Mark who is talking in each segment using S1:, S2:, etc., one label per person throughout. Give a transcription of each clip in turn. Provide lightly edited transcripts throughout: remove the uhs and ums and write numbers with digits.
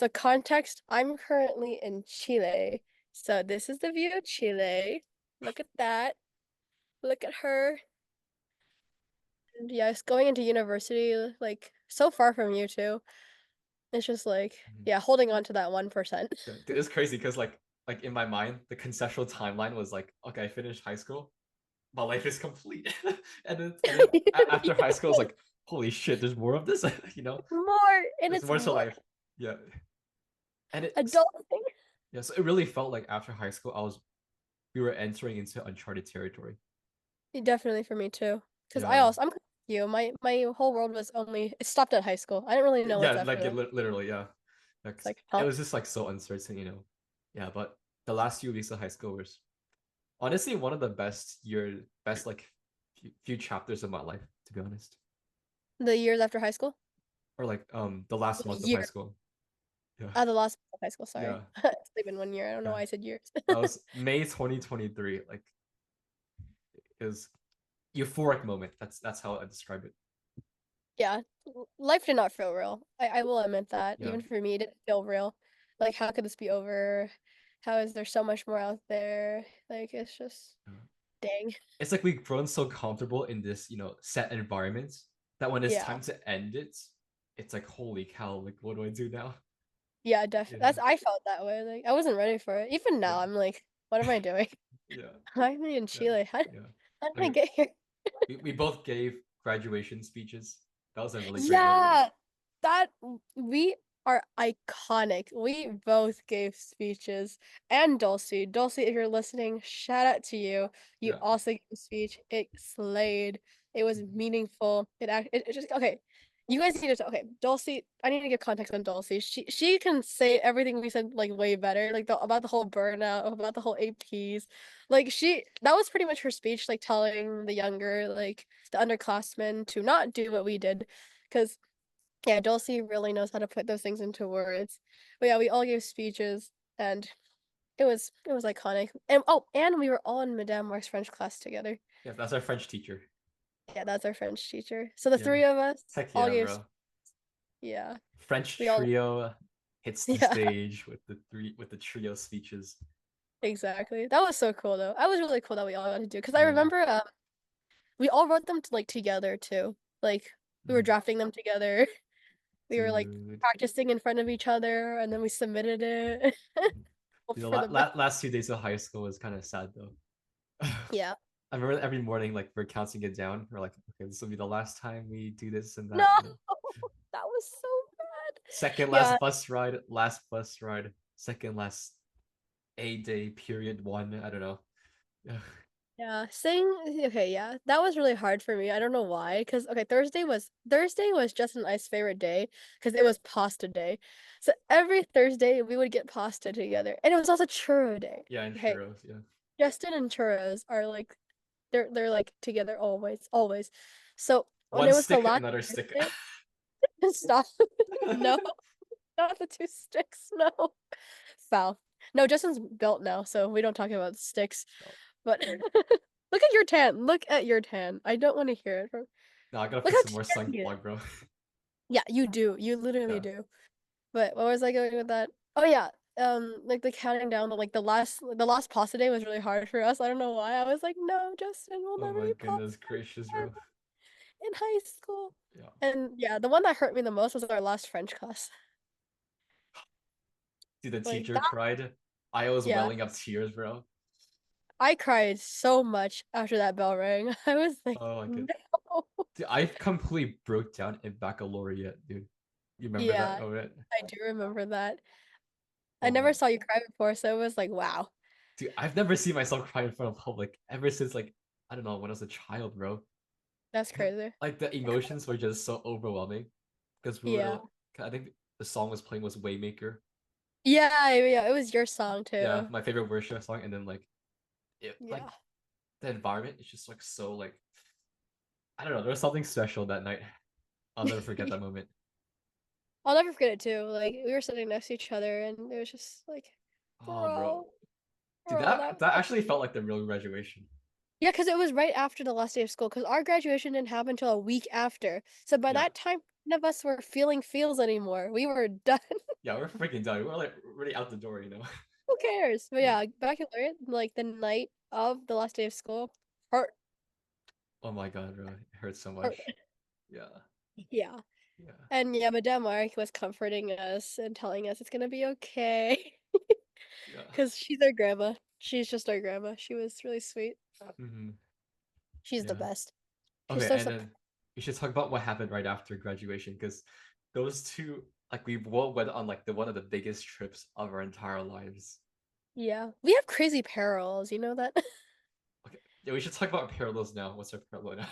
S1: So context, I'm currently in Chile. So this is the view of Chile. Look at that. Look at her. And yes, going into university, like so far from you too. It's just like,
S2: Mhm.
S1: yeah, holding on to that 1%.
S2: Yeah, dude, it's crazy because like in my mind, the conceptual timeline was like, okay, I finished high school, my life is complete, after high school, I was like, holy shit, there's more of this, you know,
S1: More, and
S2: there's
S1: it's
S2: more to
S1: more
S2: life. Yeah, and it's
S1: adulting.
S2: yeah, so it really felt like after high school, I was we were entering into uncharted territory.
S1: Definitely for me too. Because
S2: Yeah,
S1: I'm kind of like you. My whole world was only it stopped at high school. I didn't really know
S2: yeah,
S1: what's after
S2: like it
S1: that.
S2: literally, yeah.
S1: It's
S2: Like,
S1: like,
S2: it
S1: huh?
S2: was just like so uncertain, you know. Yeah, but the last few weeks of high school was honestly one of the best like few chapters of my life, to be honest.
S1: The years after high school?
S2: Or like the last
S1: The
S2: month of high
S1: year.
S2: school. Yeah,
S1: The last month of high school, sorry.
S2: yeah,
S1: It's been 1 year. I don't know
S2: yeah.
S1: why I said years.
S2: That was May 2023. Like it was euphoric moment. That's how I describe it.
S1: Yeah. Life did not feel real. I will admit that.
S2: Yeah.
S1: Even for me, it didn't feel real. Like, how could this be over? How is there so much more out there? Like, it's just
S2: Yeah.
S1: dang.
S2: It's like we've grown so comfortable in this, set environment that when it's
S1: Yeah.
S2: time to end it, it's like holy cow, like what do I do now?
S1: Yeah, definitely.
S2: Yeah,
S1: I felt that way. Like, I wasn't ready for it. Even
S2: yeah,
S1: now, I'm like, what am I doing?
S2: yeah,
S1: I'm in
S2: yeah,
S1: Chile.
S2: yeah.
S1: How did
S2: I
S1: I
S2: mean,
S1: get here?
S2: we both gave graduation speeches. That was a really great moment.
S1: Yeah, that we are iconic. We both gave speeches. And Dulcie. Dulcie, if you're listening, shout out to you. You
S2: Yeah.
S1: also gave a speech. It slayed. It was
S2: Mhm.
S1: meaningful. It just okay. You guys need to okay, Dulcie, I need to give context on Dulcie. She can say everything we said like way better, like about the whole burnout, about the whole APs. Like that was pretty much her speech, like telling the younger, like the underclassmen to not do what we did. Because yeah, Dulcie really knows how to put those things into words. But yeah, we all gave speeches and it was iconic. And oh, and we were all in Madame Mark's French class together.
S2: Yeah, that's our French teacher.
S1: Yeah, that's our French teacher. So the
S2: Yeah.
S1: three of us
S2: Heck
S1: all
S2: yeah,
S1: gave
S2: bro.
S1: yeah.
S2: French
S1: We all
S2: trio hits the
S1: yeah,
S2: stage with the trio speeches.
S1: exactly. That was so cool though. That was really cool that we all got to do because I
S2: Yeah.
S1: remember we all wrote them like together too. Like we were
S2: Mhm.
S1: drafting them together. We were like
S2: Dude.
S1: practicing in front of each other and then we submitted it.
S2: Dude, the
S1: For the best.
S2: last 2 days of high school was kind of sad though.
S1: Yeah.
S2: I remember every morning, like we're counting it down. We're like, okay, this will be the last time we do this and
S1: No,
S2: that.
S1: that was so bad.
S2: Second
S1: Yeah,
S2: last bus ride, second last A-day period one. I don't know. Yeah.
S1: yeah. Okay, yeah. That was really hard for me. I don't know why. Because okay, Thursday was just an ice favorite day because it was pasta day. So every Thursday we would get pasta together. And it was also churro day.
S2: Yeah, and
S1: Okay.
S2: churros. Yeah.
S1: Justin and churros are like they're like together always, always. So when
S2: One
S1: it was the
S2: stick,
S1: last
S2: another stick.
S1: Thursday, stop. No, not the two sticks. No. Foul. No, Justin's built now, so we don't talk about sticks.
S2: No,
S1: But look at your tan. Look at your tan. I don't want to hear it from.
S2: no, I gotta
S1: Look
S2: put
S1: how
S2: some more
S1: tan he is.
S2: sunblock, bro.
S1: Yeah, you do. You literally
S2: Yeah.
S1: do. But what was I going with that? Oh yeah. Like the counting down, like the last pasta day was really hard for us. I don't know why. I was like, no, Justin, we'll
S2: Oh
S1: never
S2: my
S1: eat pasta
S2: goodness gracious,
S1: again
S2: bro.
S1: in high school.
S2: Yeah.
S1: And yeah, the one that hurt me the most was our last French class.
S2: Dude, the
S1: Like
S2: teacher
S1: that,
S2: cried. I was
S1: yeah.
S2: welling up tears, bro.
S1: I cried so much after that bell rang. I was like,
S2: Oh my
S1: no.
S2: god. Dude, I completely broke down in baccalaureate, dude. You remember that?
S1: Yeah,
S2: Oh, right.
S1: I do remember that. I
S2: Oh my.
S1: never saw you cry before, so it was like, wow.
S2: Dude, I've never seen myself cry in front of public ever since like I don't know when I was a child, bro.
S1: That's crazy.
S2: Like the emotions were just so overwhelming because we
S1: Yeah.
S2: were. I think the song was playing was Waymaker.
S1: Yeah, yeah, it was your song
S2: Yeah,
S1: too.
S2: my favorite worship song, and then like like
S1: Yeah.
S2: the environment is just like so like I don't know. There was something special that night. I'll never forget that moment.
S1: I'll never forget it too. Like we were sitting next to each other and it was just like,
S2: Oh, bro,
S1: bro,
S2: dude,
S1: bro,
S2: that actually felt like the real graduation.
S1: yeah, because it was right after the last day of school, because our graduation didn't happen until a week after. So by
S2: Yeah,
S1: that time, none of us were feeling feels anymore. We were done.
S2: Yeah, we're freaking done. We're like really out the door, you know.
S1: Who cares? But
S2: Yeah.
S1: yeah, baccalaureate, like the night of the last day of school, hurt,
S2: Oh my god, bro. It hurts so
S1: hurt.
S2: much. Yeah.
S1: Yeah.
S2: Yeah.
S1: And yeah, Madame Mark was comforting us and telling us it's gonna be okay.
S2: Yeah.
S1: Because she's our grandma. She's just our grandma. She was really sweet.
S2: Hmm.
S1: She's the
S2: Yeah.
S1: best. She's
S2: Okay,
S1: so
S2: and
S1: supportive.
S2: then we should talk about what happened right after graduation because those two, like, we both went on like the one of the biggest trips of our entire lives.
S1: Yeah. We have crazy parallels, you know that?
S2: Okay, yeah, we should talk about parallels now. What's our parallel now?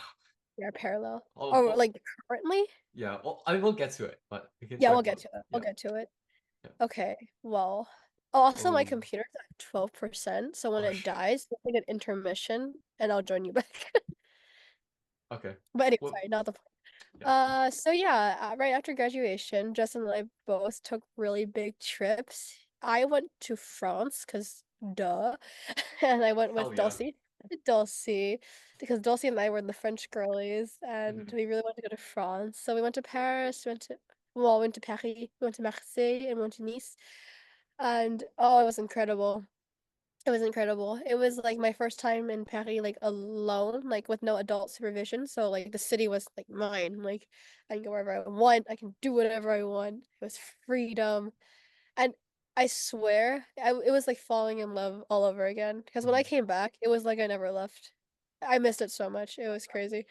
S1: They're parallel.
S2: Oh,
S1: Oh,
S2: oh,
S1: like currently?
S2: yeah. Well, I mean, we'll get to it, but we can
S1: Yeah,
S2: talk
S1: we'll get
S2: about
S1: to it. We'll
S2: yeah,
S1: get to it.
S2: yeah.
S1: Okay. Well, oh, also my
S2: Oh,
S1: computer's at 12%, so when
S2: oh
S1: it
S2: shit.
S1: dies, we'll take an intermission and I'll join you back.
S2: Okay.
S1: But anyway,
S2: Well,
S1: sorry, not the point.
S2: yeah.
S1: So yeah, right after graduation, Justin and I both took really big trips. I went to France because duh, and I went
S2: Hell
S1: with
S2: yeah.
S1: Dulcie, because Dulcie and I were the French girlies, and
S2: Mhm.
S1: we really wanted to go to France. So we went to Paris, well, went to Paris, we went to Marseille, and went to Nice, and oh, it was incredible. It was incredible. It was like my first time in Paris, like alone, like with no adult supervision. So like the city was like mine. Like I can go wherever I want. I can do whatever I want. It was freedom. And I swear, it was like falling in love all over again. Because when I
S2: Mhm.
S1: came back, it was like I never left. I missed it so much. It was crazy.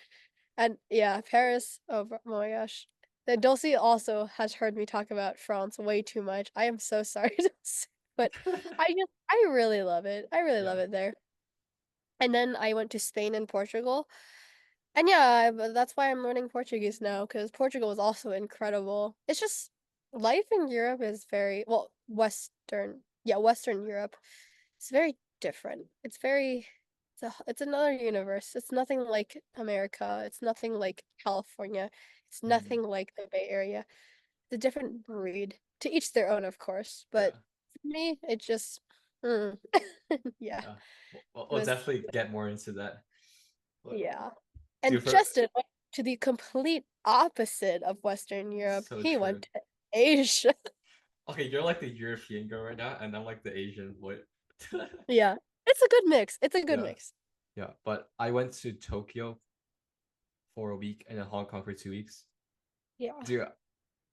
S1: And yeah, Paris. Oh my gosh. The Dulcie also has heard me talk about France way too much. I am so sorry, Dulcie, but I really love it. I really
S2: Yeah.
S1: love it there. And then I went to Spain and Portugal. And yeah, but that's why I'm learning Portuguese now, because Portugal was also incredible. It's just life in Europe is very, well, Western Europe. It's very different. It's another universe. It's nothing like America. It's nothing like California. It's
S2: Mhm.
S1: nothing like the Bay Area. It's a different breed. To each their own, of course.
S2: Yeah.
S1: But for me, it just, mm. Yeah,
S2: Yeah. We'll
S1: it was,
S2: definitely get more into that. But
S1: yeah.
S2: dude,
S1: And
S2: for
S1: Justin went to the complete opposite of Western Europe.
S2: so
S1: He
S2: true.
S1: went to Asia.
S2: Okay, you're like the European girl right now, and I'm like the Asian boy.
S1: Yeah. It's a good mix. It's a good
S2: Yeah,
S1: mix.
S2: yeah. But I went to Tokyo for a week and then Hong Kong for 2 weeks.
S1: Yeah.
S2: Dude,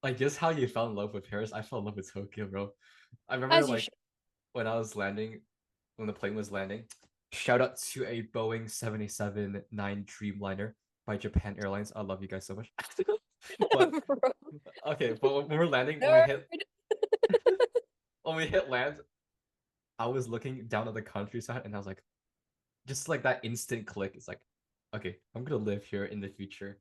S2: like just how you fell in love with Paris, I fell in love with Tokyo, bro. I remember
S1: As you
S2: like
S1: should.
S2: when I was landing, when the plane was landing, shout out to a Boeing 787-9 Dreamliner by Japan Airlines. I love you guys so much. But
S1: Bro,
S2: okay, but when we're landing,
S1: nerd.
S2: when we hit land, I was looking down at the countryside and I was like, just like that instant click. It's like, okay, I'm gonna live here in the future.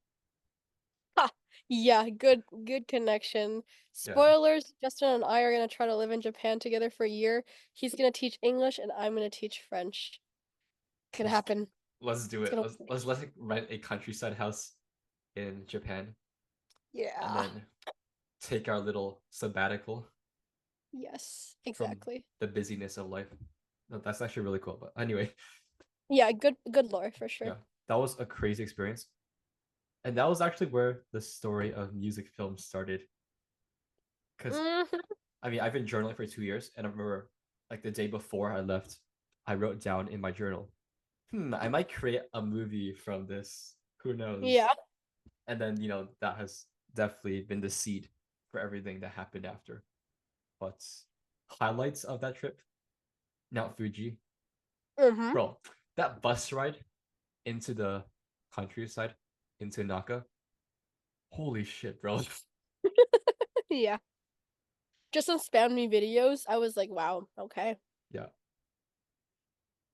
S1: Ha! Yeah, good connection.
S2: Yeah,
S1: Spoilers, Justin and I are gonna try to live in Japan together for a year. He's gonna teach English and I'm gonna teach French. Could happen.
S2: let's do
S1: It's
S2: it.
S1: gonna
S2: Let's like, rent a countryside house in Japan and
S1: Yeah.
S2: then take our little sabbatical
S1: Yes,
S2: from
S1: exactly.
S2: the busyness of life. No, that's actually really cool. But anyway,
S1: Yeah, good lore for sure.
S2: yeah, that was a crazy experience. And that was actually where the story of music film started. Because
S1: Mhm.
S2: I mean, I've been journaling for 2 years, and I remember like the day before I left, I wrote down in my journal, I might create a movie from this. Who knows?
S1: Yeah.
S2: And then, that has definitely been the seed for everything that happened after. But highlights of that trip, Mount Fuji.
S1: Mm-hmm.
S2: Bro, that bus ride into the countryside, into Naka. Holy shit, bro.
S1: Yeah. Just some spam me videos. I was like, wow, okay.
S2: Yeah.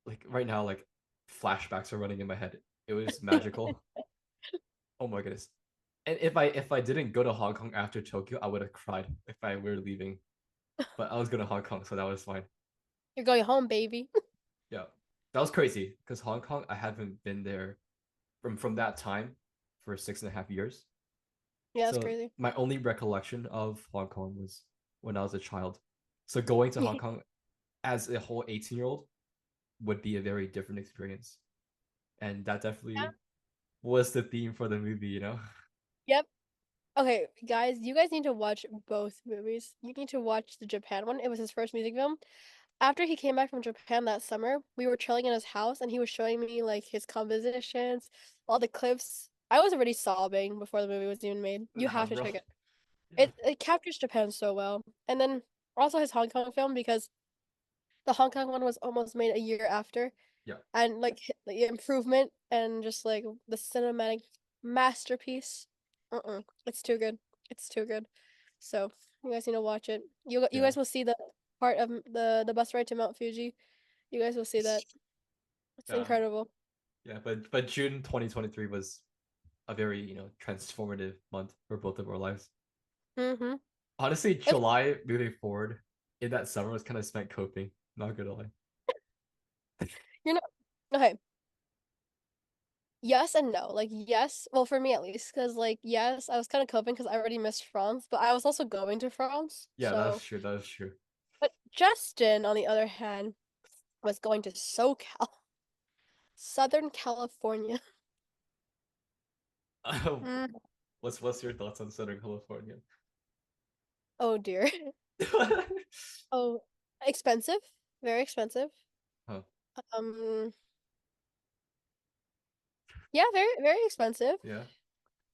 S2: Like right now, like flashbacks are running in my head. It was magical. Oh my goodness. And if I didn't go to Hong Kong after Tokyo, I would have cried if I were leaving. But I was going to Hong Kong, so that was fine.
S1: You're going home, baby.
S2: Yeah. That was crazy because Hong Kong, I haven't been there from that time for 6.5 years.
S1: Yeah, that's
S2: So
S1: crazy.
S2: my only recollection of Hong Kong was when I was a child. So going to Hong Kong as a whole 18-year-old would be a very different experience. And that
S1: Yeah.
S2: definitely was the theme for the movie, you know?
S1: Yep. Okay, guys, you guys need to watch both movies. You need to watch the Japan one. It was his first music film. After he came back from Japan that summer, we were chilling in his house and he was showing me like his compositions, all the clips. I was already sobbing before the movie was even made. You
S2: Nah,
S1: have to
S2: bro.
S1: check it.
S2: Yeah.
S1: It captures Japan so well. And then also his Hong Kong film because the Hong Kong one was almost made a year after.
S2: Yeah.
S1: And like the improvement and just like the cinematic masterpiece. It's too good. It's too good. So you guys need to watch it. You
S2: Yeah.
S1: guys will see the part of the bus ride to Mount Fuji. You guys will see that. It's
S2: Yeah.
S1: incredible.
S2: Yeah. But June 2023 was a very, transformative month for both of our lives.
S1: Mm-hmm.
S2: Honestly,
S1: It's,
S2: July moving forward in that summer was kind of spent coping. Not gonna lie.
S1: you're not okay. Yes and no. Like yes, well for me at least, because like yes, I was kind of coping because I already missed France, but I was also going to France.
S2: Yeah,
S1: So,
S2: that's true. That is true.
S1: but Justin, on the other hand, was going to SoCal, Southern California. Mm.
S2: What's your thoughts on Southern California?
S1: Oh dear. Oh, expensive, very expensive.
S2: Huh.
S1: Um, yeah, very expensive.
S2: Yeah.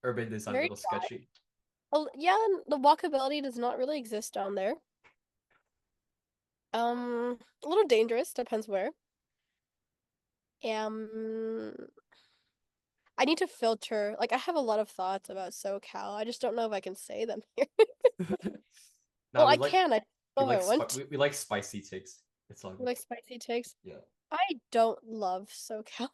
S2: Urban design a
S1: Very
S2: little sketchy.
S1: yeah, and the walkability does not really exist down there. A little dangerous, depends where. Um, I need to filter. Like I have a lot of thoughts about SoCal. I just don't know if I can say them here.
S2: Now
S1: Well,
S2: we
S1: I
S2: like
S1: can. I don't know if I want to.
S2: we like spicy takes. It's all
S1: You
S2: good.
S1: like spicy takes?
S2: Yeah.
S1: I don't love SoCal.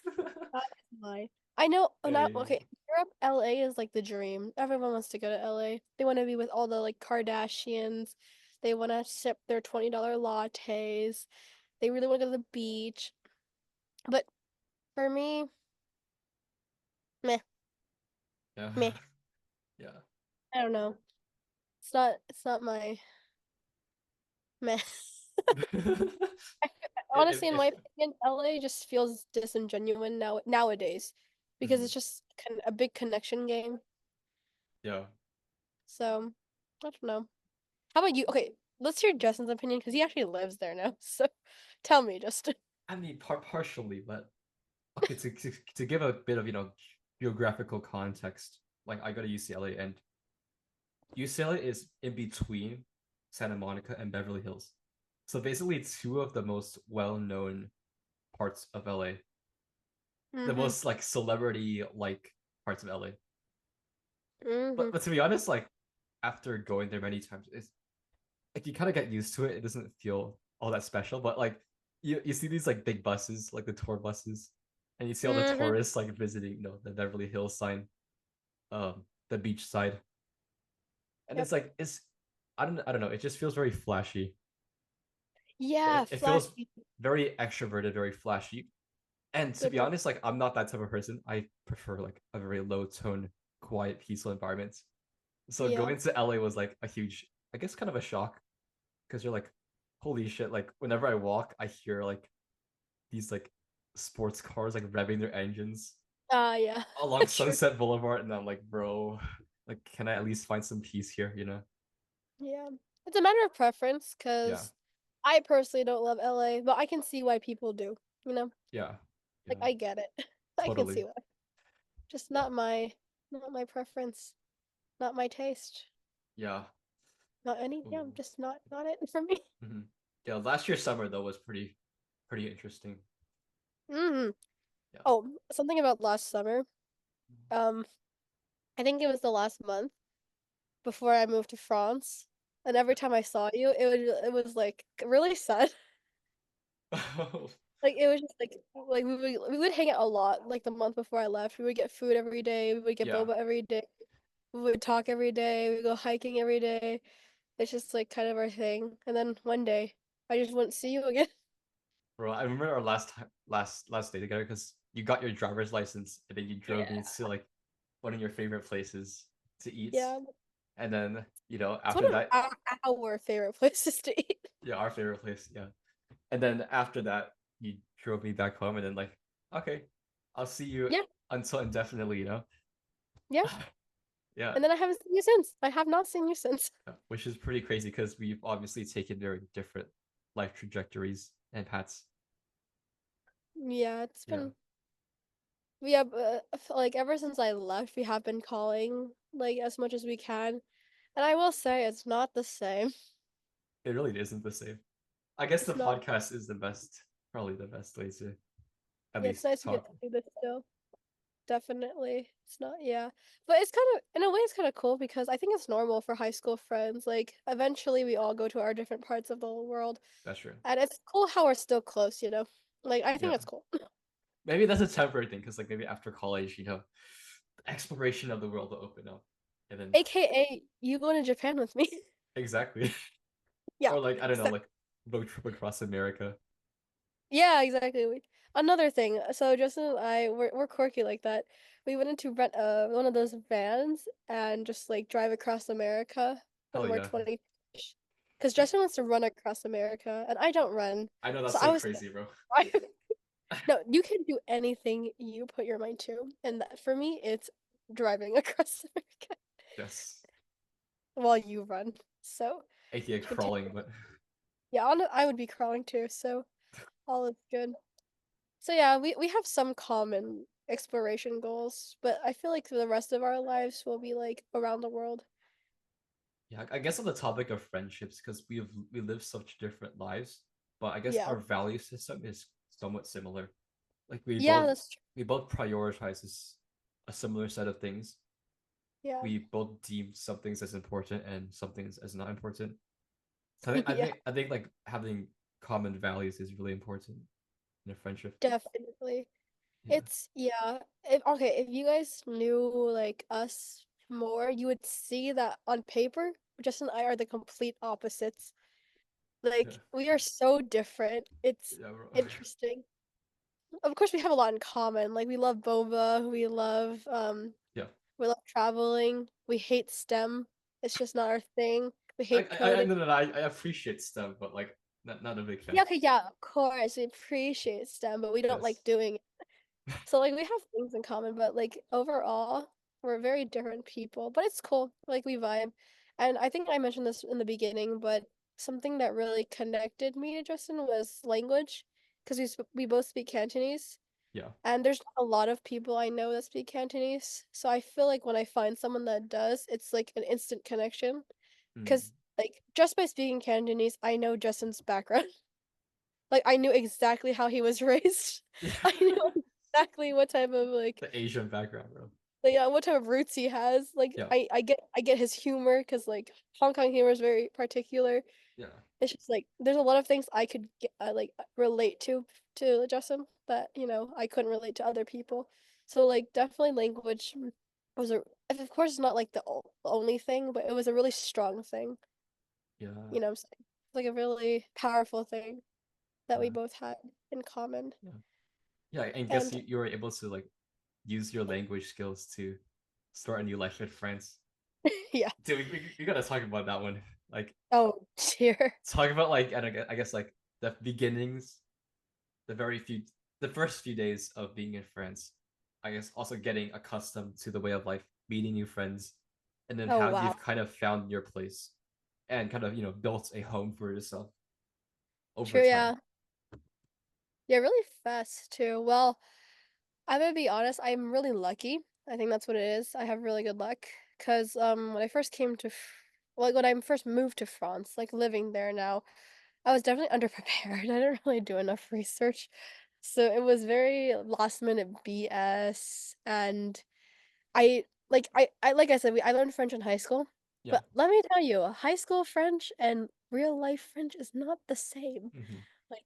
S1: That is why. I know. Oh, now
S2: Hey.
S1: okay. Europe, LA is like the dream. Everyone wants to go to LA. They want to be with all the like Kardashians. They want to sip their $20 lattes. They really want to go to the beach. But for me, meh,
S2: Yeah.
S1: meh.
S2: Yeah.
S1: I don't know. It's not my meh. Honestly, in
S2: If
S1: my opinion, LA just feels disingenuous nowadays because
S2: mhm.
S1: it's just a big connection game.
S2: Yeah.
S1: So I don't know. How about you? Okay, let's hear Justin's opinion because he actually lives there now. So tell me, Justin.
S2: I mean, partially, but okay. To give a bit of geographical context, like I go to UCLA, and UCLA is in between Santa Monica and Beverly Hills. So basically, two of the most well-known parts of LA, the
S1: Mm-hmm.
S2: most like celebrity like parts of LA.
S1: Mm-hmm.
S2: But to be honest, like after going there many times, it's like you kind of get used to it. It doesn't feel all that special. But like you see these like big buses, like the tour buses, and you see all the
S1: Mm-hmm.
S2: tourists like visiting, the Beverly Hills sign, the beach side, and
S1: Yep.
S2: it's like I don't know. It just feels very flashy.
S1: Yeah,
S2: It feels
S1: flashy.
S2: very extroverted, very flashy. And to
S1: Good
S2: be
S1: word.
S2: honest, like I'm not that type of person. I prefer like a very low tone, quiet, peaceful environment. So
S1: Yeah.
S2: going to LA was like a huge, I guess, kind of a shock because you're like, holy shit! Like whenever I walk, I hear like these like sports cars like revving their engines
S1: Yeah.
S2: along
S1: True.
S2: Sunset Boulevard, and I'm like, bro, like, can I at least find some peace here? You know?
S1: Yeah. It's a matter of preference
S2: Yeah,
S1: because I personally don't love LA, but I can see why people do. You know,
S2: yeah,
S1: like
S2: yeah,
S1: I get it. I can
S2: totally.
S1: see why. Just
S2: Yeah,
S1: not my preference, not my taste.
S2: yeah.
S1: Not any, yeah,
S2: Ooh.
S1: just not it for me.
S2: Hmm. Yeah, last year's summer though was pretty interesting.
S1: Mm.
S2: Yeah.
S1: Oh, something about last summer. Um, I think it was the last month before I moved to France, and every
S2: Yeah.
S1: time I saw you, it was like really sad. Like it was just like we would hang out a lot. Like the month before I left, we would get food every day. We would get
S2: Yeah,
S1: boba every day. We would talk every day. We would go hiking every day. It's just like kind of our thing. And then one day, I just wouldn't see you again.
S2: bro. I remember our last day together because you got your driver's license and then you drove
S1: Yeah.
S2: me to like one of your favorite places to eat,
S1: Yeah.
S2: and then
S1: It's
S2: after
S1: one of
S2: that,
S1: our favorite places to eat.
S2: yeah, our favorite place, yeah. And then after that, you drove me back home, and then like, okay, I'll see you
S1: Yeah.
S2: until indefinitely,
S1: Yeah.
S2: Yeah,
S1: And then I haven't seen you since. I have not seen you since.
S2: which is pretty crazy because we've obviously taken very different life trajectories and paths.
S1: Yeah, it's
S2: Yeah,
S1: been yeah, but like ever since I left, we have been calling like as much as we can. And I will say it's not the same.
S2: it really isn't the same. I guess the
S1: It's not.
S2: podcast is the best, probably the best way to at
S1: Yeah, it's
S2: least
S1: nice to get
S2: talk.
S1: to do this still. Definitely. It's not, yeah. But it's kind of, in a way, it's kind of cool because I think it's normal for high school friends. Like, eventually we all go to our different parts of the world.
S2: That's true.
S1: And it's cool how we're still close, you know? Like, I think
S2: Yeah,
S1: that's cool.
S2: maybe that's a temporary thing because like maybe after college, the exploration of the world will open up, and then
S1: AKA, you going to Japan with me.
S2: exactly,
S1: Yeah.
S2: or like I don't know,
S1: So,
S2: like road trip across America.
S1: yeah, exactly. Another thing. So Justin and I, we're quirky like that. We went into rent one of those vans and just like drive across America
S2: Hell
S1: when we're
S2: yeah,
S1: 20. Because
S2: yeah.
S1: Justin wants to run across America and I don't run.
S2: I know that's
S1: So
S2: so
S1: I was
S2: crazy, bro.
S1: I, no, you can do anything you put your mind to. And that, for me, it's driving across America
S2: Yes,
S1: while you run. So
S2: AKA
S1: continue.
S2: crawling, but
S1: Yeah, I would be crawling too, so all is good. So yeah, we have some common exploration goals, but I feel like the rest of our lives will be like around the world.
S2: yeah, I guess on the topic of friendships, because we live such different lives, but I guess
S1: Yeah.
S2: our value system is somewhat similar. Like
S1: Yeah, that's true.
S2: we both prioritize a similar set of things.
S1: Yeah.
S2: We both deem some things as important and some things as not important. So
S1: Yeah,
S2: I think like having common values is really important in a friendship.
S1: definitely.
S2: Yeah,
S1: It's yeah. If you guys knew like us more, you would see that on paper, Justin and I are the complete opposites.
S2: yeah,
S1: Like we are so different. It's
S2: yeah, bro.
S1: interesting. Of course, we have a lot in common. Like we love boba,
S2: Yeah,
S1: we love traveling. We hate STEM. It's just not our thing. We hate
S2: I
S1: coding.
S2: no, no, no, I appreciate stuff, but like not a big fan.
S1: Yeah, okay, yeah, of course. We appreciate STEM, but we don't like
S2: Yes,
S1: doing it. So like we have things in common, but like overall, we're very different people. But it's cool. Like we vibe. And I think I mentioned this in the beginning, but something that really connected me to Justin was language, because we both speak Cantonese.
S2: yeah.
S1: And there's not a lot of people I know that speak Cantonese. So I feel like when I find someone that does, it's like an instant connection.
S2: Mm.
S1: Because like just by speaking Cantonese, I know Justin's background. Like I knew exactly how he was raised. I knew exactly what type of
S2: The Asian background, bro.
S1: what type of roots he has. Like
S2: Yeah,
S1: I get his humor because like Hong Kong humor is very particular.
S2: yeah,
S1: It's just like there's a lot of things I could relate to Justin that I couldn't relate to other people. So like definitely language was a of course it's not like the only thing, but it was a really strong thing.
S2: yeah,
S1: You know what I'm saying? Like a really powerful thing that we
S2: yeah,
S1: both had in common.
S2: yeah, yeah. And guess
S1: And
S2: you were able to like use your language skills to start a new life in France.
S1: yeah.
S2: Dude, we gotta talk about that one. Like,
S1: Oh dear.
S2: talk about like, and I guess like the beginnings, the very few, the first few days of being in France. I guess also getting accustomed to the way of life, meeting new friends, and then
S1: Oh
S2: how
S1: wow.
S2: you've kind of found your place and kind of built a home for yourself over
S1: True,
S2: time.
S1: yeah. Yeah, really fast too. Well, I'm gonna be honest, I'm really lucky. I think that's what it is. I have really good luck. Cause when I first came to like when I first moved to France, like living there now, I was definitely underprepared. I didn't really do enough research. So it was very last minute BS and I like I said, I learned French in high school.
S2: Yeah.
S1: But let me tell you, high school French and real life French is not the same.
S2: Hmm.
S1: Like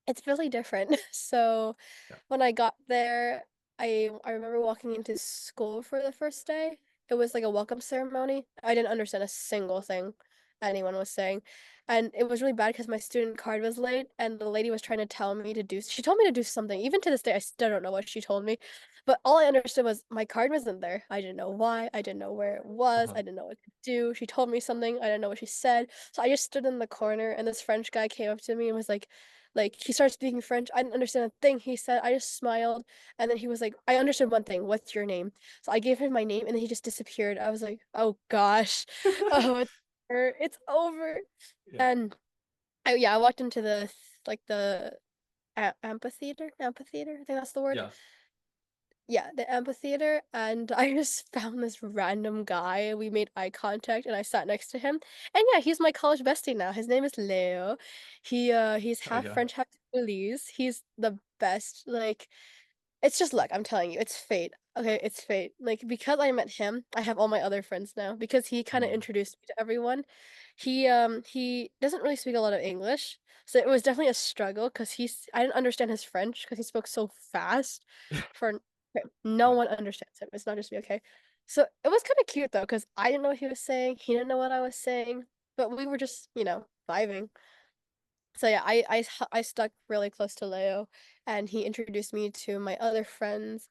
S1: it's really different. So
S2: Yeah.
S1: when I got there, I remember walking into school for the first day. It was like a welcome ceremony. I didn't understand a single thing. anyone was saying. And it was really bad because my student card was late and the lady was trying to tell me to do, she told me to do something. Even to this day, I still don't know what she told me. But all I understood was my card wasn't there. I didn't know why. I didn't know where it was.
S2: Uh-huh.
S1: I didn't know what to do. She told me something. I didn't know what she said. So I just stood in the corner and this French guy came up to me and was like he started speaking French. I didn't understand a thing he said. I just smiled and then he was like, I understood one thing. What's your name? So I gave him my name and then he just disappeared. I was like, oh gosh. Oh, it's over.
S2: Yeah.
S1: And I walked into the amphitheater. Amphitheater, I think that's the word.
S2: Yeah.
S1: Yeah, the amphitheater, and I just found this random guy. We made eye contact, and I sat next to him. And yeah, he's my college bestie now. His name is Leo. He's
S2: Oh
S1: half
S2: yeah.
S1: French, half Belize. He's the best. Like, it's just luck, I'm telling you. It's fate. Okay, it's fate. Like, because I met him, I have all my other friends now because he kind of
S2: Mm.
S1: introduced me to everyone. He doesn't really speak a lot of English, so it was definitely a struggle because I didn't understand his French because he spoke so fast. For okay, no
S2: Yeah.
S1: one understands him. It's not just me, okay? So it was kind of cute though because I didn't know what he was saying. He didn't know what I was saying, but we were just, vibing. So yeah, I stuck really close to Leo, and he introduced me to my other friends.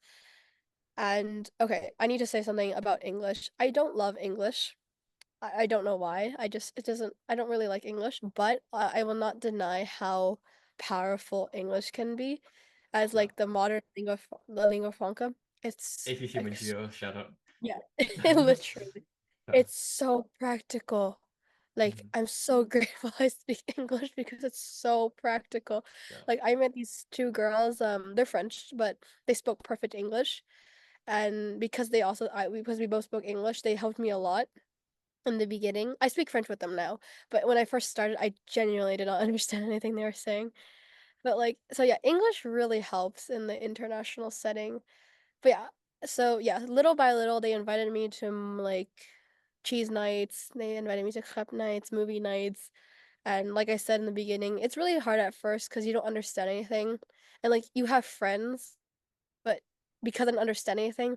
S1: And okay, I need to say something about English. I don't love English. I don't know why. It doesn't, I don't really like English, but I will not deny how powerful English can be as
S2: Yeah.
S1: like the modern the lingua franca. It's
S2: AP Human
S1: like,
S2: Geo, shout out.
S1: yeah, literally.
S2: Yeah.
S1: It's so practical. Like,
S2: Mhm.
S1: I'm so grateful I speak English because it's so practical.
S2: Yeah.
S1: Like, I met these two girls, they're French, but they spoke perfect English. And because we both spoke English, they helped me a lot in the beginning. I speak French with them now, but when I first started, I genuinely did not understand anything they were saying. But like, so yeah, English really helps in the international setting. But yeah, so yeah, little by little, they invited me to like cheese nights. They invited me to crepe nights, movie nights, and like I said in the beginning, it's really hard at first because you don't understand anything, and like you have friends, but because I didn't understand anything,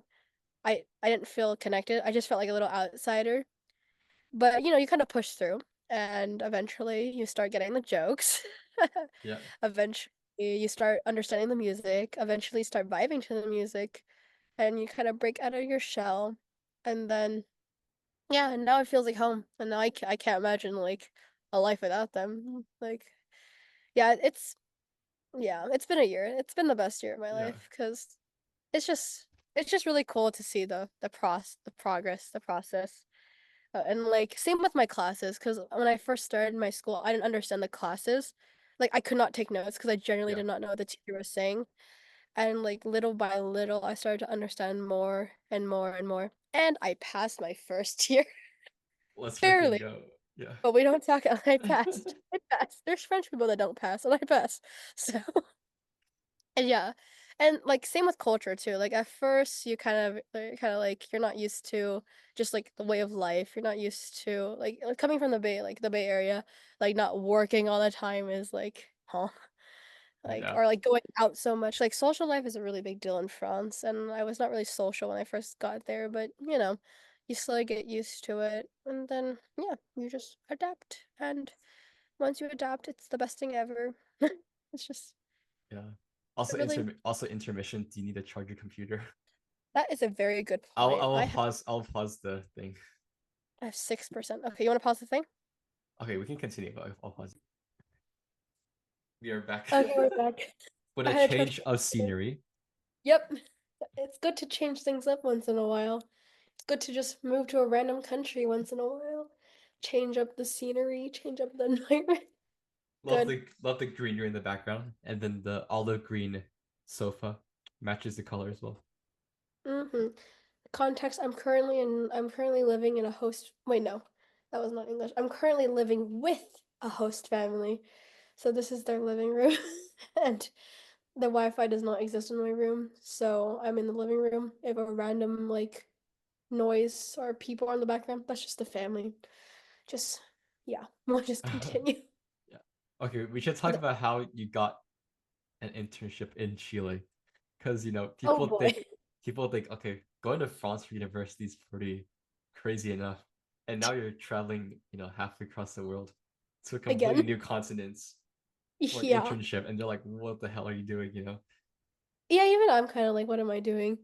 S1: I didn't feel connected. I just felt like a little outsider. But you kind of push through, and eventually you start getting the jokes.
S2: Yeah.
S1: Eventually, you start understanding the music. Eventually, you start vibing to the music and you kind of break out of your shell, and then yeah, and now it feels like home, and now I can't imagine like a life without them. Like, yeah, it's been a year. It's been the best year of my
S2: Yeah.
S1: life because it's just it's just really cool to see the progress, the process. And like same with my classes, because when I first started my school, I didn't understand the classes. Like, I could not take notes because I generally
S2: Yeah.
S1: did not know what the teacher was saying. And like little by little, I started to understand more and more and more. And I passed my first year
S2: Let's freaking
S1: barely,
S2: go. Yeah.
S1: but we don't talk. I passed. I passed. There's French people that don't pass, and I passed. So, and yeah, and like same with culture too. Like at first, you kind of like you're not used to just like the way of life. You're not used to like coming from the Bay Area, like not working all the time is like, huh? Like,
S2: Yeah.
S1: or like going out so much. Like social life is a really big deal in France, and I was not really social when I first got there, but you slowly get used to it, and then yeah, you just adapt. And once you adapt, it's the best thing ever. It's just
S2: Yeah.
S1: a
S2: Also
S1: really
S2: intermission. Do you need to charge your computer?
S1: that is a very good
S2: I'll
S1: point.
S2: I'll pause. I'll pause the thing.
S1: I have 6%. Okay, you want to pause the thing?
S2: Okay, we can continue, but I'll pause. We are back.
S1: Okay, we're back.
S2: With
S1: I
S2: a
S1: had to charge.
S2: change of scenery.
S1: Yep. It's good to change things up once in a while. It's good to just move to a random country once in a while. Change up the scenery, change up the environment. Good.
S2: Love the greenery in the background, and then the olive green sofa matches the color as well.
S1: Mm-hmm. Context, I'm currently living in a host wait, no. That was not English. I'm currently living with a host family. So this is their living room. And the Wi-Fi does not exist in my room, so I'm in the living room. If a random like noise or people are in the background, that's just the family. Just yeah, we'll just continue.
S2: Yeah. Okay, we should talk
S1: The-
S2: about how you got an internship in Chile, because
S1: oh boy.
S2: people think okay, going to France for university is pretty crazy enough, and now you're traveling, halfway across the world to a completely
S1: Again.
S2: new continents for an
S1: Yeah.
S2: internship, and they're like, "What the hell are you doing?"
S1: Yeah, even I'm kind of like, what am I doing?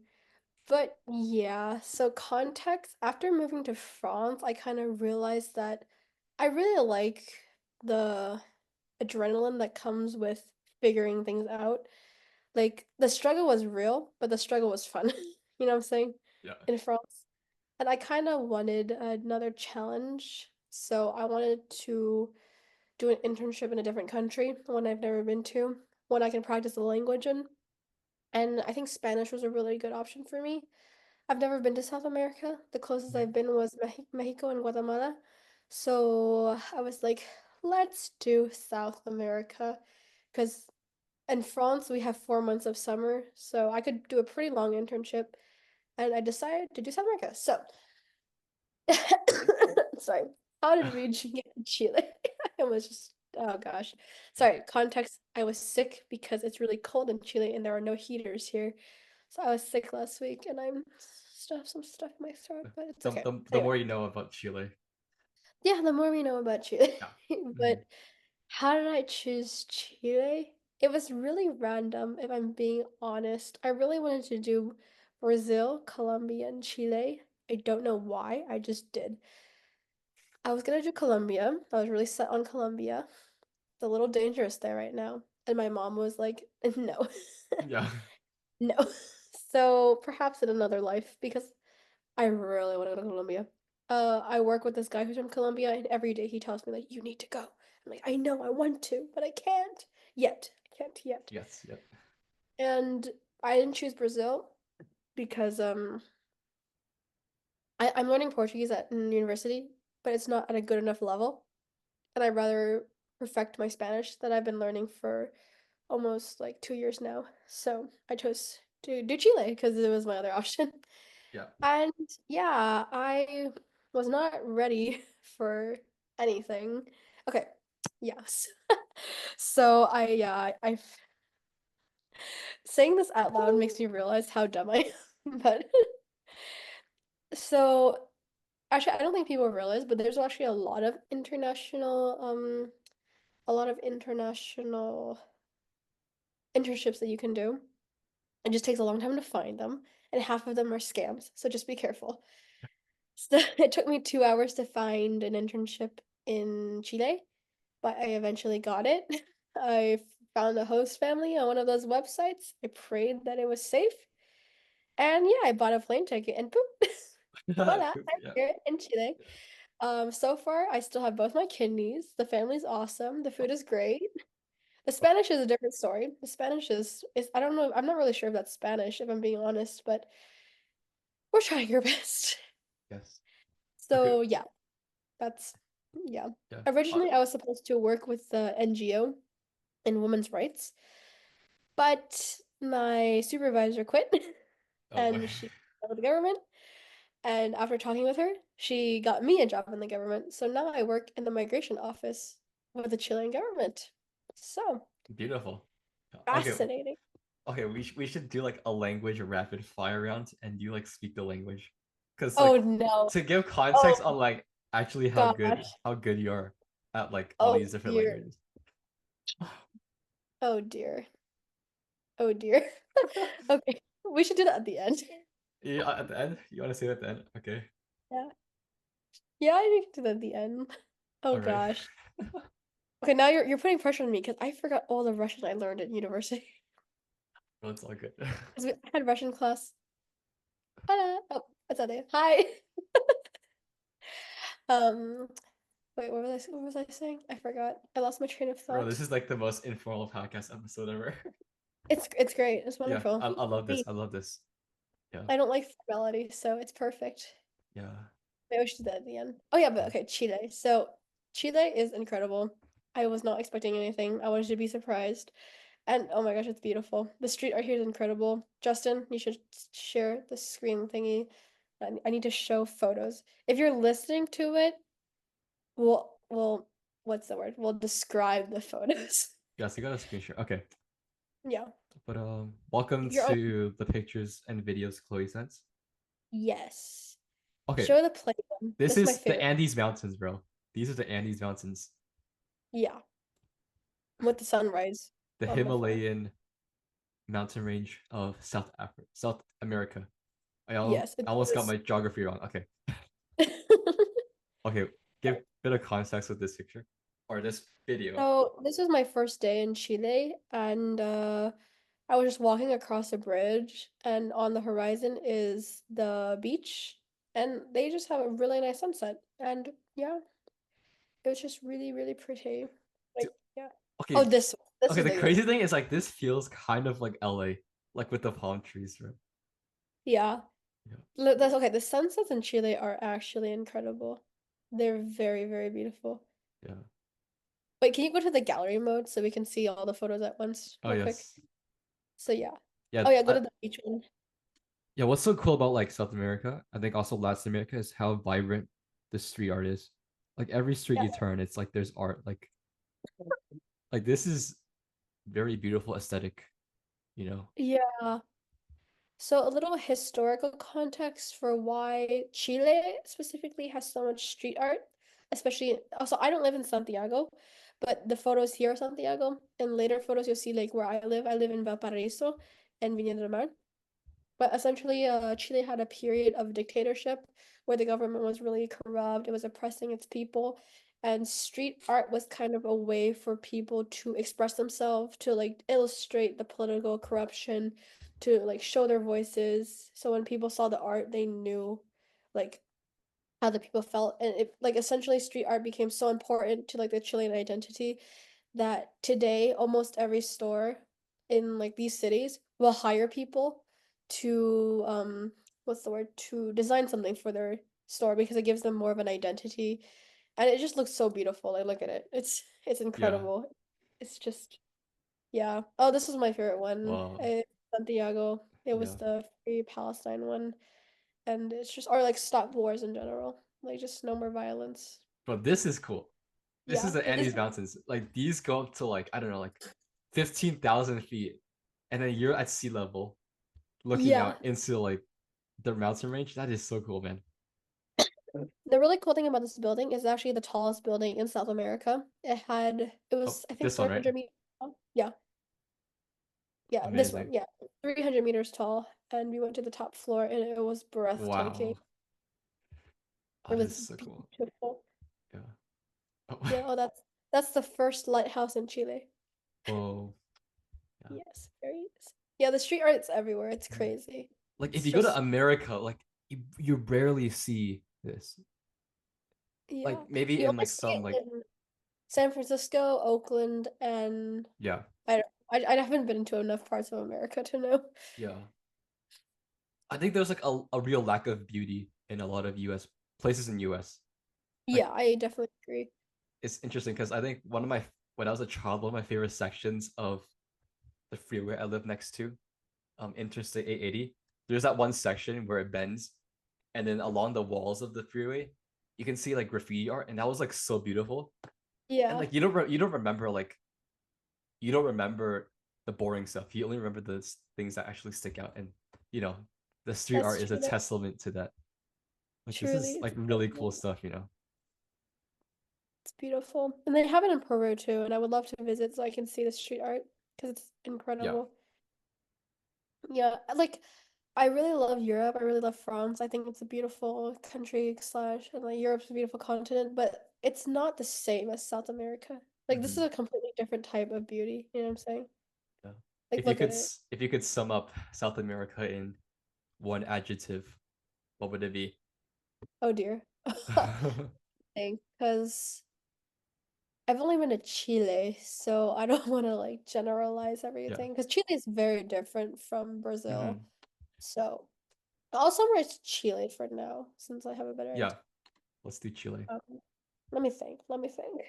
S1: But yeah, so context, after moving to France, I kind of realized that I really like the adrenaline that comes with figuring things out. Like the struggle was real, but the struggle was fun. You know what I'm saying?
S2: Yeah,
S1: In France. And I kind of wanted another challenge. So I wanted to do an internship in a different country, one I've never been to, one I can practice the language in. And I think Spanish was a really good option for me. I've never been to South America. The closest
S2: mhm,
S1: I've been was Mexico and Guatemala. So I was like, let's do South America. Because in France, we have 4 months of summer. So I could do a pretty long internship. And I decided to do South America. So, sorry. How did we get to Chile? It was just, oh gosh. Sorry, context. I was sick because it's really cold in Chile and there are no heaters here. So I was sick last week and I'm some stuff in my throat, but it's
S2: the,
S1: okay.
S2: the the
S1: Anyway,
S2: more you know about Chile.
S1: yeah, the more we know about Chile.
S2: Yeah.
S1: But
S2: Mhm.
S1: how did I choose Chile? It was really random, if I'm being honest. I really wanted to do Brazil, Colombia, and Chile. I don't know why, I just did. I was gonna do Colombia. I was really set on Colombia. It's a little dangerous there right now. And my mom was like, no,
S2: Yeah.
S1: no. So perhaps in another life, because I really want to go to Colombia. I work with this guy who's from Colombia, and every day he tells me like, "You need to go." I'm like, "I know, I want to, but I can't yet. I can't yet."
S2: Yes. Yep.
S1: And I didn't choose Brazil because I'm learning Portuguese at university, but it's not at a good enough level, and I'd rather perfect my Spanish that I've been learning for almost like 2 years now. So I chose to do Chile because it was my other option.
S2: Yeah.
S1: And yeah, I was not ready for anything. Okay, yes. So saying this out loud makes me realize how dumb I am. But so actually, I don't think people realize, but there's actually a lot of international internships that you can do. It just takes a long time to find them, and half of them are scams. So just be careful. So it took me 2 hours to find an internship in Chile, but I eventually got it. I found a host family on one of those websites. I prayed that it was safe. And yeah, I bought a plane ticket and boop, voila, I'm
S2: Yeah.
S1: here in Chile. So far I still have both my kidneys. The family's awesome. The food is great. The Spanish is a different story. The Spanish is I don't know, I'm not really sure if that's Spanish, if I'm being honest, but we're trying our best.
S2: Yes. Okay.
S1: So yeah, that's yeah.
S2: Yeah.
S1: Originally I was supposed to work with the NGO in women's rights, but my supervisor quit
S2: Oh boy.
S1: and she got with the government. And after talking with her, she got me a job in the government. So now I work in the migration office with the Chilean government. So
S2: Beautiful. Okay.
S1: fascinating.
S2: Okay. We should do like a language rapid fire round, and you like speak the language, because
S1: Oh
S2: like
S1: no.
S2: to give context on
S1: Oh
S2: like actually
S1: gosh.
S2: how good you are at like all
S1: Oh
S2: these different
S1: dear.
S2: languages.
S1: Oh dear. Oh dear. Okay. We should do that at the end.
S2: Yeah, at the end, you want to say it at the end? Okay.
S1: Yeah. Yeah, I think we can do that at the end. Oh
S2: All right.
S1: gosh. Okay, now you're putting pressure on me because I forgot all the Russian I learned in university.
S2: Well, it's all good.
S1: Because I had Russian class. Hello. Oh, that's not there. Hi. Um, wait, what was I saying? I forgot. I lost my train of
S2: Bro,
S1: thought.
S2: this is like the most informal podcast episode ever.
S1: It's great. It's
S2: Yeah,
S1: wonderful.
S2: I love this.
S1: Me.
S2: I love this. Yeah,
S1: I don't like formality, so it's perfect.
S2: yeah,
S1: Maybe I should do that at the end. Oh yeah, but
S2: yeah.
S1: okay, Chile. So Chile is incredible. I was not expecting anything. I wanted to be surprised. And oh my gosh, it's beautiful. The street art here is incredible. Justin, you should share the screen thingy. I need to show photos. If you're listening to it, we'll what's the word? We'll describe the photos.
S2: Yes, you got a screen share. Okay,
S1: Yeah.
S2: but welcome
S1: You're on
S2: to the pictures and videos Chloe sent.
S1: yes.
S2: Okay,
S1: Show the play one.
S2: this
S1: This is my
S2: is the
S1: favorite.
S2: Andes Mountains, bro. These are the Andes Mountains,
S1: Yeah, with the sunrise
S2: the
S1: on the front.
S2: Himalayan mountain range of South America.
S1: Yes,
S2: I almost got my geography wrong. Okay, okay. Give a bit of context with this picture or this video.
S1: So this was my first day in Chile, and I was just walking across a bridge, and on the horizon is the beach, and they just have a really nice sunset. And yeah, it was just really, really pretty.
S2: Dude,
S1: Like, yeah. Oh,
S2: okay,
S1: this
S2: okay.
S1: was
S2: The
S1: the
S2: crazy thing is like this feels kind of like LA, like with the palm trees, right?
S1: yeah.
S2: Yeah,
S1: That's okay. The sunsets in Chile are actually incredible. They're very, very beautiful.
S2: yeah.
S1: Wait, can you go to the gallery mode so we can see all the photos at once,
S2: Oh
S1: real quick?
S2: yes,
S1: So yeah.
S2: yeah.
S1: Oh yeah, go to the beach one.
S2: Yeah, what's so cool about like South America, I think also Latin America, is how vibrant the street art is. Like every street
S1: Yeah.
S2: you turn, it's like there's art. Like this is very beautiful aesthetic, you know.
S1: Yeah. So a little historical context for why Chile specifically has so much street art, especially also I don't live in Santiago, but the photos here are Santiago, and later photos you'll see like where I live. I live in Valparaiso and Viña del Mar. But essentially, Chile had a period of dictatorship where the government was really corrupt, it was oppressing its people, and street art was kind of a way for people to express themselves, to like illustrate the political corruption, to like show their voices. So when people saw the art, they knew like how the people felt, and it like essentially street art became so important to like the Chilean identity that today almost every store in like these cities will hire people to what's the word, to design something for their store because it gives them more of an identity, and it just looks so beautiful. Like look at it, it's
S2: Yeah.
S1: incredible. It's just yeah. Oh, this was my favorite one.
S2: Wow.
S1: Santiago, it was
S2: Yeah.
S1: the Free Palestine one, and it's just or like stop wars in general, like just no more violence.
S2: But this is cool. This is
S1: Yeah,
S2: the
S1: this
S2: Andes Mountains. Like these go up to like I don't know, like 15,000 feet, and then you're at sea level, looking
S1: yeah.
S2: out into like the mountain range. That is so cool, man.
S1: The really cool thing about this building is actually the tallest building in South America. It
S2: Oh,
S1: was, I think,
S2: this one,
S1: 400
S2: right?
S1: meters tall. Yeah, yeah, this one,
S2: Amazing.
S1: yeah, 300 meters tall. And we went to the top floor and it was breathtaking.
S2: Wow. Oh,
S1: It
S2: that
S1: was
S2: is so cool.
S1: beautiful.
S2: Yeah.
S1: Yeah,
S2: Oh,
S1: oh, that's the first lighthouse in Chile.
S2: whoa. Yeah.
S1: Yes, yeah, the street art's everywhere. It's
S2: Mhm.
S1: crazy.
S2: Like if
S1: It's
S2: you go to
S1: just,
S2: America, like you rarely see this.
S1: yeah.
S2: Like maybe
S1: You
S2: in
S1: only
S2: like
S1: see
S2: some
S1: it
S2: like
S1: in San Francisco, Oakland, and
S2: yeah,
S1: I don't, I haven't been to enough parts of America to know.
S2: yeah. I think there's like a real lack of beauty in a lot of US places in US.
S1: Yeah,
S2: Like
S1: I definitely agree.
S2: it's interesting because I think one of my when I was a child, one of my favorite sections of the freeway I live next to, Interstate 880, there's that one section where it bends, and then along the walls of the freeway, you can see like graffiti art, and that was like so beautiful. And
S1: Yeah,
S2: like you don't remember like you don't remember the boring stuff. You only remember the things that actually stick out, and you know the street
S1: that's
S2: art is a
S1: true.
S2: testament to that. Like this
S1: Truly,
S2: is like
S1: it's
S2: really cool
S1: beautiful.
S2: stuff, you know.
S1: It's beautiful. And they have it in Peru too, and I would love to visit so I can see the street art because it's
S2: Yeah.
S1: incredible. Yeah, like I really love Europe. I really love France. I think it's a beautiful country slash and like Europe's a beautiful continent, but it's not the same as South America. Like this is
S2: Mhm.
S1: a completely different type of beauty. You know what I'm saying?
S2: Yeah.
S1: Like look at it.
S2: If you could sum up South America in one adjective, what would it be?
S1: Oh dear. Because I've only been to Chile, so I don't want to like generalize
S2: Yeah.
S1: everything because Chile is very different from Brazil.
S2: Hmm.
S1: So I'll summarize Chile for now since I have a better idea.
S2: Yeah. Let's do Chile.
S1: Let me think. Let me think.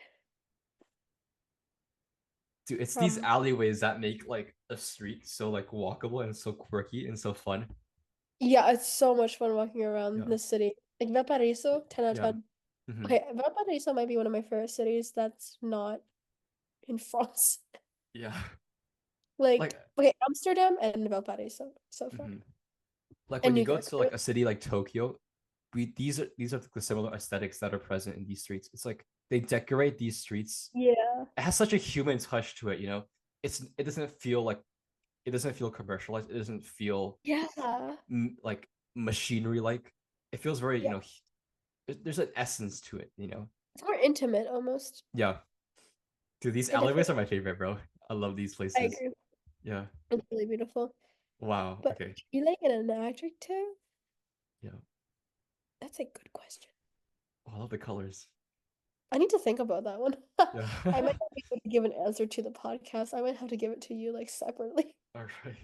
S2: Dude, it's these
S1: Um,
S2: alleyways that make like a street so like walkable and so quirky and so fun.
S1: yeah, it's so much fun walking around
S2: Yeah.
S1: the city. Like Valparaiso, 10 out of
S2: Yeah.
S1: 10.
S2: Hmm.
S1: Okay, Valparaiso might be one of my favorite cities that's not in France.
S2: Yeah.
S1: Like,
S2: Like
S1: okay, Amsterdam and Valparaiso so far.
S2: mhm. Like when
S1: And
S2: you
S1: New
S2: go
S1: York.
S2: to like a city like Tokyo, these are the similar aesthetics that are present in these streets. It's like they decorate these streets.
S1: Yeah.
S2: It has such a human touch to it, you know. It doesn't feel like it doesn't feel commercialized. It doesn't feel
S1: Yeah.
S2: like machinery like. It feels very,
S1: Yeah.
S2: there's an essence to it, you know.
S1: It's more intimate almost.
S2: Yeah. Dude, these
S1: I
S2: alleyways are
S1: definitely
S2: my favorite, bro. I love these
S1: I
S2: places.
S1: agree.
S2: Yeah.
S1: It's really beautiful.
S2: Wow.
S1: But
S2: Okay.
S1: Chile in an adjective?
S2: Yeah.
S1: That's a good question.
S2: Oh, I love the colors.
S1: I need to think about that one.
S2: Yeah.
S1: I might not be able to give an answer to the podcast. I might have to give it to you like separately.
S2: All right.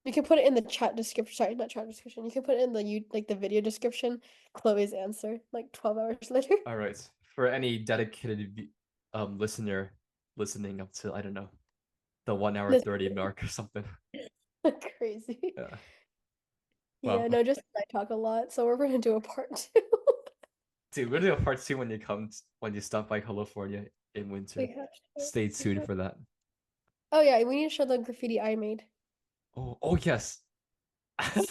S1: You can put it in the chat description. Sorry, not chat description. You can put it in the video description. Chloe's answer, like 12 hours later.
S2: All right. For any dedicated listener listening up to, I don't know, the 1 hour
S1: That's
S2: 30 mark or something.
S1: crazy.
S2: Yeah.
S1: Yeah,
S2: Wow.
S1: no, just I talk a lot, so we're gonna do a part two.
S2: Dude, we're doing a part two when when you stop by California in
S1: We
S2: winter.
S1: have to.
S2: Stay
S1: We
S2: tuned
S1: have.
S2: for that.
S1: Oh yeah, we need to show the graffiti I made.
S2: Oh yes.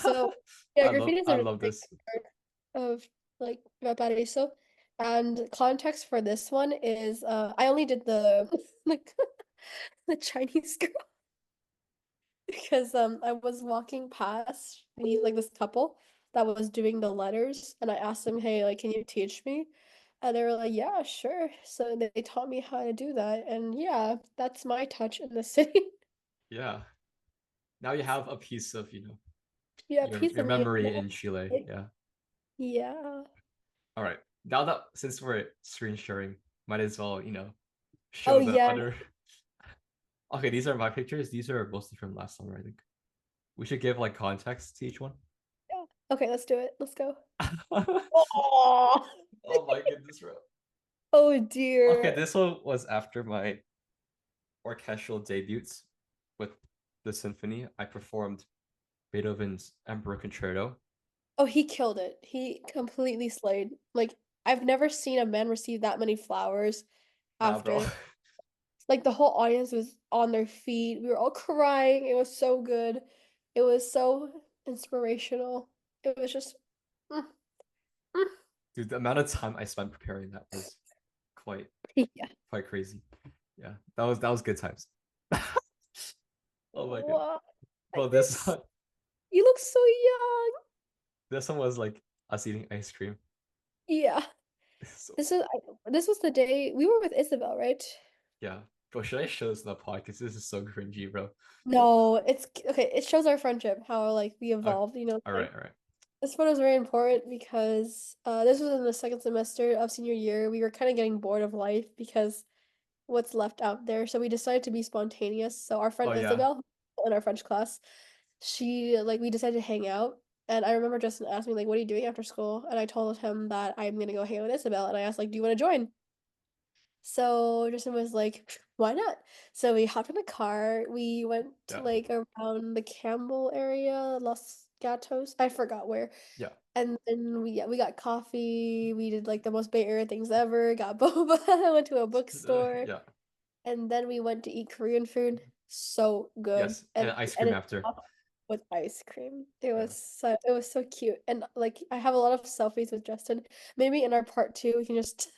S1: So yeah, graffiti is
S2: I
S1: a really
S2: love
S1: big
S2: this.
S1: part of like Valparaiso. And context for this one is I only did the like the Chinese girl because I was walking past like this couple that was doing the letters and I asked them, "Hey, like can you teach me?" And they were like, "Yeah, sure." So they taught me how to do that and yeah, that's my touch in the city.
S2: Yeah. Now you have a piece of,
S1: Yeah, piece
S2: your
S1: of me.
S2: memory in Chile. Yeah.
S1: Yeah.
S2: All right. Now that since we're screen sharing, might as well,
S1: Oh
S2: show the
S1: yeah.
S2: other. Okay, these are my pictures. These are mostly from last summer, I think. We should give like context to each one.
S1: Yeah. Okay, let's do it. Let's go.
S2: Oh
S1: Oh,
S2: my goodness, bro.
S1: oh
S2: Okay,
S1: dear.
S2: this one was after my orchestral debuts with the symphony. I performed Beethoven's Emperor Concerto.
S1: Oh, he killed it. He completely slayed. Like, I've never seen a man receive that many flowers
S2: Nah, bro.
S1: after. Like, the whole audience was on their feet. We were all crying. It was so good. It was so inspirational. It was just, mm, mm.
S2: Dude, the amount of time I spent preparing that was quite
S1: Yeah.
S2: quite crazy. Yeah, that was good times. Oh my god,
S1: Wow.
S2: bro, this
S1: This,
S2: one,
S1: you look so young.
S2: this one was like us eating ice cream.
S1: Yeah.
S2: So
S1: This was the day we were with Isabel, right?
S2: yeah, bro, should I show this in the podcast? This is so cringy, bro.
S1: No, it's okay. It shows our friendship, how like we
S2: Okay,
S1: evolved,
S2: all right, all right.
S1: this photo is very important because this was in the second semester of senior year. We were kind of getting bored of life because what's left out there. So we decided to be spontaneous. So our
S2: Oh
S1: friend
S2: yeah,
S1: Isabel in our French class, she like we decided to hang out. And I remember Justin asked me like, "What are you doing after school?" And I told him that I'm gonna go hang out with Isabel. And I asked like, "Do you want to join?" So Justin was like, why not? So we hopped in the car. We went to
S2: yeah,
S1: like around the Campbell area, Los Gatos. I forgot where.
S2: yeah,
S1: And then we got coffee. We did like the most Bay Area things ever. Got boba. Went to a bookstore.
S2: yeah.
S1: And then we went to eat Korean food. So good.
S2: Yes, and ice
S1: And
S2: cream
S1: it
S2: after.
S1: topped with ice cream.
S2: Yeah,
S1: It was so cute. And like I have a lot of selfies with Justin. Maybe in our part two we can just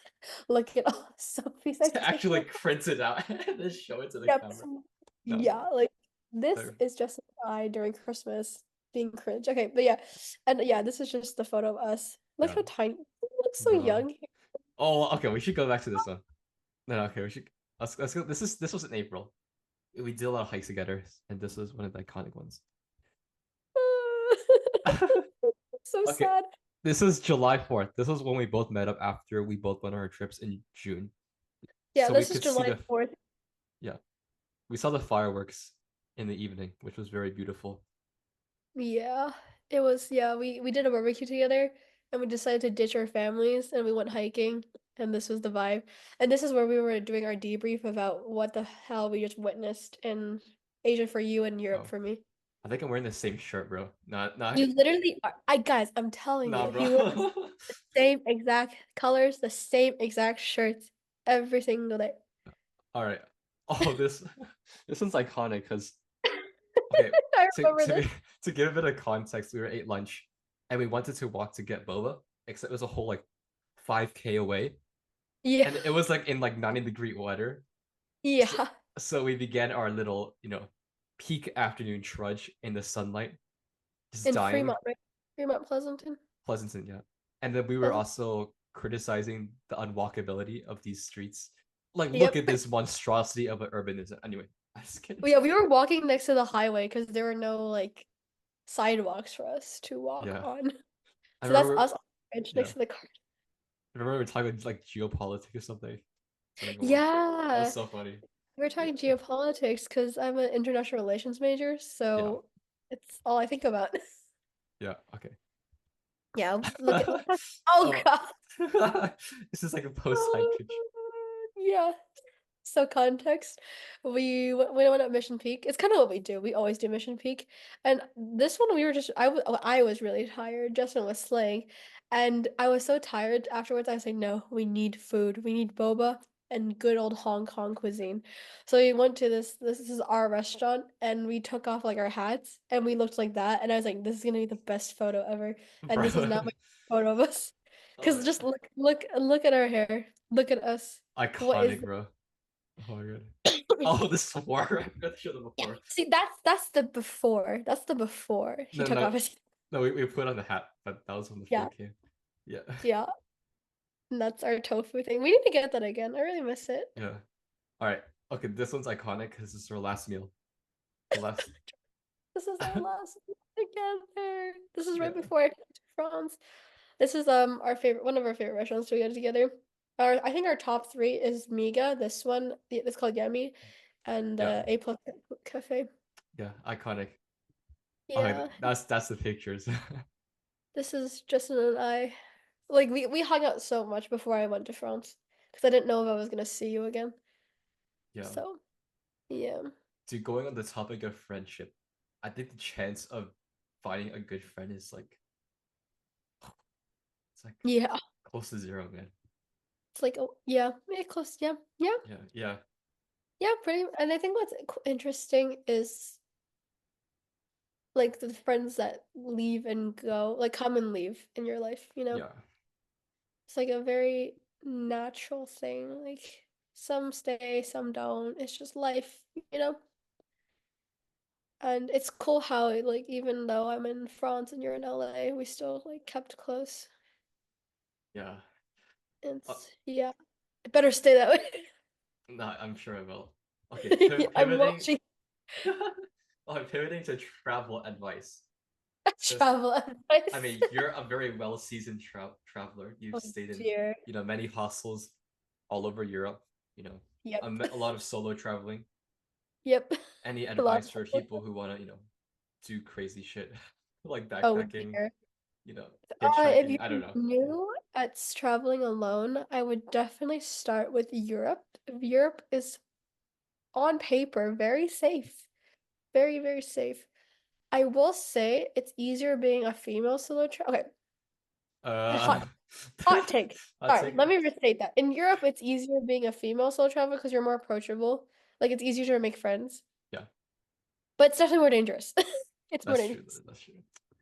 S1: look at all the selfies I've
S2: actually
S1: taken.
S2: like print it out and then show it to the
S1: Yep.
S2: camera. No, no,
S1: Yeah, like this
S2: no.
S1: is Justin and I during Christmas being cringe. Okay, but yeah. And yeah, this is just the photo of us. Look
S2: Yeah,
S1: how tiny. We look so
S2: bro.
S1: young.
S2: Oh, okay. We should go back to this one. No, no, okay. We should. Let's go. This was in April. We did a lot of hikes together, and this was one of the iconic ones.
S1: So
S2: Okay,
S1: sad.
S2: this is July 4th. This was when we both met up after we both went on our trips in June.
S1: Yeah,
S2: So we
S1: this is
S2: could see
S1: July 4th.
S2: yeah, we saw the fireworks in the evening, which was very beautiful.
S1: Yeah, it was, yeah, we did a barbecue together and we decided to ditch our families and we went hiking and this was the vibe. And this is where we were doing our debrief about what the hell we just witnessed in Asia for you and Europe
S2: Oh,
S1: for me.
S2: I think I'm wearing the same shirt, bro. Not,
S1: You literally are, guys, I'm telling
S2: nah,
S1: you,
S2: bro.
S1: he wears the same exact colors, the same exact shirts every single day.
S2: All right. Oh, this one's iconic because okay,
S1: I
S2: to
S1: remember
S2: to
S1: this.
S2: be, to give it a context, we were ate lunch and we wanted to walk to get boba. except it was a whole like 5K away,
S1: Yeah.
S2: and it was like in like 90-degree weather. So,
S1: Yeah.
S2: so we began our little, peak afternoon trudge in the sunlight, just
S1: In
S2: dying.
S1: Fremont, right? Fremont Pleasanton.
S2: Pleasanton, yeah. And then we were
S1: Pleasant.
S2: also criticizing the unwalkability of these streets. Like, look
S1: Yep.
S2: at this monstrosity of an urbanism. Anyway, I just kidding.
S1: Yeah, we were walking next to the highway because there were no like sidewalks for us to walk
S2: Yeah,
S1: on.
S2: I
S1: So that's
S2: remember.
S1: us on the bench
S2: Yeah,
S1: next to the car.
S2: I remember we were talking about, like geopolitics or something along. That was
S1: Yeah.
S2: so funny.
S1: We were
S2: Yeah,
S1: talking geopolitics because I'm an international relations major,
S2: yeah,
S1: so it's all I think about.
S2: yeah. Okay.
S1: Yeah, look at oh
S2: Oh,
S1: God.
S2: this is like a post hike pitch.
S1: Yeah. So context, we went up Mission Peak. It's kind of what we do. We always do Mission Peak, and this one we were just I was really tired. Justin was slaying, and I was so tired afterwards. I was like, no, we need food. We need boba and good old Hong Kong cuisine. So we went to this is our restaurant, and we took off like our hats, and we looked like that, and I was like, this is gonna be the best photo ever, and this is
S2: Bro.
S1: not my photo of us,
S2: Oh
S1: because
S2: yeah.
S1: just look at our hair, look at us. What is
S2: Iconic, bro. Oh my god. Oh, this before. I forgot to show the
S1: Yeah.
S2: before.
S1: See, that's the before. That's the before he
S2: No,
S1: took
S2: no,
S1: off his.
S2: no. We put on the hat, but that was when the
S1: Yeah,
S2: food came. Yeah,
S1: yeah. And that's our tofu thing. We need to get that again. I really miss it.
S2: yeah. All right. Okay, this one's iconic because this is our last meal. The last.
S1: This is our last meal together. This is right
S2: Yeah,
S1: before I came to France. This is our favorite, one of our favorite restaurants to go together. Our I think our top three is Miga. This one, it's called Yummy, and
S2: yeah,
S1: A plus Cafe.
S2: yeah. Iconic. Okay,
S1: Yeah,
S2: that's the pictures.
S1: this is Justin and I. Like we hung out so much before I went to France because I didn't know if I was gonna see you again.
S2: Yeah.
S1: So yeah,
S2: To going on the topic of friendship, I think the chance of finding a good friend is like it's like
S1: yeah.
S2: close to zero, man.
S1: It's like oh yeah, yeah, close. Yeah, yeah,
S2: Yeah, yeah,
S1: yeah. Pretty. And I think what's interesting is like the friends that leave and go, like come and leave in your life.
S2: yeah,
S1: It's like a very natural thing. Like some stay, some don't. It's just life. And it's cool how like even though I'm in France and you're in LA, we still like kept close.
S2: yeah. Uh,
S1: It's yeah. It better stay that way.
S2: no, I'm sure I will. Okay,
S1: Yeah, I'm
S2: pivoting.
S1: watching
S2: Okay, pivoting to travel advice. Because
S1: travel
S2: I
S1: advice.
S2: mean, you're a very well-seasoned traveler. You've
S1: Oh
S2: stayed in,
S1: dear.
S2: many hostels all over Europe.
S1: Yep.
S2: A lot of solo traveling.
S1: Yep.
S2: Any
S1: A lot
S2: advice for
S1: of
S2: people who want to, do crazy shit like
S1: oh
S2: backpacking,
S1: dear. If
S2: hitchhiking? I don't
S1: you're
S2: know.
S1: new at traveling alone, I would definitely start with Europe. Europe is on paper very safe. Very, very safe. I will say it's easier being a female solo traveler. Okay,
S2: Uh,
S1: hot take.
S2: I'll
S1: Sorry,
S2: take
S1: let
S2: it.
S1: me restate that. In Europe, it's easier being a female solo traveler because you're more approachable. Like it's easier to make friends,
S2: Yeah,
S1: but it's definitely more dangerous. It's more
S2: that's true.
S1: dangerous.
S2: That's true.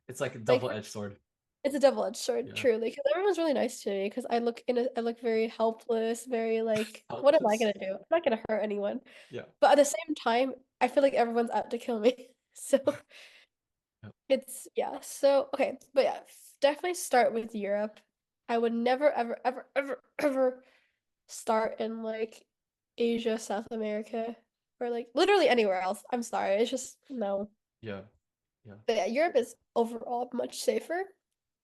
S2: It's like a
S1: Like
S2: double-edged sword.
S1: it's a double-edged sword,
S2: Yeah,
S1: truly. Because everyone's really nice to me. Because I look very helpless, very like, what am I
S2: helpless.
S1: gonna do? I'm not gonna hurt anyone.
S2: Yeah,
S1: But at the same time, I feel like everyone's out to kill me. So
S2: yeah,
S1: it's yeah. So okay, but yeah, definitely start with Europe. I would never, ever, ever, ever, ever start in like Asia, South America, or like literally anywhere else. I'm sorry. It's just no.
S2: yeah, yeah.
S1: But yeah, Europe is overall much safer.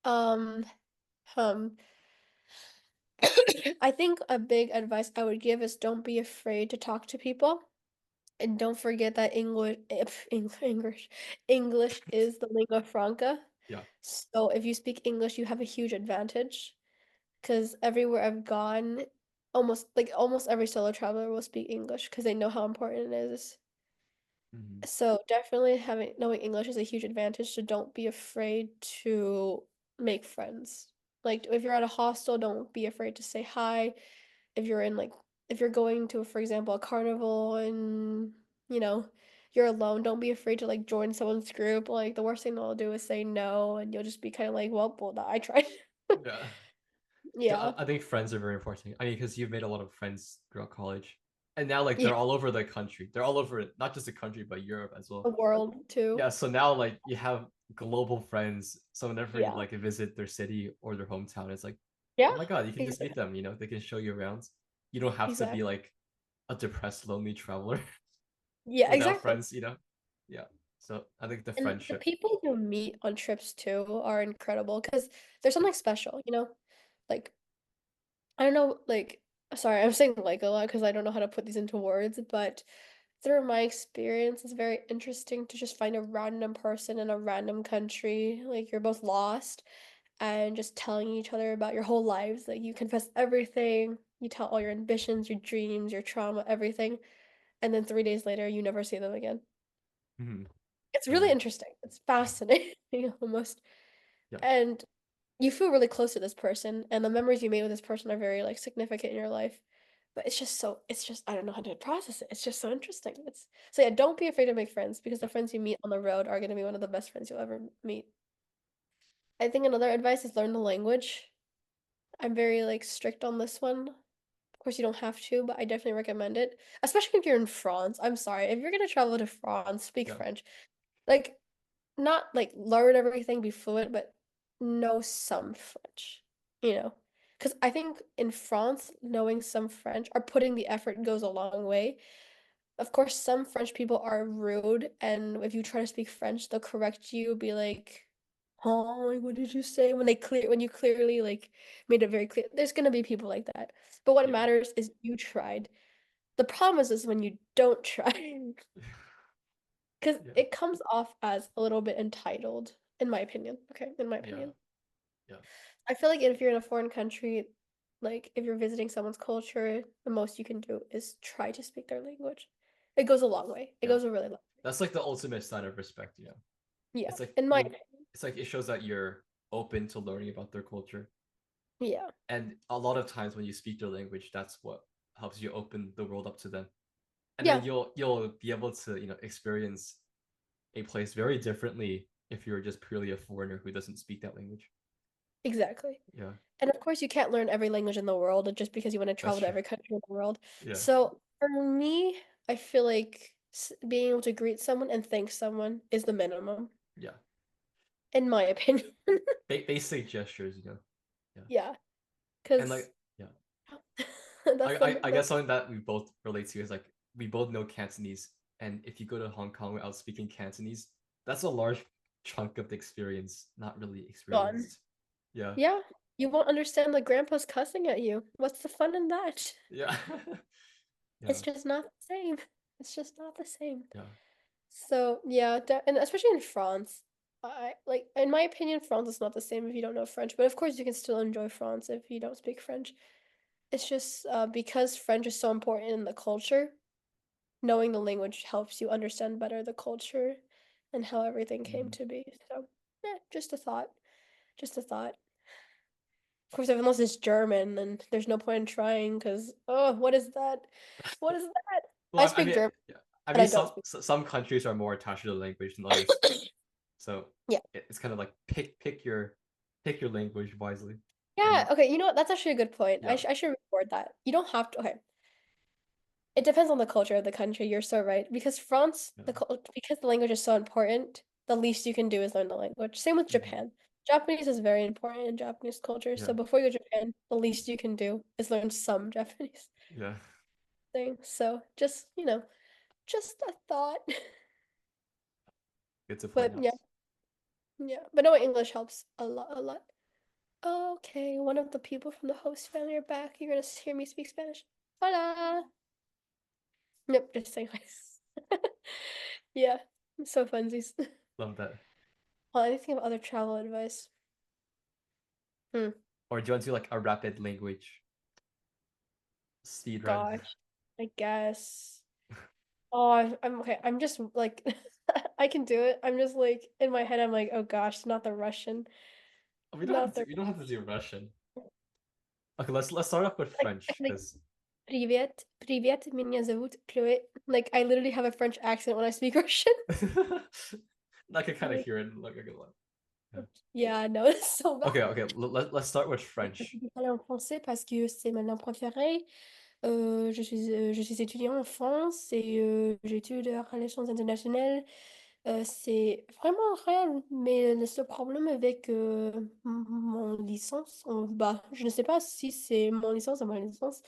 S1: Um, um, I think a big advice I would give is don't be afraid to talk to people. And don't forget that English is the lingua franca.
S2: Yeah.
S1: So if you speak English, you have a huge advantage. Because everywhere I've gone, almost every solo traveler will speak English because they know how important it is.
S2: Hmm.
S1: So definitely having knowing English is a huge advantage. So don't be afraid to make friends. Like if you're at a hostel, don't be afraid to say hi. If you're in like if you're going to, for example, a carnival and you know you're alone, don't be afraid to like join someone's group. Like the worst thing they'll do is say no, and you'll just be kind of like, well, I tried.
S2: Yeah.
S1: Yeah.
S2: I think friends are very important. I mean, because you've made a lot of friends throughout college, and now like
S1: Yeah.
S2: they're all over the country. They're all over not just the country but Europe as
S1: The
S2: well.
S1: world too.
S2: Yeah, so now like you have global friends. So whenever you
S1: Yeah.
S2: like visit their city or their hometown, it's like,
S1: Yeah.
S2: oh my god, you can just meet
S1: Exactly.
S2: them. You know, they can show you around. You don't have to be
S1: Exactly.
S2: like a depressed, lonely traveler
S1: Yeah,
S2: without
S1: exactly.
S2: friends. You know, yeah. So I think the
S1: And the
S2: friendship.
S1: people you meet on trips too are incredible because there's something special, you know? Like, I don't know, like, sorry, I'm saying like a lot because I don't know how to put these into words, but through my experience, it's very interesting to just find a random person in a random country. Like, you're both lost and just telling each other about your whole lives. Like, you confess everything, you tell all your ambitions, your dreams, your trauma, everything. And then 3 days later, you never see them again.
S2: Mhm.
S1: It's really
S2: Yeah,
S1: interesting. It's fascinating almost.
S2: yeah,
S1: And you feel really close to this person, and the memories you made with this person are very like significant in your life. But it's just I don't know how to process it. It's just so interesting. It's so yeah, don't be afraid to make friends because the
S2: yeah.
S1: friends you meet on the road are gonna be one of the best friends you'll ever meet. I think another advice is learn the language. I'm very like strict on this one. Of course, you don't have to, but I definitely recommend it. Especially if you're in France. I'm sorry, if you're gonna travel to France, speak
S2: Yeah.
S1: French. Like not like learn everything, be fluent, but know some French, you know? Because I think in France, knowing some French or putting the effort goes a long way. Of course, some French people are rude, and if you try to speak French, they'll correct you, be like, "Oh, like, what did you say?" When you clearly like made it very clear. There's gonna be people like that. But what
S2: Yeah.
S1: matters is you tried. The problem is when you don't try. Because
S2: Yeah.
S1: it comes off as a little bit entitled, in my opinion. Okay, in my
S2: Yeah.
S1: opinion.
S2: Yeah.
S1: I feel like if you're in a foreign country, like if you're visiting someone's culture, the most you can do is try to speak their language. It goes a long way. It
S2: Yeah.
S1: goes a really long
S2: That's like the ultimate sign of respect, you know.
S1: way. Yeah,
S2: It's like
S1: in my
S2: you
S1: opinion.
S2: it's like it shows that you're open to learning about their culture.
S1: Yeah,
S2: And a lot of times when you speak their language, that's what helps you open the world up to them. And then
S1: yeah,
S2: you'll be able to, you know, experience a place very differently if you're just purely a foreigner who doesn't speak that language.
S1: exactly.
S2: Yeah,
S1: And of course, you can't learn every language in the world just because you want to
S2: that's
S1: travel to
S2: true.
S1: every country in the world.
S2: Yeah.
S1: So for me, I feel like being able to greet someone and thank someone is the minimum,
S2: Yeah.
S1: in my opinion.
S2: Basic gestures, you know. Yeah.
S1: Yeah,
S2: And like,
S1: because
S2: yeah.
S1: that's the
S2: I
S1: the
S2: guess something that we both relate to is like we both know Cantonese, and if you go to Hong Kong without speaking Cantonese, that's a large chunk of the experience not really
S1: gone.
S2: experienced. Yeah,
S1: Yeah, you won't understand like grandpa's cussing at you. What's the fun in that?
S2: yeah,
S1: It's
S2: yeah,
S1: just not the same. It's just not the same.
S2: yeah,
S1: So yeah, and especially in France, I like in my opinion, France is not the same if you don't know French. But of course, you can still enjoy France if you don't speak French. It's just because French is so important in the culture. Knowing the language helps you understand better the culture and how everything came
S2: mhm.
S1: to be. So, yeah, just a thought. Just a thought. Of course, unless it's German, and there's no point in trying because, oh, what is that? What is that? I
S2: Well, I
S1: speak
S2: mean,
S1: German,
S2: yeah. I
S1: but
S2: mean,
S1: I don't speak.
S2: some countries are more attached to the language than others, so
S1: Yeah.
S2: it's kind of like pick your language wisely,
S1: Yeah,
S2: and
S1: okay, you know what? That's actually a good point.
S2: yeah,
S1: I should record that. You don't have to, okay. It depends on the culture of the country. You're so right. Because France,
S2: yeah,
S1: because the language is so important, the least you can do is learn the language. Same with
S2: mhm,
S1: Japan. Japanese is very important in Japanese culture.
S2: yeah,
S1: So before you go to Japan, the least you can do is learn some Japanese
S2: yeah.
S1: thing. So just, just a thought.
S2: Good to point
S1: But
S2: out.
S1: yeah, yeah. But knowing English helps a lot, a lot. Okay, one of the people from the host family are back. You're gonna hear me speak Spanish. Hola. Yep, just saying hi. Yeah, so funsies.
S2: Love that.
S1: Well, anything of other travel advice? Hmm,
S2: Or do you want to do like a rapid language speed run?
S1: gosh, I guess. Oh, I'm okay. I'm just like, I can do it. I'm just like in my head. I'm like, oh gosh, not the Russian, not the
S2: We don't have to do Russian. Okay, let's start off with
S1: I
S2: French
S1: can, like
S2: because
S1: Привет, привет, меня зовут Chloe. Like I literally have a French accent when I speak Russian.
S2: I can kind of
S1: Like,
S2: hear it like a good one. Yeah.
S1: Yeah, no, it's so bad.
S2: Okay, okay. Let's start with French.
S1: Je vais parler en français parce que c'est ma langue préférée. Je suis étudiant en France et j'étudie les relations internationales. C'est vraiment réel, mais le seul problème avec mon licence, bah, je ne sais pas si c'est mon licence ou ma licence,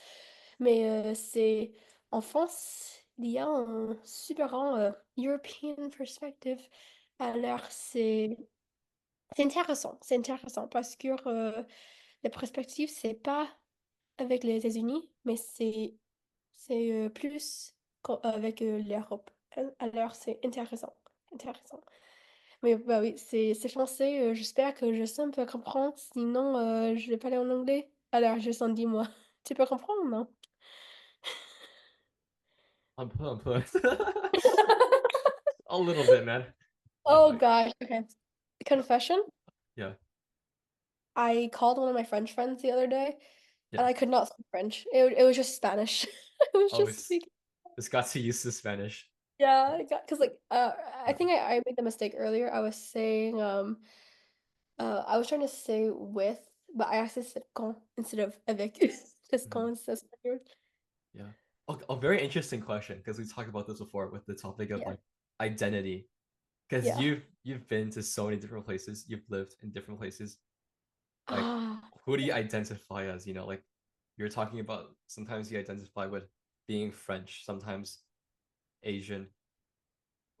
S1: mais c'est en France, il y a un super grand European perspective. Alors, c'est intéressant parce que la perspective, c'est pas avec les États-Unis, mais c'est plus avec l'Europe. Alors, c'est intéressant. Mais bah oui, c'est français. J'espère que Justin peut comprendre. Sinon, je vais parler en anglais. Alors, Justin, dis-moi. Tu peux comprendre, non?
S2: Un peu. A little bit, man.
S1: Oh
S2: Like,
S1: gosh. Okay. Confession.
S2: yeah,
S1: I called one of my French friends the other day,
S2: yeah.
S1: and I could not speak French. It was just Spanish. It was
S2: Oh,
S1: just speaking.
S2: it's got too used to Spanish.
S1: Yeah, because like I
S2: Yeah.
S1: think I made the mistake earlier. I was saying I was trying to say with, but I actually said con instead of avec. Just
S2: Mhm.
S1: con instead of weird.
S2: Yeah. Oh, a very interesting question because we talked about this before with the topic of
S1: Yeah.
S2: like identity. Because
S1: Yeah.
S2: you've been to so many different places, you've lived in different places. Like,
S1: Ah,
S2: who do you identify as? Like you're talking about sometimes you identify with being French, sometimes Asian.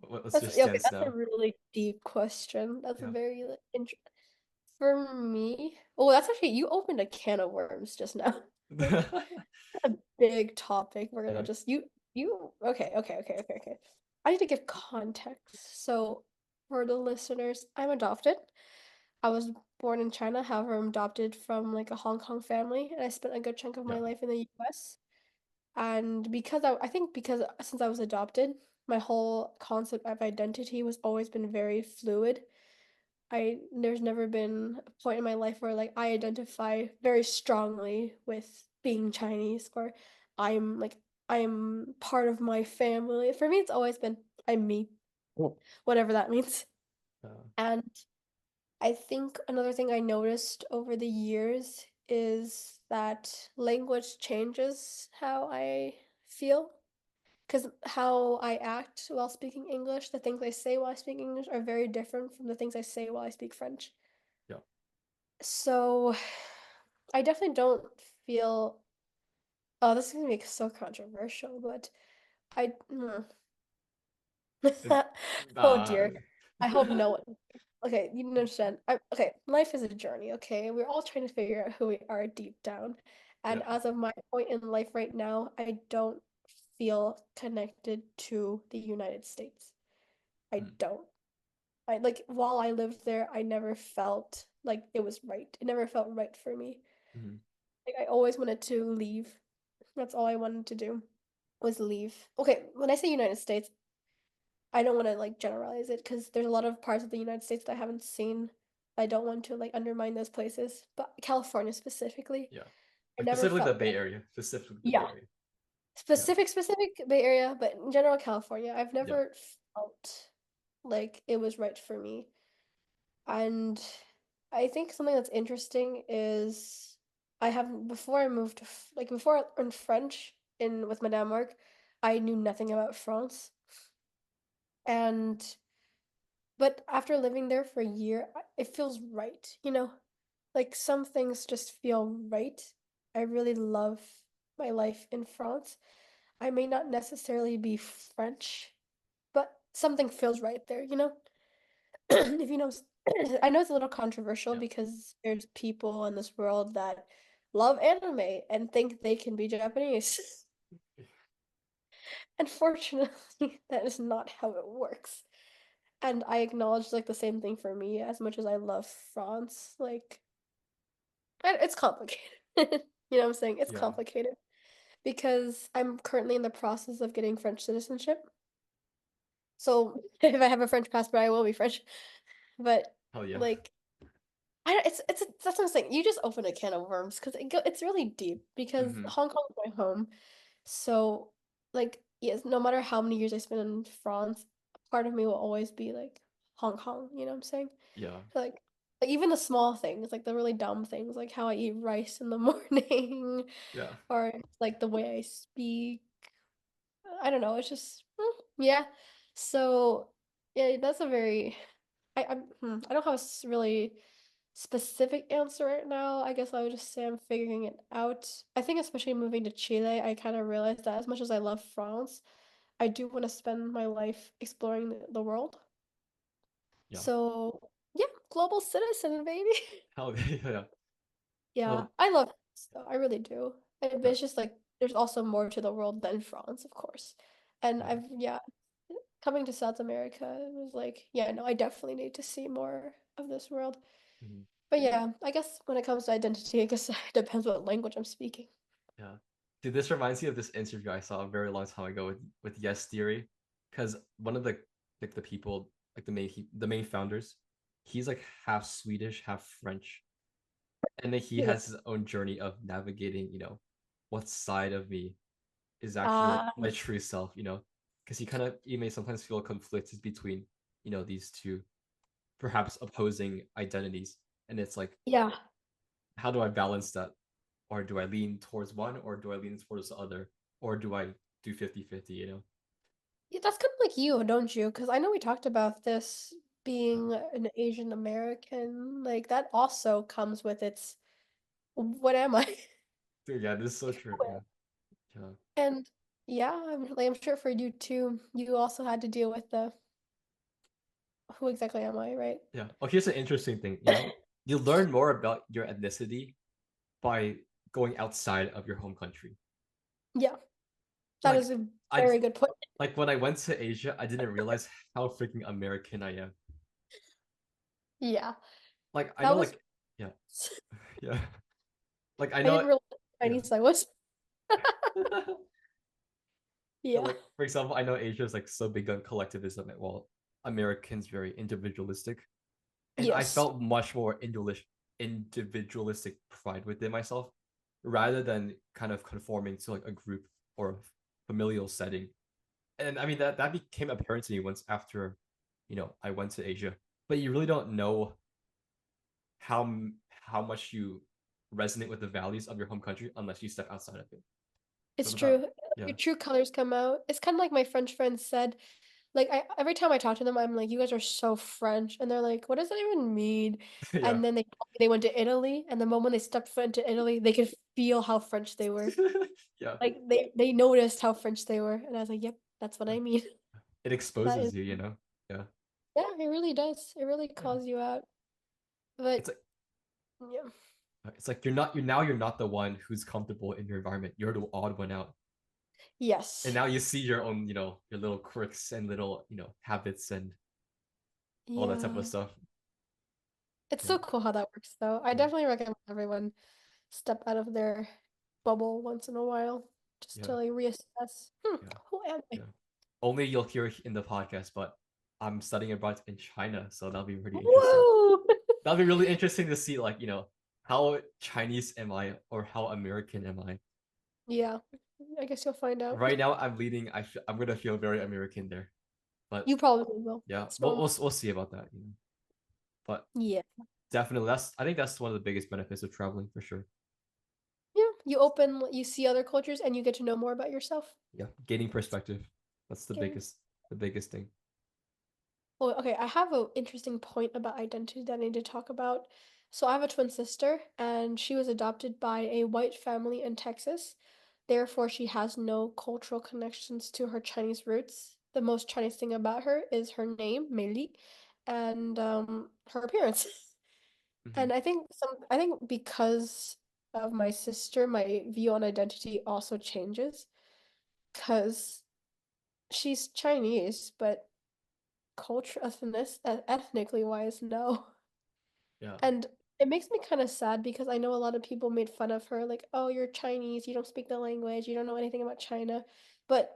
S2: What's your
S1: yeah, okay,
S2: stance
S1: that's a
S2: now?
S1: really deep question. That's a
S2: Yeah.
S1: very like, for me. Oh, that's actually you opened a can of worms just now. Like a big topic. We're gonna
S2: Yeah.
S1: just you okay. I need to give context. So for the listeners, I'm adopted. I was born in China, however, I'm adopted from like a Hong Kong family, and I spent a good chunk of
S2: Yeah.
S1: my life in the US. And because I think because since I was adopted, my whole concept of identity was always been very fluid. There's never been a point in my life where like I identify very strongly with being Chinese or I'm like I'm part of my family. For me, it's always been I'm me, whatever that means.
S2: Uh,
S1: And I think another thing I noticed over the years is that language changes how I feel. Because how I act while speaking English, the things I say while I speak English are very different from the things I say while I speak French.
S2: yeah.
S1: So I definitely don't feel, oh, this is gonna be so controversial, but I,
S2: It,
S1: oh
S2: uh,
S1: dear. I hope no one. Okay, you understand. Okay, life is a journey, okay? We're all trying to figure out who we are deep down. And
S2: yeah.
S1: as of my point in life right now, I don't feel connected to the United States. I
S2: Mm,
S1: don't. I like while I lived there, I never felt like it was right. It never felt right for me.
S2: mhm.
S1: Like I always wanted to leave. That's all I wanted to do was leave. Okay, when I say United States, I don't want to like generalize it because there's a lot of parts of the United States that I haven't seen. I don't want to like undermine those places, but California specifically,
S2: Yeah.
S1: I
S2: Like
S1: never
S2: specifically the
S1: felt
S2: Bay Area, specifically the Bay
S1: yeah,
S2: Area. Yeah.
S1: specific Bay Area, but in general California, I've
S2: Yeah.
S1: never felt like it was right for me. And I think something that's interesting is I have before I moved to like before I learned French in with Madame Mark, I knew nothing about France. And but after living there for a year, it feels right, you know? Like some things just feel right. I really love my life in France. I may not necessarily be French, but something feels right there, you know? If you know, I know it's a little controversial
S2: Yeah.
S1: because there's people in this world that love anime and think they can be Japanese. Unfortunately, that is not how it works. And I acknowledge like the same thing for me as much as I love France. Like, it's complicated. You know what I'm saying? It's
S2: Yeah.
S1: complicated because I'm currently in the process of getting French citizenship. So if I have a French passport, I will be French. But
S2: Hell yeah.
S1: like, that's what I'm saying. You just open a can of worms because it's really deep because
S2: Hmm.
S1: Hong Kong is my home. So like yes, no matter how many years I spend in France, part of me will always be like Hong Kong. You know what I'm saying?
S2: Yeah.
S1: Like. Like even the small things, like the really dumb things, like how I eat rice in the morning,
S2: Yeah.
S1: or like the way I speak. I don't know. It's just yeah. So yeah, that's a very I don't have a really specific answer right now. I guess I would just say I'm figuring it out. I think especially moving to Chile, I kind of realized that as much as I love France, I do want to spend my life exploring the world.
S2: Yeah.
S1: So yeah, global citizen, baby.
S2: Hell yeah.
S1: Yeah,
S2: Well,
S1: I love France though. I really do. But
S2: yeah.
S1: it's just like there's also more to the world than France, of course. And
S2: Yeah.
S1: I've yeah, coming to South America, it was like, yeah, no, I definitely need to see more of this world.
S2: Mhm.
S1: But yeah, I guess when it comes to identity, I guess it depends what language I'm speaking.
S2: Yeah. Dude, this reminds me of this interview I saw a very long time ago with Yes Theory, because one of the like the people like the main founders, he's like half Swedish, half French, and then he
S1: Yeah.
S2: has his own journey of navigating, what side of me is actually like
S1: Uh,
S2: my true self, because he may sometimes feel conflicted between, these two perhaps opposing identities, and it's like,
S1: yeah.
S2: how do I balance that? Or do I lean towards one, or do I lean towards the other, or do I do 50-50?
S1: Yeah, that's kind of like you, don't you? Because I know we talked about this
S2: Yeah.
S1: being an Asian American. Like that also comes with its what am I?
S2: Dude, yeah, this is so true. Yeah. Yeah.
S1: And yeah, I'm sure for you too, you also had to deal with the who exactly am I, right?
S2: Yeah. Oh, here's an interesting thing. You learn more about your ethnicity by going outside of your home country.
S1: Yeah, that
S2: Like
S1: is a
S2: I
S1: very good point.
S2: like when I went to Asia, I didn't realize how freaking American I am.
S1: Yeah,
S2: Like I
S1: that
S2: know
S1: was
S2: like yeah, yeah. Like I
S1: I
S2: know
S1: didn't realize how
S2: yeah.
S1: Chinese I was.
S2: Yeah,
S1: Yeah.
S2: like for example, I know Asia is like so big on collectivism, and well, Americans very individualistic, and I
S1: Yes.
S2: felt much more individualistic pride within myself, rather than kind of conforming to like a group or familial setting. And I mean that became apparent to me once after, I went to Asia. But you really don't know how much you resonate with the values of your home country unless you step outside of it. So
S1: It's
S2: it's about
S1: true.
S2: yeah,
S1: Your true colors come out. It's kind of like my French friends said. Like every time I talk to them, I'm like, "You guys are so French," and they're like, "What does that even mean?"
S2: yeah,
S1: And then they told me they went to Italy, and the moment they stepped foot into Italy, they could feel how French they were.
S2: yeah.
S1: Like they noticed how French they were, and I was like, "Yep, that's what I mean."
S2: It
S1: That is,
S2: exposes you, Yeah.
S1: yeah, it really does. It really
S2: Yeah.
S1: calls you out. But
S2: It's like
S1: yeah,
S2: you're not the one who's comfortable in your environment. You're the odd one out. And
S1: yes,
S2: now you see your own, your little quirks and little, habits and all that type of
S1: yeah.
S2: stuff.
S1: It's
S2: Yeah.
S1: so cool how that works, though. I
S2: Yeah.
S1: definitely recommend everyone step out of their bubble once in a while, just to
S2: Yeah.
S1: like reassess.
S2: Yeah.
S1: Who am I?
S2: Yeah. Only you'll hear it in the podcast, but I'm studying abroad in China, so that'll be pretty interesting.
S1: Whoa!
S2: That'll be really interesting to see, like, how Chinese am I or how American am I?
S1: Yeah, I guess you'll find out.
S2: Right now, I'm leading. I'm gonna feel very American there, but
S1: You probably will.
S2: yeah,
S1: It's
S2: we'll
S1: normal.
S2: we'll, we'll see about that. But
S1: Yeah.
S2: definitely, I think that's one of the biggest benefits of traveling for sure.
S1: Yeah. You see other cultures, and you get to know more about yourself.
S2: Yeah, gaining perspective. That's
S1: Okay.
S2: the biggest thing.
S1: Well, okay, I have an interesting point about identity that I need to talk about. So I have a twin sister, and she was adopted by a white family in Texas. Therefore, she has no cultural connections to her Chinese roots. The most Chinese thing about her is her name, Meili, and her appearance.
S2: Hmm.
S1: And I think because of my sister, my view on identity also changes because she's Chinese, but ethnically wise, no.
S2: Yeah,
S1: And it makes me kind of sad because I know a lot of people made fun of her, like, oh, you're Chinese, you don't speak the language, you don't know anything about China. But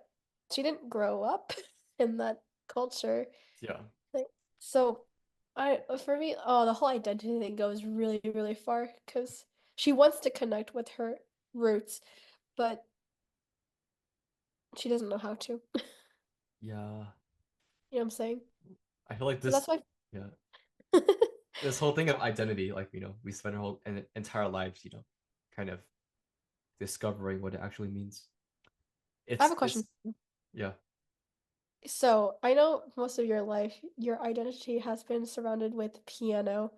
S1: she didn't grow up in that culture.
S2: yeah,
S1: Like, so for me, oh, the whole identity thing goes really, really far because she wants to connect with her roots, but she doesn't know how to.
S2: yeah.
S1: You know what I'm saying?
S2: I feel like
S1: So that's
S2: this.
S1: why
S2: Yeah, this whole thing of identity, like we spend our whole entire lives, kind of discovering what it actually means.
S1: I have
S2: It's
S1: a question.
S2: it's yeah.
S1: So I know most of your life, your identity has been surrounded with piano.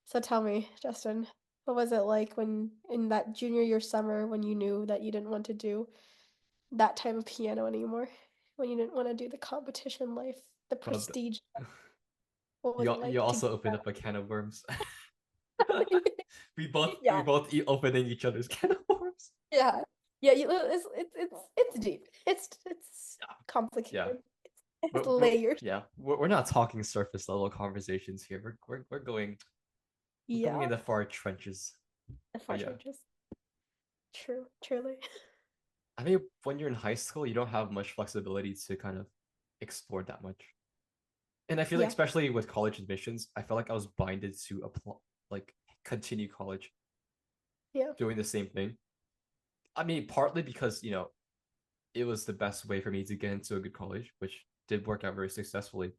S1: So tell me, Justin, what was it like when in that junior year summer when you knew that you didn't want to do that type of piano anymore? When you didn't want to do the competition life, the
S2: But
S1: prestige. What was it
S2: you
S1: like to
S2: also
S1: get
S2: opened up a can of worms.
S1: that?
S2: We
S1: Yeah,
S2: both eat opening each other's can of worms.
S1: yeah, yeah. It's deep. It's
S2: Yeah, yeah.
S1: complicated. It has
S2: We're
S1: layers.
S2: yeah. We're not talking surface level conversations here. We're going
S1: Yeah,
S2: in the far trenches.
S1: the
S2: But
S1: far
S2: yeah,
S1: changes. True, truly.
S2: I think when you're in high school, you don't have much flexibility to kind of explore that much. And I feel like
S1: Yeah,
S2: especially with college admissions, I felt like I was binded to apply, like continue college
S1: yeah.
S2: doing the same thing. I mean, partly because it was the best way for me to get into a good college, which did work out very successfully.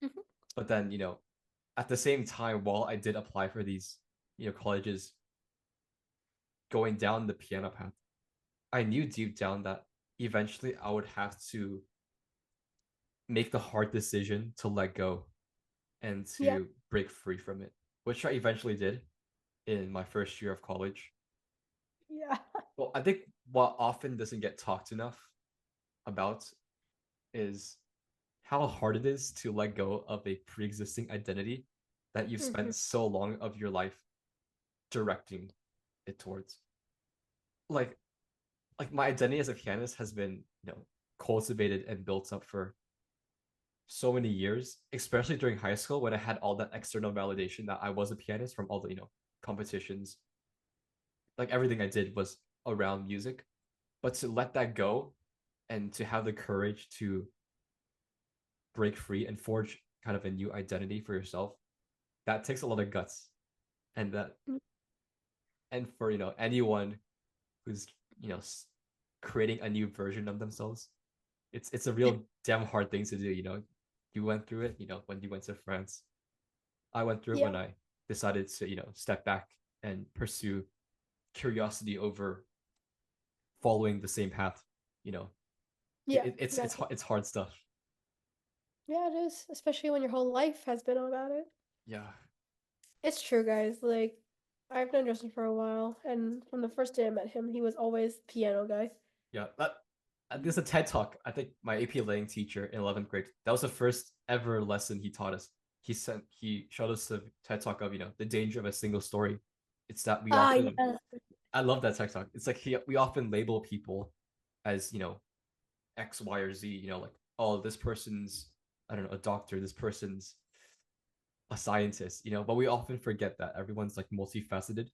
S1: Mhm.
S2: But then at the same time, while I did apply for these colleges, going down the piano path, I knew deep down that eventually I would have to make the hard decision to let go and
S1: Yeah,
S2: to break free from it, which I eventually did in my first year of college.
S1: yeah.
S2: Well, I think what often doesn't get talked enough about is how hard it is to let go of a pre-existing identity that you've
S1: Hmm.
S2: spent so long of your life directing it towards. Like like my identity as a pianist has been, cultivated and built up for so many years, especially during high school when I had all that external validation that I was a pianist from all the, competitions. Like everything I did was around music. But to let that go and to have the courage to break free and forge kind of a new identity for yourself, that takes a lot of guts. And that and for anyone who's you know creating a new version of themselves, it's a real damn hard thing to do. You went through it, when you went to France. I went through it
S1: Yeah,
S2: when I decided to step back and pursue curiosity over following the same path. you know
S1: yeah,
S2: it's
S1: exactly.
S2: it's hard stuff.
S1: Yeah, it is, especially when your whole life has been about it.
S2: Yeah,
S1: It's true, guys. Like, I've known Justin for a while, and from the first day I met him, he was always piano guy.
S2: yeah. There's a TED talk. I think my AP laying teacher in 11th grade. That was the first ever lesson he taught us. He showed us the TED talk of the danger of a single story. It's that we
S1: Ah,
S2: often
S1: yeah.
S2: I love that TED talk. It's like we often label people as X, Y, or Z. Like, oh, this person's, I don't know, a doctor. This person's a scientist. But we often forget that everyone's like multifaceted,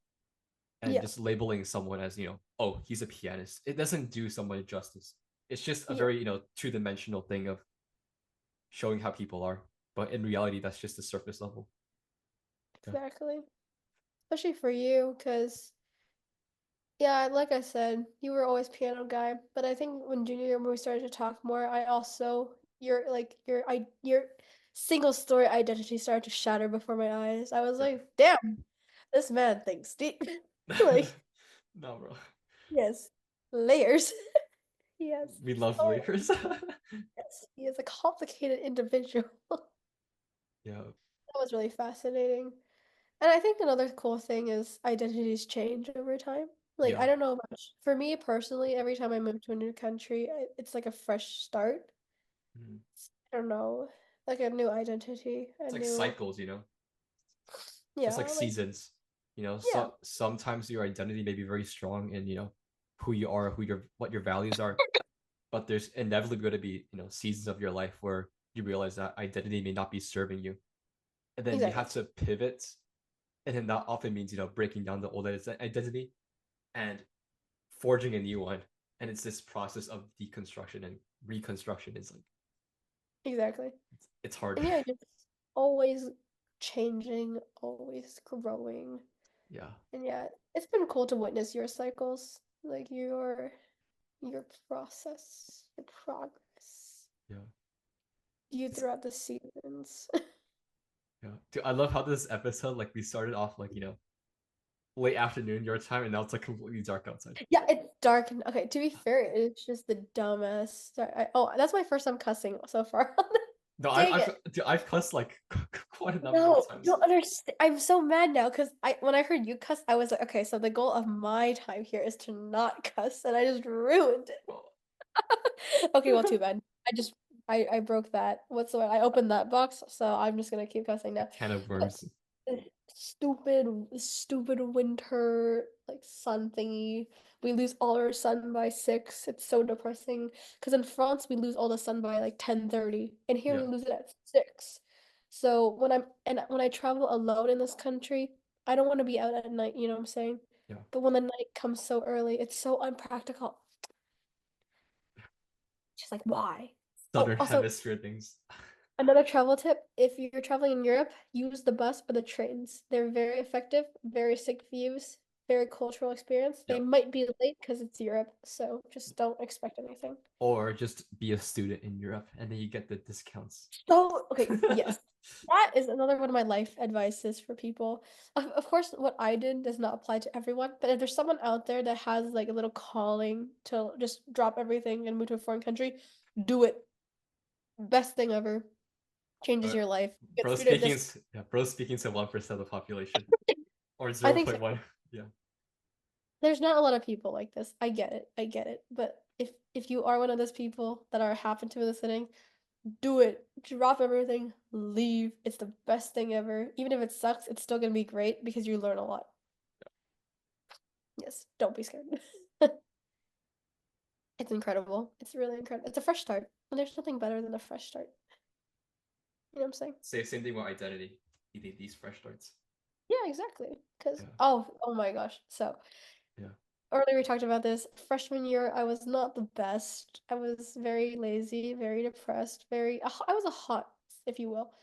S2: and
S1: Yeah,
S2: just labeling someone as oh, he's a pianist, it doesn't do someone justice. It's just a
S1: yeah,
S2: very two-dimensional thing of showing how people are, but in reality that's just the surface level. Yeah,
S1: exactly. Especially for you, because yeah, like I said, you were always piano guy, but I think when junior year when we started to talk more, I also your single story identity started to shatter before my eyes. I was
S2: yeah.
S1: like, damn, this man thinks deep. Like,
S2: No, bro,
S1: yes, layers. Yes.
S2: we love
S1: Oh,
S2: Lakers.
S1: yes. He is a complicated individual.
S2: Yeah,
S1: That was really fascinating. And I think another cool thing is identities change over time. Like,
S2: yeah.
S1: I don't know about for me personally, every time I move to a new country, it's like a fresh start.
S2: Mhm.
S1: I don't know, like a new identity, a
S2: It's like
S1: new,
S2: cycles, just like
S1: yeah, like,
S2: seasons.
S1: yeah,
S2: So sometimes your identity may be very strong in who you are, what your values are, but there's inevitably going to be seasons of your life where you realize that identity may not be serving you, and then you
S1: exactly.
S2: have to pivot, and then that often means breaking down the old identity and forging a new one. And it's this process of deconstruction and reconstruction. It's like
S1: Exactly.
S2: it's hard.
S1: And yeah, just always changing, always growing.
S2: Yeah,
S1: And yeah, it's been cool to witness your cycles, like your process, your progress,
S2: yeah.
S1: you
S2: It's
S1: throughout the seasons.
S2: Yeah. Dude, I love how this episode, like, we started off like, late afternoon your time, and now it's like completely dark outside.
S1: Yeah, it's dark. Okay, to be fair, it's just the dumbest. Oh, that's my first time cussing so far.
S2: No,
S1: Dang it.
S2: I've cussed like quite a number of
S1: No, you
S2: times.
S1: don't understand. I'm so mad now because when I heard you cuss, I was like, okay, so the goal of my time here is to not cuss, and I just ruined it.
S2: Oh.
S1: Okay, well, too bad. I broke that. What's the word? I opened that box, so I'm just gonna keep cussing
S2: A
S1: now.
S2: can of
S1: But
S2: worms.
S1: stupid winter like sun thingy. We lose all our sun by 6. It's so depressing. Because in France we lose all the sun by like 10:30, and here we
S2: Yeah,
S1: lose it at 6. So when I travel alone in this country, I don't want to be out at night, you know what I'm saying?
S2: yeah.
S1: But when the night comes so early, it's so unpractical. Just like why? Oh,
S2: Southern
S1: also
S2: hemisphere things.
S1: another travel tip, if you're traveling in Europe, use the bus or the trains. They're very effective, very sick views, very cultural experience.
S2: Yeah.
S1: They might be late because it's Europe, so just don't expect anything.
S2: Or just be a student in Europe and then you get the discounts.
S1: So, okay, yes. That is another one of my life advices for people. Of course, what I did does not apply to everyone, but if there's someone out there that has like a little calling to just drop everything and move to a foreign country, do it. Best thing ever. Changes
S2: Bro,
S1: your life. Get
S2: bro
S1: student
S2: speaking
S1: discount.
S2: is yeah, bro speaking to 1% of the population. Or
S1: I think so.
S2: 0.1. Yeah.
S1: There's not a lot of people like this. I get it. I get it. But if you are one of those people that are happen to be listening, do it. Drop everything. Leave. It's the best thing ever. Even if it sucks, it's still gonna be great because you learn a lot. Yes, don't be scared. It's incredible. It's really incredible. It's a fresh start. And there's nothing better than a fresh start. You know what I'm saying?
S2: Same thing with identity. You need these fresh starts.
S1: Yeah, exactly. Because
S2: Yeah.
S1: oh my gosh. So
S2: Yeah.
S1: earlier we talked about this. Freshman year, I was not the best. I was very lazy, very depressed, I was a hot, if you will.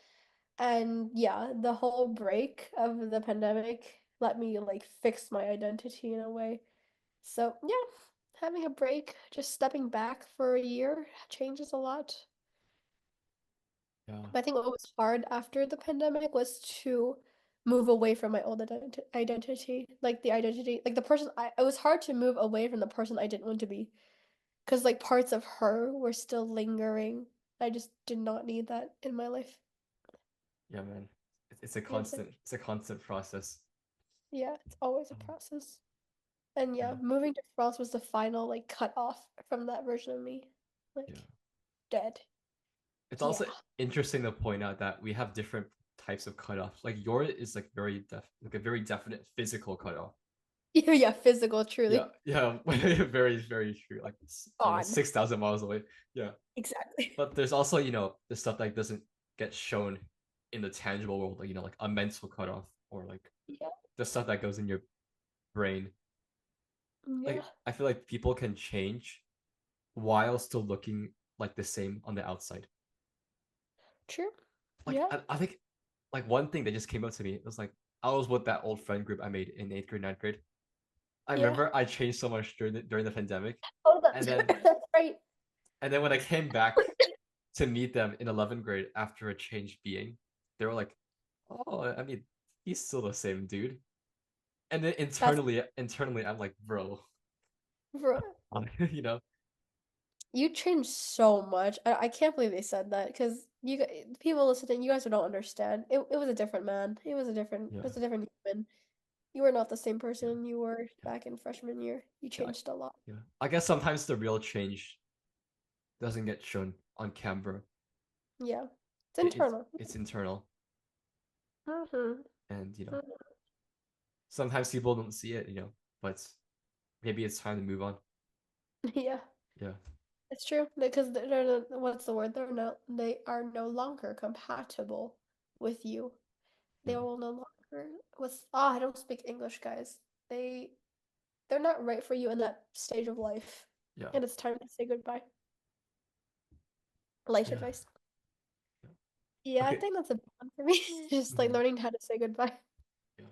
S1: And yeah, the whole break of the pandemic let me like fix my identity in a way. So yeah, having a break, just stepping back for a year changes a lot.
S2: Yeah.
S1: But I think what was hard after the pandemic was to move away from my old identity. Like the identity, like the person it was hard to move away from the person I didn't want to be. Because like parts of her were still lingering. I just did not need that in my life.
S2: Yeah, man.
S1: You know what I'm saying?
S2: It's a constant process.
S1: Yeah, it's always a
S2: Um,
S1: process. And
S2: yeah.
S1: yeah, moving to France was the final like cut off from that version of me.
S2: Yeah.
S1: Like dead.
S2: It's also
S1: Yeah.
S2: interesting to point out that we have different types of cutoffs. Like yours is like like a very definite physical cutoff.
S1: Yeah, yeah, physical,
S2: Yeah,
S1: truly.
S2: yeah, very, very true. Like I don't know,
S1: Gone.
S2: 6,000 miles away. Yeah,
S1: Exactly.
S2: but there's also the stuff that doesn't get shown in the tangible world, like like a mental cutoff or like
S1: Yeah.
S2: the stuff that goes in your brain.
S1: Yeah.
S2: Like I feel like people can change while still looking like the same on the outside.
S1: True.
S2: Like
S1: Yeah.
S2: I think like one thing that just came up to me was like I was with that old friend group I made in eighth grade, ninth grade. I
S1: Yeah.
S2: remember I changed so much during the pandemic,
S1: Oh,
S2: and
S1: that's
S2: then
S1: that's right.
S2: when I came back to meet them in 11th grade after a changed being, they were like, "Oh, I mean, he's still the same dude." And then
S1: That's
S2: internally, I'm like, "Bro,
S1: bro.
S2: you know,
S1: You changed so much. I can't believe they said that because people listening, you guys don't understand. It was a different man. It
S2: yeah,
S1: was a different human. You were not the same
S2: yeah,
S1: person you were
S2: yeah,
S1: back in freshman year. You
S2: yeah,
S1: changed a lot.
S2: yeah." I guess sometimes the real change doesn't get shown on camera.
S1: Yeah. It's
S2: It's
S1: internal.
S2: internal,
S1: Mm-hmm.
S2: and sometimes people don't see it, but maybe it's time to move on.
S1: Yeah.
S2: Yeah,
S1: It's true because what's the word? They are no longer compatible with you. They
S2: yeah,
S1: will no longer I don't speak English, guys. They they're not right for you in that stage of life.
S2: yeah,
S1: And it's time to say goodbye. Life
S2: yeah.
S1: advice. Yeah, I
S2: Okay.
S1: think that's a big one for me. Just like
S2: Mhm.
S1: learning how to say goodbye.
S2: Yeah.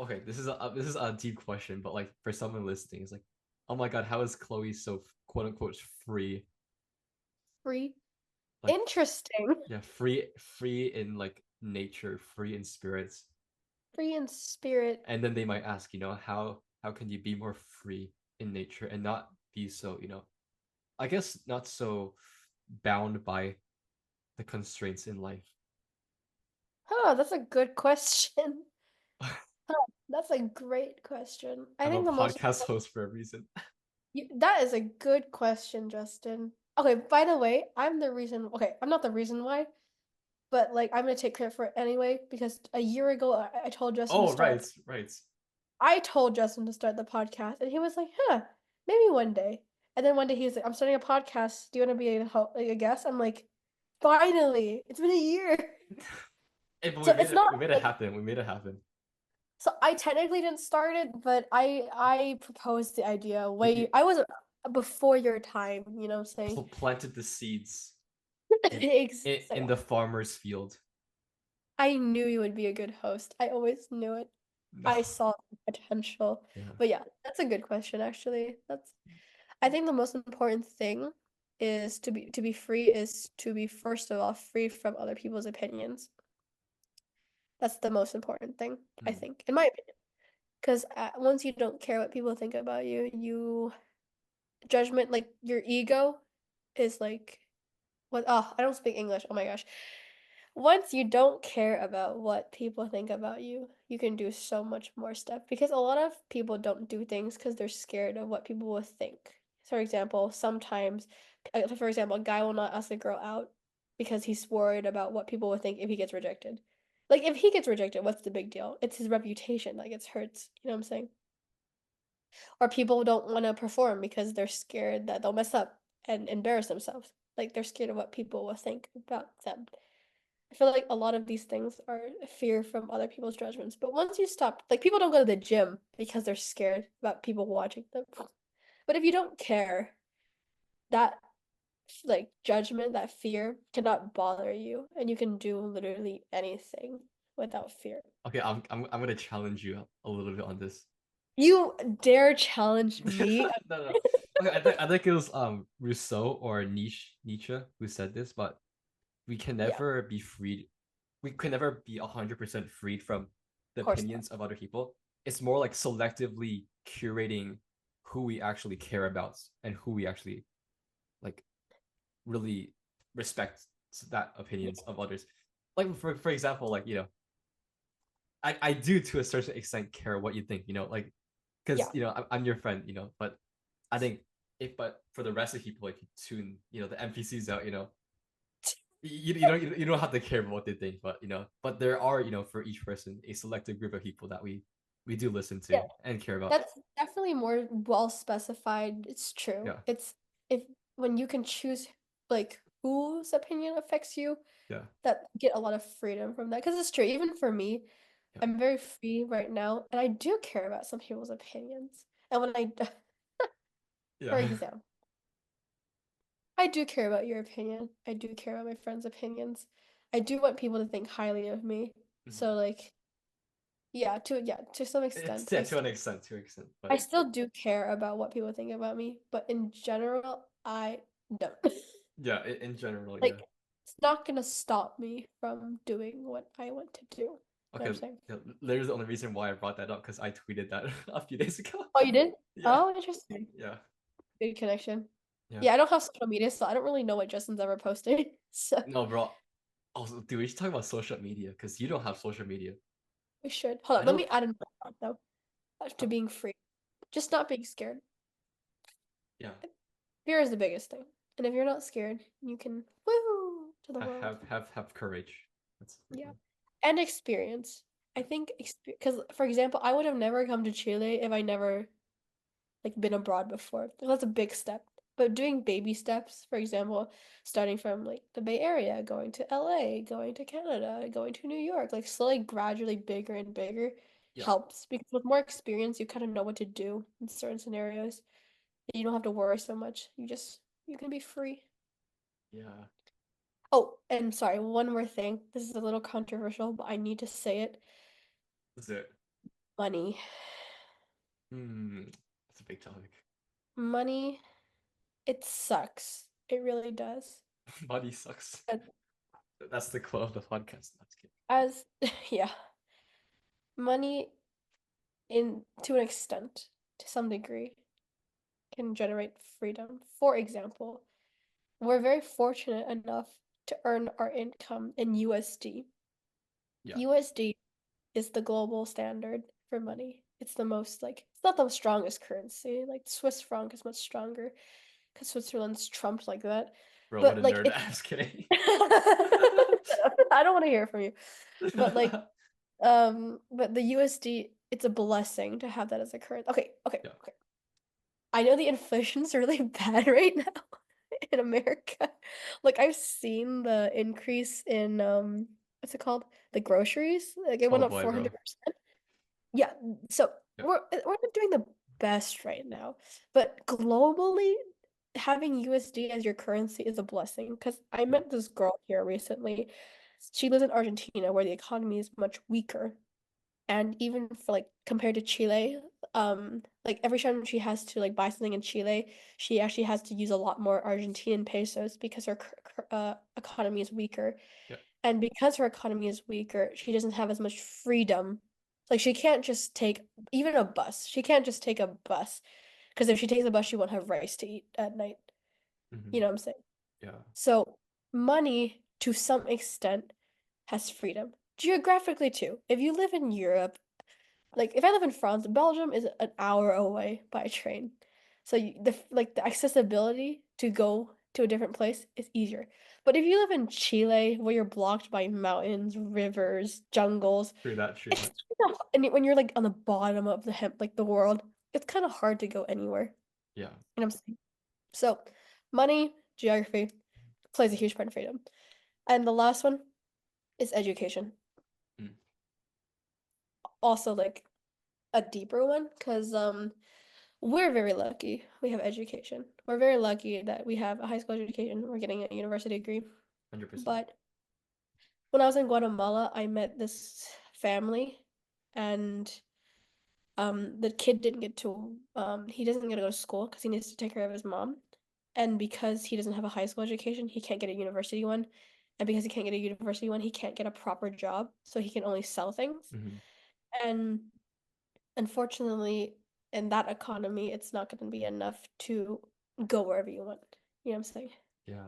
S2: Okay, this is a deep question, but like for someone listening, it's like, oh my God, how is Chloe so quote unquote free?
S1: Free.
S2: Like,
S1: Interesting.
S2: yeah, free in like nature, free in spirits.
S1: Free in spirit.
S2: And then they might ask, how can you be more free in nature and not be so, I guess not so bound by the constraints in life.
S1: Huh, that's a good question. Huh, that's a great question. I
S2: I'm a
S1: think the most
S2: podcast host for a reason.
S1: that is a good question, Justin. Okay, by the way, I'm the reason. Okay, I'm not the reason why, but like I'm gonna take credit for it anyway because a year ago I told Justin to
S2: Oh,
S1: start.
S2: right, right.
S1: I told Justin to start the podcast, and he was like, "Huh, maybe one day." And then one day he was like, "I'm starting a podcast. Do you want to be like a guest?" I'm like, "Finally! It's been a year."
S2: Hey, but
S1: So it's not
S2: we made it
S1: like
S2: happen. We made it happen.
S1: so I technically didn't start it, but I proposed the idea
S2: You
S1: way I was before your time. You know what I'm saying?
S2: planted the seeds in
S1: Exactly.
S2: the farmer's field.
S1: I knew you would be a good host. I always knew it.
S2: No.
S1: I saw the potential.
S2: Yeah.
S1: But yeah, that's a good question actually. That's I think the most important thing is to be free is to be first of all free from other people's opinions. That's the most important thing, I
S2: Mm.
S1: think, in my opinion. Because once you don't care what people think about you, you judgment like your ego is like what I don't speak English. Oh my gosh. Once you don't care about what people think about you, you can do so much more stuff because a lot of people don't do things because they're scared of what people will think. For example, sometimes, for example, a guy will not ask a girl out because he's worried about what people will think if he gets rejected. Like, if he gets rejected, what's the big deal? It's his reputation that gets hurts. You know what I'm saying? Or people don't want to perform because they're scared that they'll mess up and embarrass themselves. Like, they're scared of what people will think about them. I feel like a lot of these things are fear from other people's judgments. But once you stop, like people don't go to the gym because they're scared about people watching them. But if you don't care, that like judgment, that fear cannot bother you, and you can do literally anything without fear.
S2: Okay, I'm gonna challenge you a little bit on this.
S1: You dare challenge me?
S2: No, no. Okay, I think it was Rousseau or Nietzsche who said this, but we can
S1: Yeah, of
S2: never be freed. We can never be 100% freed from the
S1: course not.
S2: opinions of other people. It's more like selectively curating who we actually care about and who we actually like really respect that opinions
S1: Yeah,
S2: of others. Like for example, like I do to a certain extent care what you think, like because
S1: yeah,
S2: I'm your friend, but I think but for the rest of people, like you tune, the NPCs out, you don't have to care about what they think, but but there are, for each person, a selected group of people that we do listen
S1: yeah.
S2: to and care about.
S1: That's definitely more well specified. It's true.
S2: Yeah,
S1: It's if when you can choose like whose opinion affects you,
S2: yeah,
S1: that you get a lot of freedom from that. Because it's true, even for me,
S2: yeah,
S1: I'm very free right now, and I do care about some people's opinions. And when for
S2: yeah.
S1: example, I do care about your opinion. I do care about my friends' opinions. I do want people to think highly of me.
S2: Mhm.
S1: So like, to some
S2: It's
S1: extent,
S2: yeah, to an extent,
S1: I
S2: but
S1: still do care about what people think about me, but in general, I don't.
S2: yeah, in general, yeah.
S1: Like, it's not gonna stop me from doing what I want to do. You know what
S2: Okay,
S1: I'm saying?
S2: yeah, there's the only reason why I brought that up because I tweeted that a few days ago.
S1: Oh, you did?
S2: Yeah,
S1: Oh, interesting.
S2: yeah,
S1: Good connection.
S2: yeah.
S1: Yeah, I don't have social media, so I don't really know what Justin's ever posted. So
S2: No, bro. Also, dude, we should talk about social media because you don't have social media.
S1: we should. Hold
S2: I
S1: on, let
S2: don't.
S1: me add another thought though, to
S2: Oh,
S1: being free. Just not being scared.
S2: yeah,
S1: Fear is the biggest thing. And if you're not scared, you can woo to the world.
S2: have courage. That's
S1: Yeah.
S2: yeah,
S1: And experience. I
S2: yeah,
S1: think because for example, I would have never come to Chile if I never like been abroad before. That's a big step. But doing baby steps, for example, starting from like the Bay Area, going to LA, going to Canada, going to New York, like slowly gradually bigger and bigger
S2: yeah,
S1: helps because with more experience you kind of know what to do in certain scenarios. You don't have to worry so much. You can be free.
S2: yeah.
S1: Oh, and sorry, one more thing. This is a little controversial, but I need to say it.
S2: That's it.
S1: Money.
S2: That's a big topic.
S1: Money, it sucks. It really does.
S2: Money sucks.
S1: But
S2: That's the quote of the podcast. That's kidding.
S1: As yeah, money in to an extent, to some degree, can generate freedom. For example, we're very fortunate enough to earn our income in USD.
S2: Yeah.
S1: USD is the global standard for money. It's the most like it's not the strongest currency. Like Swiss franc is much stronger because Switzerland's trumped like that.
S2: Bro, what
S1: But
S2: a
S1: like
S2: nerd.
S1: if
S2: I'm just kidding.
S1: I don't want to hear from you. But like but the USD, it's a blessing to have that as a currency. Okay, okay,
S2: Yeah.
S1: okay. I know the inflation's really bad right now in America. Like I've seen the increase in what's it called? The groceries. Like it
S2: Oh
S1: went up
S2: boy, bro.
S1: 400%. Yeah, so
S2: Yeah.
S1: we're not doing the best right now, but globally, having USD as your currency is a blessing. Because I
S2: Yeah.
S1: met this girl here recently. She lives in Argentina, where the economy is much weaker, and even for like compared to Chile, like every time she has to like buy something in Chile, she actually has to use a lot more Argentine pesos because her economy is weaker.
S2: Yeah.
S1: And because her economy is weaker, she doesn't have as much freedom. Like she can't just take even a bus. She can't just take a bus because if she takes a bus, she won't have rice to eat at night.
S2: Hmm.
S1: You know what I'm saying?
S2: Yeah.
S1: So money, to some extent, has freedom. Geographically too. If you live in Europe, like if I live in France, Belgium is an hour away by train. So the accessibility to go to a different place is easier. But if you live in Chile where you're blocked by mountains, rivers, jungles,
S2: True that, true
S1: it's
S2: that.
S1: and when you're like on the bottom of the world, it's kind of hard to go anywhere.
S2: Yeah.
S1: And I'm saying so money, geography plays a huge part in freedom. And the last one is education.
S2: Mm.
S1: Also like a deeper one because we're very lucky we have education. We're very lucky that we have a high school education. We're getting a university degree.
S2: 100%.
S1: But when I was in Guatemala, I met this family, and the kid didn't get to he doesn't get to go to school because he needs to take care of his mom. And because he doesn't have a high school education, he can't get a university one. And because he can't get a university one, he can't get a proper job, so he can only sell things.
S2: Hmm.
S1: And unfortunately, in that economy, it's not going to be enough to go wherever you want. You know what I'm saying?
S2: Yeah.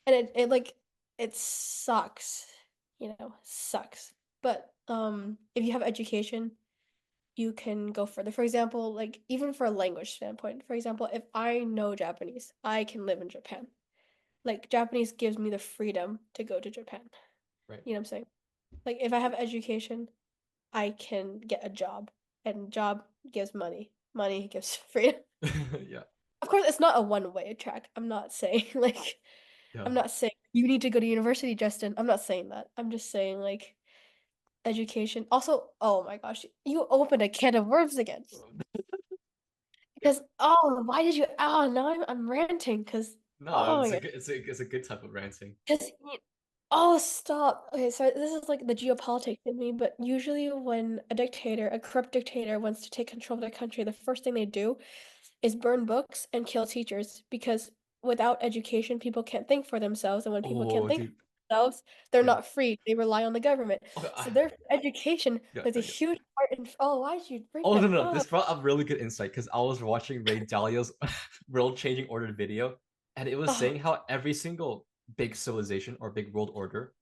S1: And it like it sucks, sucks. But if you have education, you can go further. For example, like even for a language standpoint, for example, if I know Japanese, I can live in Japan. Like Japanese gives me the freedom to go to Japan.
S2: Right.
S1: You know what I'm saying? Like if I have education, I can get a job, and job gives money. Money gives freedom.
S2: Yeah.
S1: Of course, it's not a one-way track. I'm not saying like
S2: Yeah.
S1: I'm not saying you need to go to university, Justin. I'm not saying that. I'm just saying like education. Also, oh my gosh, you opened a can of worms again. Because oh, why did you? Oh, now I'm ranting because
S2: No,
S1: oh my
S2: it's a
S1: god.
S2: good it's a good type of ranting.
S1: Because oh, stop. Okay, so this is like the geopolitics in me, but usually when a dictator, a corrupt dictator, wants to take control of their country, the first thing they do is burn books and kill teachers because without education, people can't think for themselves, and when people can't
S2: Oh,
S1: think for
S2: dude.
S1: themselves, they're
S2: Yeah.
S1: not free. They rely on the government.
S2: Okay,
S1: So their education
S2: yeah,
S1: plays a
S2: yeah, yeah.
S1: huge part in. Oh, why did you bring
S2: Oh no,
S1: that
S2: no,
S1: up?
S2: this brought up really good insight because I was watching Ray Dalio's world changing order video, and it was
S1: Oh,
S2: saying how every single big civilization or big world order,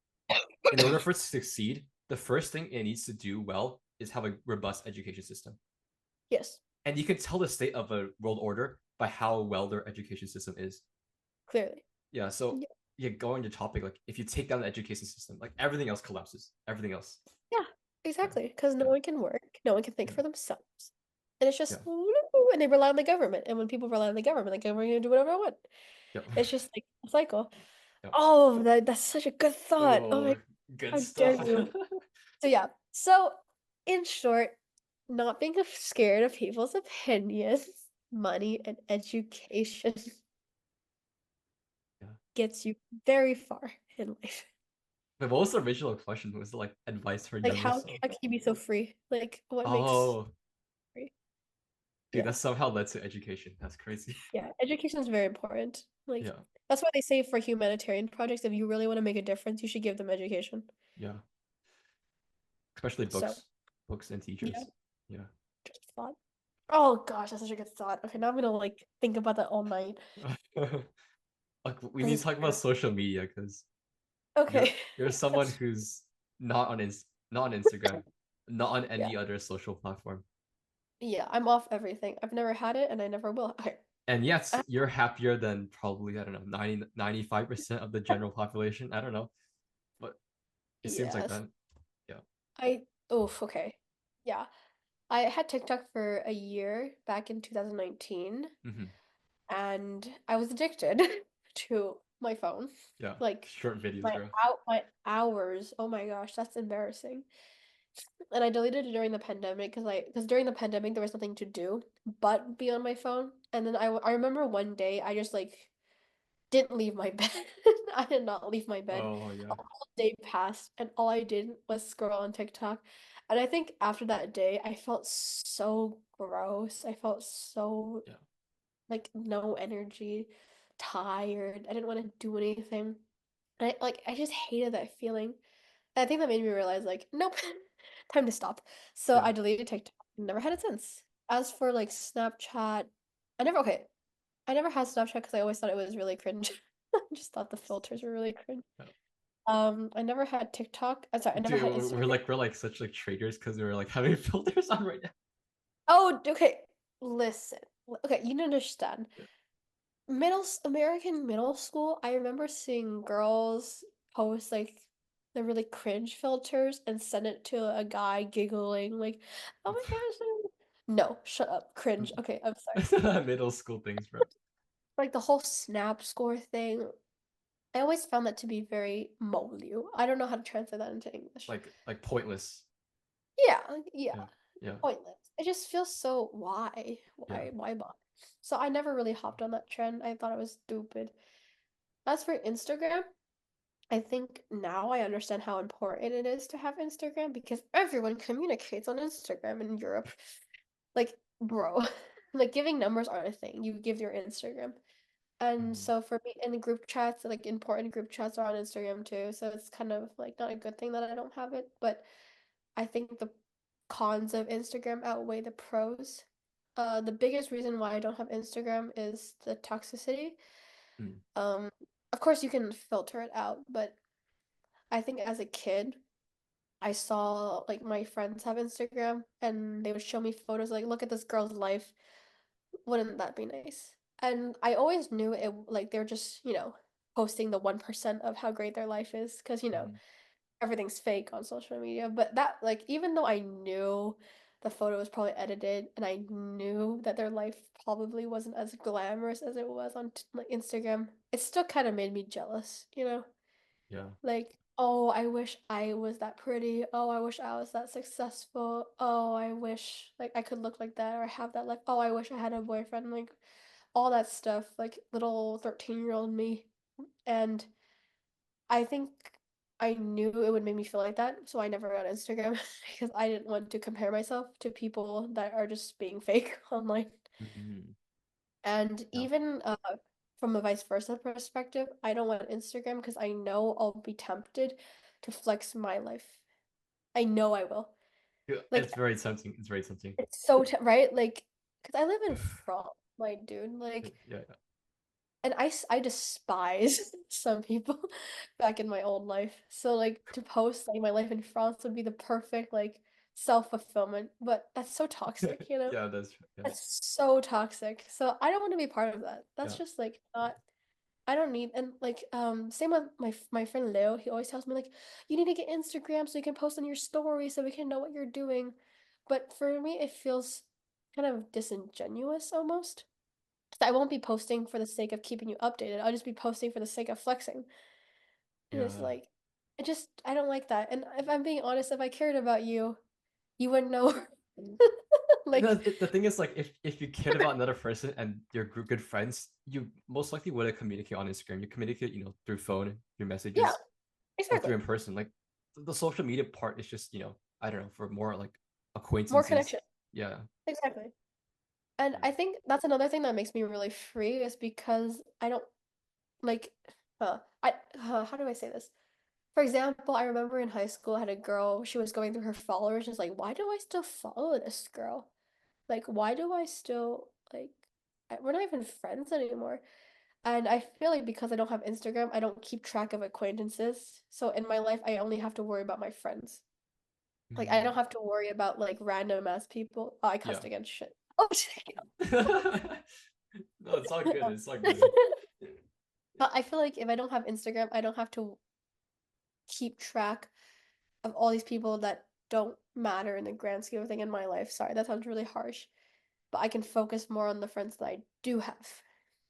S2: in order for it to succeed, the first thing it needs to do well is have a robust education system.
S1: yes,
S2: And you can tell the state of a world order by how well their education system is.
S1: clearly.
S2: Yeah, so
S1: Yeah,
S2: yeah, going to topic, like if you take down the education system, like everything else collapses. Everything else.
S1: yeah,
S2: Yeah,
S1: exactly. Because no
S2: yeah,
S1: one can work, no one can think
S2: yeah,
S1: for themselves, and it's
S2: yeah,
S1: just woo, and they rely on the government. And when people rely on the government can do whatever I want.
S2: yeah,
S1: It's just like a cycle.
S2: yeah.
S1: Oh, that's such a good thought. Oh
S2: Oh,
S1: my,
S2: good
S1: how dare
S2: stuff.
S1: you? So yeah. So in short, not being scared of people's opinions, money, and education
S2: Yeah.
S1: gets you very far in life.
S2: But what was the original question? Was it like advice for
S1: Like
S2: younger
S1: how
S2: self?
S1: can you be so free? Like what makes
S2: Oh,
S1: free?
S2: dude,
S1: Yeah.
S2: that somehow led to education. That's crazy.
S1: Yeah. Education is very important. Like
S2: Yeah.
S1: that's why they say for humanitarian projects, if you really want to make a difference, you should give them education.
S2: Yeah. Especially
S1: So
S2: books and
S1: yeah,
S2: teachers. Yeah.
S1: just a thought. Oh gosh, that's such a good thought. Okay, now I'm gonna like think about that all night.
S2: Like we
S1: This
S2: need to
S1: is
S2: talk about
S1: true.
S2: social media because
S1: Okay.
S2: you're someone
S1: That's
S2: who's not on Instagram, not on
S1: yeah.
S2: any other social platform.
S1: Yeah, I'm off everything. I've never had it and I never will. Okay.
S2: And yes,
S1: I,
S2: you're happier than probably, I don't know, 95% of the general population. I don't know, but it seems like
S1: yes.
S2: that. Yeah.
S1: I oof, okay. Yeah. I had TikTok for a year back in 2019
S2: Hmm.
S1: and I was addicted to my phone.
S2: Yeah.
S1: Like
S2: Short videos, bro.
S1: my hours. Oh my gosh, that's embarrassing. And I deleted it during the pandemic because during the pandemic there was nothing to do but be on my phone. And then I remember one day I just like didn't leave my bed. I did not leave my bed.
S2: Oh
S1: A
S2: yeah.
S1: whole day passed and all I did was scroll on TikTok. And I think after that day I felt so gross. I felt so
S2: Yeah.
S1: like no energy, tired. I didn't want to do anything. And I just hated that feeling. And I think that made me realize like, nope, time to stop. So
S2: Yeah.
S1: I deleted TikTok and never had it since. As for like Snapchat, I never okay. I never had Snapchat because I always thought it was really cringe. I just thought the filters were really cringe.
S2: Yeah.
S1: I never had TikTok. I'm sorry, I never
S2: Dude,
S1: had Instagram.
S2: we're like such like traders because we're like having filters on right now.
S1: Oh, okay. Listen. Okay, you don't understand.
S2: Yeah.
S1: American middle school, I remember seeing girls post like the really cringe filters and send it to a guy giggling like, "Oh my gosh." No, shut up. Cringe. Okay, I'm sorry.
S2: Middle school things, bro.
S1: Like the whole snap score thing, I always found that to be very molu. I don't know how to translate that into English.
S2: Like pointless.
S1: Yeah, yeah,
S2: Yeah. Yeah.
S1: pointless. It just feels so why?
S2: Yeah.
S1: Why bother? So I never really hopped on that trend. I thought it was stupid. As for Instagram, I think now I understand how important it is to have Instagram because everyone communicates on Instagram in Europe. Like, bro, like giving numbers aren't a thing. You give your Instagram. And
S2: Mhm.
S1: so for me, in the group chats, like important group chats are on Instagram too. So it's kind of like not a good thing that I don't have it, but I think the cons of Instagram outweigh the pros. The biggest reason why I don't have Instagram is the toxicity.
S2: Mm.
S1: Um, of course you can filter it out, but I think as a kid, I saw like my friends have Instagram and they would show me photos like, look at this girl's life. Wouldn't that be nice? And I always knew it like they're just, posting the 1% of how great their life is because,
S2: Mhm.
S1: everything's fake on social media. But that like even though I knew the photo was probably edited and I knew that their life probably wasn't as glamorous as it was on like Instagram, it still kind of made me jealous.
S2: Yeah.
S1: Like, oh, I wish I was that pretty. Oh, I wish I was that successful. Oh, I wish like I could look like that or have that life. Oh, I wish I had a boyfriend. Like all that stuff, like little 13-year-old me. And I think I knew it would make me feel like that, so I never got Instagram because I didn't want to compare myself to people that are just being fake online.
S2: Mhm.
S1: And
S2: Yeah.
S1: even from a vice versa perspective, I don't want Instagram because I know I'll be tempted to flex my life. I know I will.
S2: Yeah,
S1: Like
S2: it's very tempting. It's very tempting.
S1: it's so right? Like, because I live in France, my dude.
S2: Yeah.
S1: Like,
S2: Yeah.
S1: and I despise some people back in my old life. So like to post like my life in France would be the perfect like self-fulfillment, but that's so
S2: Yeah.
S1: toxic.
S2: Yeah, that's true. Yeah.
S1: That's so toxic. So I don't want to be part of that. That's
S2: Yeah.
S1: just like not I don't need and like same with my friend Leo. He always tells me like you need to get Instagram so you can post on your story so we can know what you're doing. But for me it feels kind of disingenuous almost. 'Cause I won't be posting for the sake of keeping you updated. I'll just be posting for the sake of flexing. And it's
S2: Yeah.
S1: like I don't like that. And if I'm being honest, if I cared about you, you wouldn't know. Like
S2: The thing is like if you cared about another person and you're good friends, you most likely wouldn't communicate on Instagram. You communicate, through phone, through
S1: yeah,
S2: messages, or through
S1: exactly.
S2: in person. Like the social media part is just, I don't know, for more like
S1: More
S2: acquaintances.
S1: connection.
S2: Yeah.
S1: Exactly. And
S2: Yeah.
S1: I think that's another thing that makes me really free is because I don't like how do I say this? For example, I remember in high school I had a girl, she was going through her followers, just like, why do I still follow this girl? Like, why do I still like we're not even friends anymore. And I feel like because I don't have Instagram, I don't keep track of acquaintances. So in my life, I only have to worry about my friends. Like I don't
S2: Mm,
S1: have to worry about like random ass people. Oh, I
S2: yeah.
S1: cussed again. Shit. Oh, shit.
S2: No, it's all good. It's all good.
S1: But I feel like if I don't have Instagram, I don't have to keep track of all these people that don't matter in the grand scheme of thing in my life. Sorry, that sounds really harsh, but I can focus more on the friends that I do have.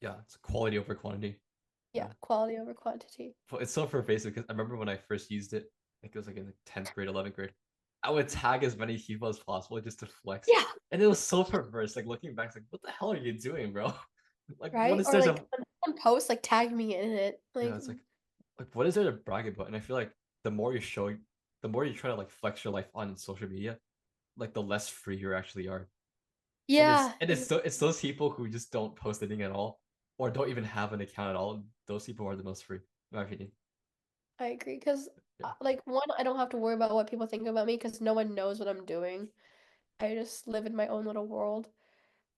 S2: Yeah, it's quality over quantity.
S1: Yeah,
S2: Yeah.
S1: quality over quantity.
S2: But it's so pervasive because I remember when I first used it, I think it was like in the 10th grade, 11th grade. I would tag as many people as possible just to flex.
S1: Yeah,
S2: And it was so perverse. Like looking back, it's like, what the hell are you doing, bro? Like, what
S1: right?
S2: is
S1: Or
S2: there
S1: like
S2: to,
S1: when someone posts, like tag me in it.
S2: yeah,
S1: Like,
S2: it's like what is there to brag about? And I feel like the more you show, the more you try to like flex your life on social media, like the less free you actually are. And it's
S1: yeah,
S2: and it's so it's those people who just don't post anything at all or don't even have an account at all. Those people are the most free, in my opinion.
S1: I agree. Because,
S2: Yeah.
S1: like, one, I don't have to worry about what people think about me because no one knows what I'm doing. I just live in my own little world.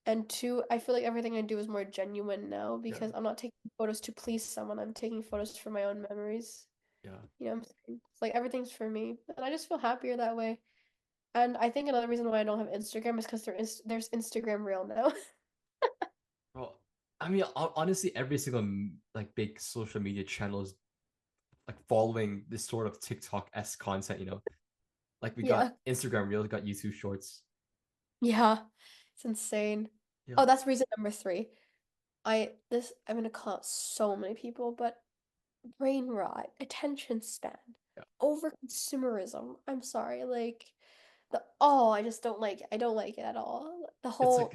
S1: And two, I feel like everything I do is more genuine now
S2: Yeah.
S1: because I'm not taking photos to please someone. I'm taking photos for my own memories.
S2: Yeah.
S1: You know what I'm saying? It's like everything's for me. And I just feel happier that way. And I think another reason why I don't have Instagram is because there's Instagram Reel now.
S2: Well, I mean, honestly, every single like big social media channel is like following this sort of TikTok-esque content, you know. Like we got
S1: Yeah.
S2: Instagram Reels, we got YouTube Shorts.
S1: Yeah. It's insane.
S2: Yeah.
S1: Oh, that's reason number three. I'm gonna call out so many people, but brain rot, attention span,
S2: Yeah.
S1: over consumerism. I'm sorry, like I just don't like it. I don't like it at all. The
S2: It's like
S1: whole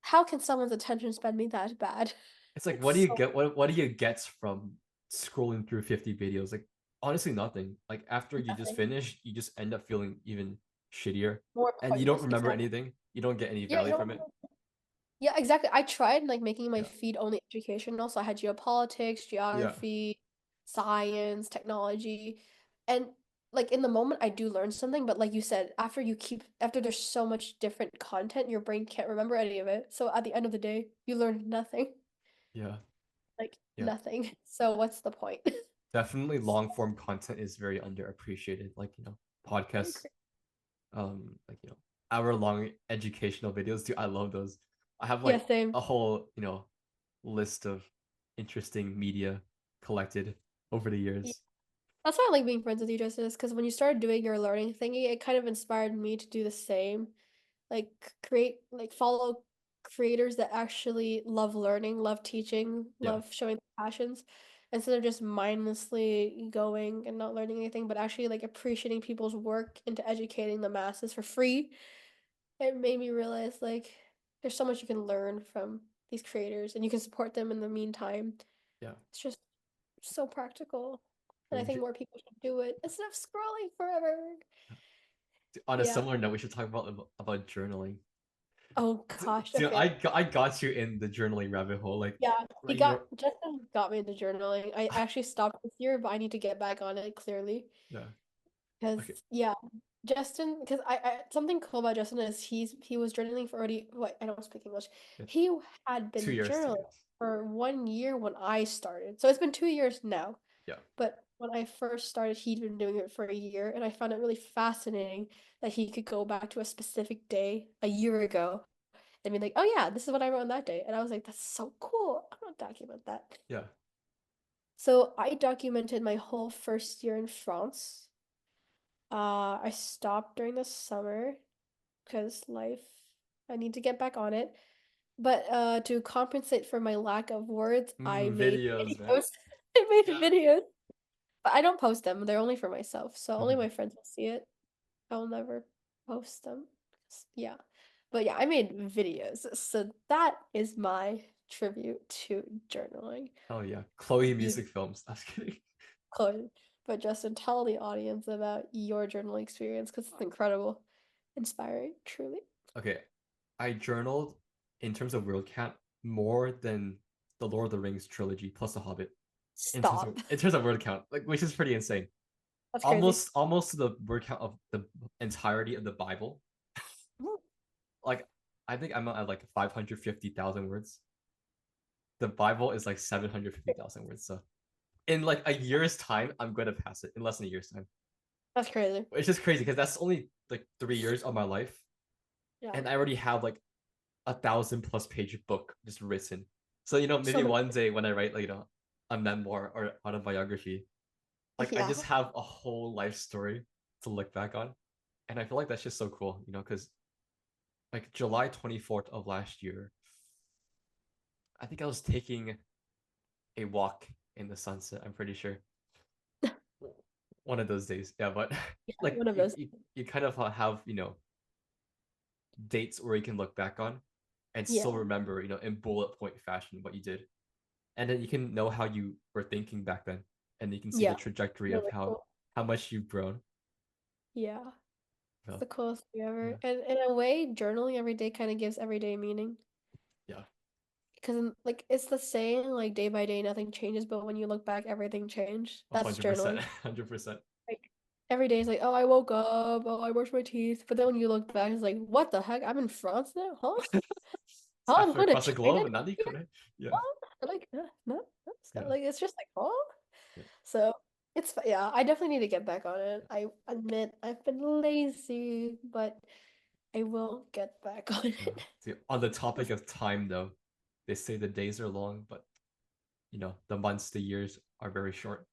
S1: how can someone's attention span be that bad?
S2: it's like
S1: It's
S2: what do you
S1: so
S2: get what do you get from scrolling through 50 videos? Like honestly nothing. Like after you just
S1: nothing.
S2: finish, you just end up feeling even shittier
S1: More
S2: and you don't
S1: pointless,
S2: remember
S1: exactly.
S2: anything. You don't get any
S1: Yeah,
S2: value from it.
S1: yeah, exactly. I tried like making my
S2: Yeah.
S1: feed only educational. So I had geopolitics,
S2: Yeah.
S1: geography, science, technology. And like in the moment I do learn something, but like you said, after there's so much different content, your brain can't remember any of it. So at the end of the day, you learn nothing.
S2: Yeah.
S1: Like
S2: Yeah.
S1: nothing. So what's the point?
S2: Definitely long form content is very underappreciated. Like, you know,
S1: I
S2: podcasts,
S1: agree.
S2: like, you know, hour long educational videos. Dude, I love those. I have
S1: Yeah,
S2: like
S1: same.
S2: a whole, you know, list of interesting media collected over the
S1: Yeah.
S2: years.
S1: That's why I like being friends with you, Justice, because when you started doing your learning thingy, it kind of inspired me to do the same. Like follow creators that actually love learning, love teaching,
S2: Yeah.
S1: love showing their passions, instead of just mindlessly going and not learning anything, but actually like appreciating people's work into educating the masses for free. It made me realize like there's so much you can learn from these creators and you can support them in the meantime.
S2: Yeah.
S1: It's just so practical. And I
S2: Dude,
S1: think more people should do it instead of scrolling forever.
S2: on a
S1: Yeah.
S2: similar note, we should talk about journaling.
S1: Oh gosh.
S2: Dude,
S1: Okay.
S2: I got you in the journaling rabbit hole.
S1: Yeah,
S2: Like you know,
S1: Justin got me into journaling. I actually stopped this year, but I need to get back on it clearly.
S2: yeah.
S1: Because
S2: Okay.
S1: yeah, Justin, because something cool about Justin is he was journaling for already what I don't speak English.
S2: Yeah.
S1: He had
S2: 2
S1: been
S2: years, 2
S1: journaling
S2: years.
S1: for 1 year when I started. So it's been 2 years now.
S2: Yeah.
S1: But when I first started, he'd been doing it for a year, and I found it really fascinating that he could go back to a specific day a year ago and be like, "Oh yeah, this is what I wrote on that day," and I was like, "That's so cool. I'm gonna document that."
S2: Yeah.
S1: So I documented my whole first year in France. I stopped during the summer because life, I need to get back on it. But to compensate for my lack of words, I made
S2: Videos, man.
S1: videos. I made
S2: Yeah.
S1: videos. But I don't post them. They're only for myself. So only
S2: Mhm.
S1: my friends will see it. I'll never post them. Yeah. But yeah, I made videos. So that is my tribute to journaling.
S2: Oh yeah. Chloe
S1: You
S2: music films. I was kidding.
S1: could. But Justin, tell the audience about your journaling experience because it's incredible. Inspiring, truly.
S2: Okay. I journaled in terms of word count more than the Lord of the Rings trilogy plus the Hobbit
S1: Stop.
S2: in terms of word count, like which is pretty insane.
S1: That's crazy.
S2: Almost to the word count of the entirety of the Bible. Like I think I'm at like 550,000 words. The Bible is like 750,000 words. So in like a year's time, I'm going to pass it in less than a year's time.
S1: That's crazy.
S2: It's just crazy because that's only like 3 years of my life,
S1: Yeah.
S2: and I already have like 1,000+ page book just written. So
S1: So
S2: maybe
S1: many.
S2: one day when I write like a memoir or autobiography, like I
S1: Yeah.
S2: just have a whole life story to look back on, and I feel like that's just so cool, because like July 24th of last year, I think I was taking a walk in the sunset. I'm pretty sure one of those days. Yeah, but
S1: Yeah,
S2: like
S1: one of those.
S2: you kind of have dates where you can look back on and still
S1: Yeah.
S2: remember in bullet point fashion what you did, and then you can know how you were thinking back then, and you can see the
S1: Yeah.
S2: trajectory of
S1: Really cool.
S2: how much you've grown.
S1: Yeah. It's
S2: So
S1: the coolest thing ever.
S2: yeah,
S1: And in a way, journaling every day kind of gives everyday meaning.
S2: yeah,
S1: Because like it's the same, like day by day, nothing changes, but when you look back, everything changed. That's
S2: 100%,
S1: journaling.
S2: 100%.
S1: Like every day is like, oh, I woke up, oh, I brushed my teeth. But then when you look back, it's like, what the heck? I'm in France now? Huh?
S2: It's
S1: Oh, I'm
S2: halfway
S1: going to
S2: across the
S1: China?
S2: globe, and not correct. Yeah,
S1: What? Like, no,
S2: yeah,
S1: like it's just like, huh?
S2: yeah,
S1: So yeah, I definitely need to get back on it. I admit I've been lazy, but I will get back on
S2: yeah.
S1: it.
S2: See, on the topic of time, though, they say the days are long, but the months, the years are very short.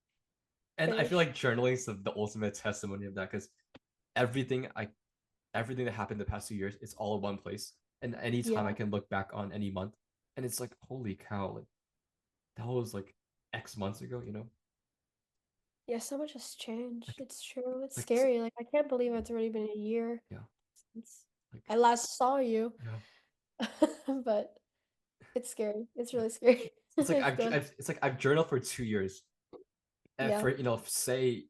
S2: And I
S1: Very
S2: feel
S1: sh-
S2: like journaling is the ultimate testimony of that, because everything I everything that happened the past 2 years, it's all in one place. And anytime I
S1: yeah.
S2: can look back on any month, and it's like, holy cow, like that was like X months ago.
S1: Yeah, so much has changed.
S2: Like
S1: It's true. It's
S2: like
S1: scary. Like I can't believe it's already been a year
S2: yeah,
S1: since
S2: like
S1: I last saw you.
S2: yeah.
S1: But it's scary. It's really scary.
S2: It's like
S1: It's good.
S2: I've journaled for 2 years. And
S1: Yeah.
S2: for say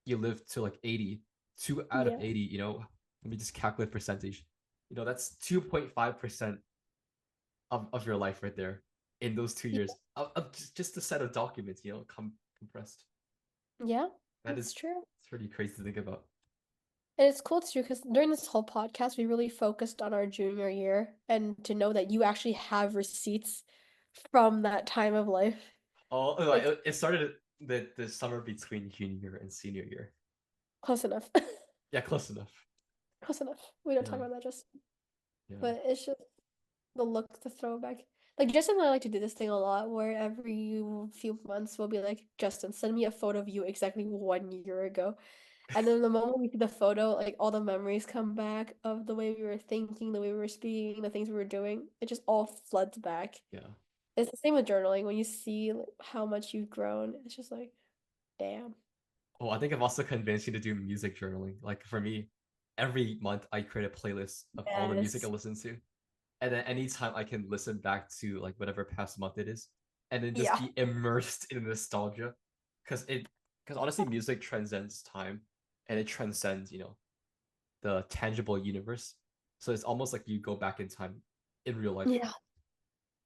S2: you live to like 80, 2 out of
S1: Yeah.
S2: 80, let me just calculate percentage. That's 2.5% of your life right there in those 2 years of just a set of documents, compressed.
S1: Yeah,
S2: That
S1: it's
S2: is
S1: true.
S2: it's pretty crazy to think about.
S1: And it's cool too because during this whole podcast, we really focused on our junior year and to know that you actually have receipts from that time of life.
S2: Oh, like
S1: Like,
S2: it started the summer between junior and senior year.
S1: close enough.
S2: Yeah, close enough.
S1: Close enough. We don't talk
S2: Yeah,
S1: about that just,
S2: yeah.
S1: but it's just the look, the throwback. Like Justin and I like to do this thing a lot where every few months we'll be like, Justin, send me a photo of you exactly 1 year ago. And then the moment we see the photo, like all the memories come back of the way we were thinking, the way we were speaking, the things we were doing. It just all floods back.
S2: Yeah.
S1: It's the same with journaling. When you see like, how much you've grown, it's just like, damn.
S2: Oh, I think I've also convinced you to do music journaling. Like for me, every month I create a playlist of all the music I
S1: Yes.
S2: listen to. And then anytime I can listen back to like whatever past month it is, and then just
S1: Yeah.
S2: be immersed in nostalgia. Because honestly, music transcends time, and it transcends, the tangible universe. So it's almost like you go back in time in real life.
S1: Yeah.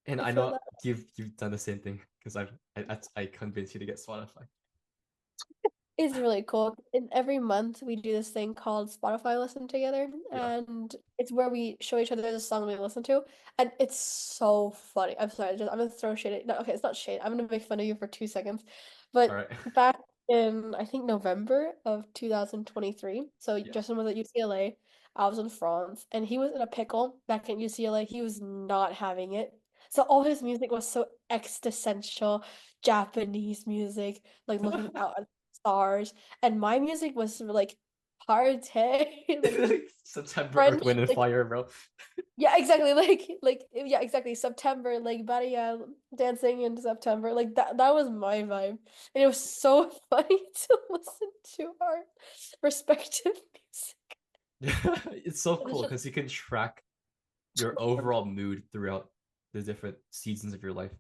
S2: And
S1: I
S2: I
S1: feel
S2: know
S1: that.
S2: you've done the same thing because I convinced you to get Spotify.
S1: It's really cool. And every month we do this thing called Spotify Listen together,
S2: Yeah.
S1: and it's where we show each other the song we listen to, and it's so funny. I'm sorry, I'm gonna throw shade. No, okay, it's not shade. I'm gonna make fun of you for 2 seconds.
S2: All
S1: But
S2: right.
S1: back in I think November of 2023, so
S2: Yeah.
S1: Justin was at UCLA, I was in France, and he was in a pickle back in UCLA. He was not having it. So all his music was so existential, Japanese music, like looking out stars, and my music was like party, like
S2: September, Earth,
S1: French,
S2: Wind, and
S1: like
S2: Fire, bro.
S1: yeah, exactly, like yeah, exactly. September, like Maria dancing in September, like that was my vibe, and it was so funny to listen to our respective music.
S2: It's so
S1: It's
S2: cool
S1: just
S2: because you can track your overall mood throughout the different seasons of your life.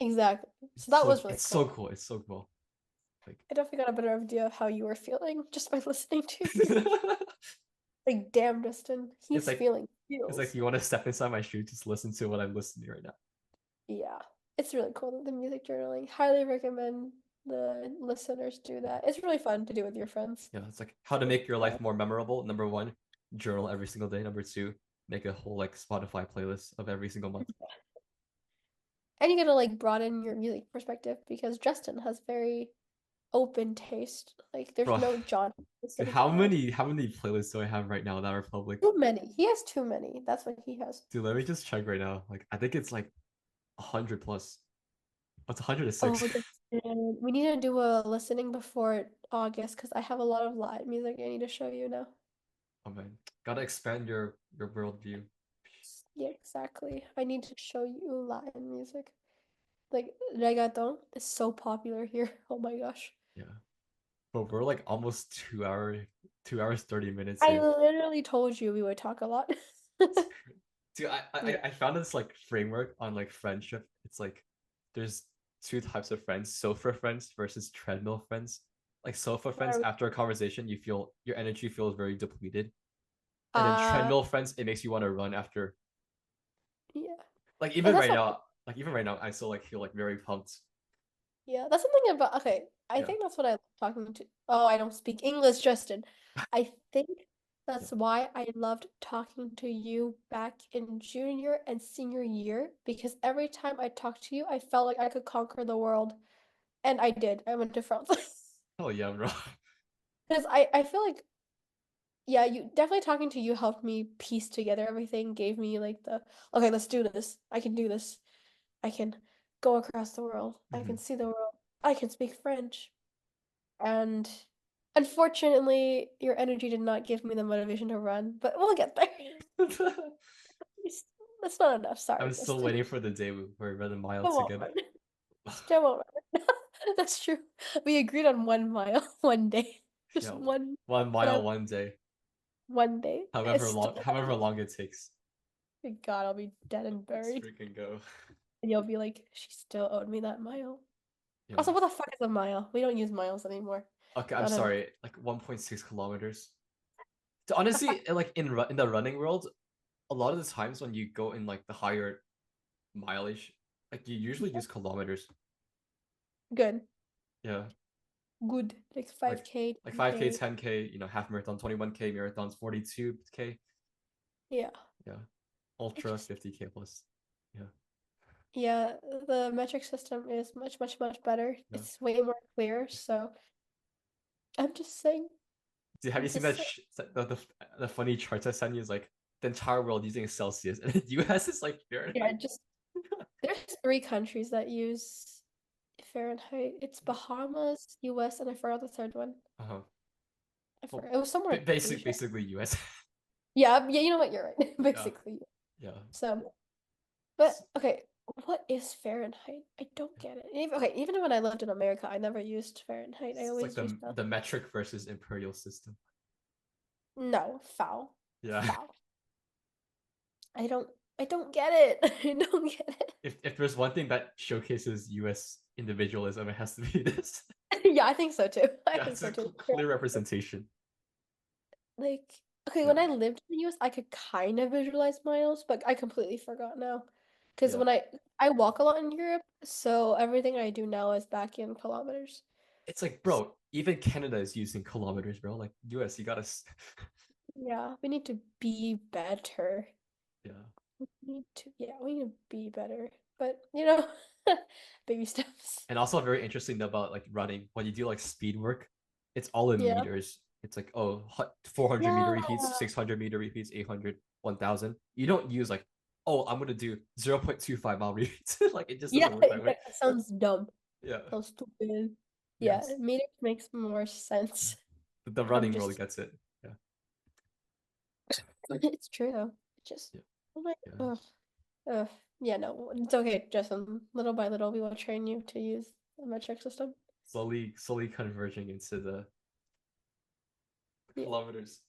S1: exactly. So that was really
S2: It's so
S1: cool.
S2: cool. It's so cool. Like
S1: I definitely got a better idea of how you were feeling just by listening to you. Like, damn, Justin,
S2: it's
S1: he's
S2: like
S1: feeling
S2: it's like
S1: feels.
S2: you want to step inside my shoe, just listen to what I'm listening to right now.
S1: Yeah. It's really cool, the music journaling. Highly recommend the listeners do that. It's really fun to do with your friends.
S2: Yeah, it's like how to make your life more memorable. Number one, journal every single day. Number two, make a whole like Spotify playlist of every single month.
S1: And you gotta like broaden your music perspective because Justin has very open taste. Like there's
S2: Bro,
S1: no John
S2: dude,
S1: specific genre.
S2: how many playlists do I have right now that are public?
S1: Too many. He has too many. That's what he has.
S2: Dude, let me just check right now. Like I think it's like 100 plus. It's 106.
S1: Oh, we need to do a listening before August because I have a lot of Latin music I need to show you now.
S2: Oh man, gotta expand your worldview.
S1: Yeah, exactly. I need to show you Latin music. Like reggaeton is so popular here. Oh my gosh.
S2: Yeah, but we're like almost 2 hours 30 minutes
S1: I
S2: in.
S1: literally told you we would talk a lot.
S2: Dude,
S1: Yeah.
S2: I found this like framework on like friendship. It's like there's two types of friends: sofa friends versus treadmill friends. Like sofa
S1: What
S2: friends,
S1: are we?
S2: after a conversation, you feel your energy feels very depleted, and then
S1: Uh,
S2: treadmill friends, it makes you want to run after.
S1: yeah.
S2: Like
S1: And
S2: even
S1: that's
S2: right
S1: what
S2: now, I still like feel like very pumped.
S1: Yeah, that's something about okay. I
S2: Yeah,
S1: think that's what I love talking to. Oh, I don't speak English, Justin. I think
S2: yeah.
S1: that's why I loved talking to you back in junior and senior year because every time I talked to you, I felt like I could conquer the world, and I did. I went to France.
S2: Oh yeah, bro.
S1: Because I feel like yeah, you definitely talking to you helped me piece together everything, gave me like the okay, let's do this. I can do this. I can go across the world. I can
S2: Mhm.
S1: see the world. I can speak French. And unfortunately, your energy did not give me the motivation to run, but we'll get there. That's not enough. Sorry,
S2: I'm still
S1: Justin.
S2: waiting for the day where we run a mile
S1: Still won't
S2: together.
S1: run. Still won't run. That's true. We agreed on 1 mile one day. Just
S2: Yeah,
S1: one,
S2: 1 mile
S1: whatever,
S2: one day,
S1: one day. It's still,
S2: however long it takes.
S1: God, I'll be dead and
S2: Let's
S1: buried.
S2: freaking go.
S1: And you'll be like, she still owed me that mile.
S2: Yeah.
S1: Also, what the fuck is a mile? We don't use miles anymore.
S2: Okay, I'm
S1: Not enough.
S2: sorry. Like 1.6 kilometers. So honestly, like in the running world, a lot of the times when you go in like the higher mileage, like you usually use kilometers.
S1: Good.
S2: Yeah,
S1: Good. Like
S2: like
S1: 5K,
S2: like 5K,
S1: 10K.
S2: 10K, half marathon, 21K, marathons, 42K.
S1: Yeah.
S2: Yeah,
S1: I
S2: ultra
S1: just
S2: 50K plus. Yeah,
S1: Yeah, the metric system is much, much, much better.
S2: yeah.
S1: It's way more clear. So I'm just saying,
S2: Have you
S1: I'm
S2: seen
S1: just
S2: that
S1: saying.
S2: the funny charts I sent you? Is like the entire world using Celsius, and the US is like
S1: Yeah,
S2: Fahrenheit.
S1: just there's 3 countries that use Fahrenheit. It's Bahamas, US, and I forgot the third one.
S2: Uh-huh.
S1: I
S2: Well,
S1: forgot. It was somewhere in Asia.
S2: basically US.
S1: Yeah, yeah, you know what? You're right.
S2: Yeah,
S1: Basically.
S2: yeah.
S1: So, but okay, what is Fahrenheit? I don't get it. Even when I lived in America, I never used Fahrenheit. I
S2: It's like
S1: always used the
S2: the metric versus imperial system.
S1: no, foul.
S2: Yeah.
S1: Foul. I don't I don't get it. I don't get it.
S2: If there's one thing that showcases US individualism, it has to be this.
S1: Yeah, I think so too. I
S2: Yeah,
S1: think
S2: it's
S1: so
S2: a
S1: too.
S2: clear representation.
S1: Like, okay,
S2: Yeah.
S1: when I lived in the US, I could kind of visualize miles, but I completely forgot now. Because
S2: Yeah.
S1: when I walk a lot in Europe, so everything I do now is back in kilometers.
S2: It's like, bro, even Canada is using kilometers, bro. Like US, you gotta
S1: Yeah, we need to be better.
S2: yeah.
S1: We need to be better. But, baby steps.
S2: And also very interesting about like running. When you do like speed work, it's all in
S1: Yeah.
S2: meters. It's like, oh, 400-meter
S1: Yeah.
S2: repeats, 600-meter repeats, 800, 1000. You don't use like, oh, I'm gonna do 0.25 mile repeats. Like it just
S1: Yeah,
S2: doesn't work that way.
S1: that sounds dumb.
S2: Yeah.
S1: Sounds stupid. Yeah,
S2: Yes.
S1: meters makes more sense.
S2: The
S1: I'm
S2: running world
S1: just
S2: gets it. Yeah.
S1: it's true though. It just
S2: Yeah.
S1: I'm like
S2: Yeah.
S1: ugh, ugh. Yeah, no, it's okay, Justin. Little by little we will train you to use the metric system.
S2: Slowly converging into the
S1: Yeah.
S2: kilometers.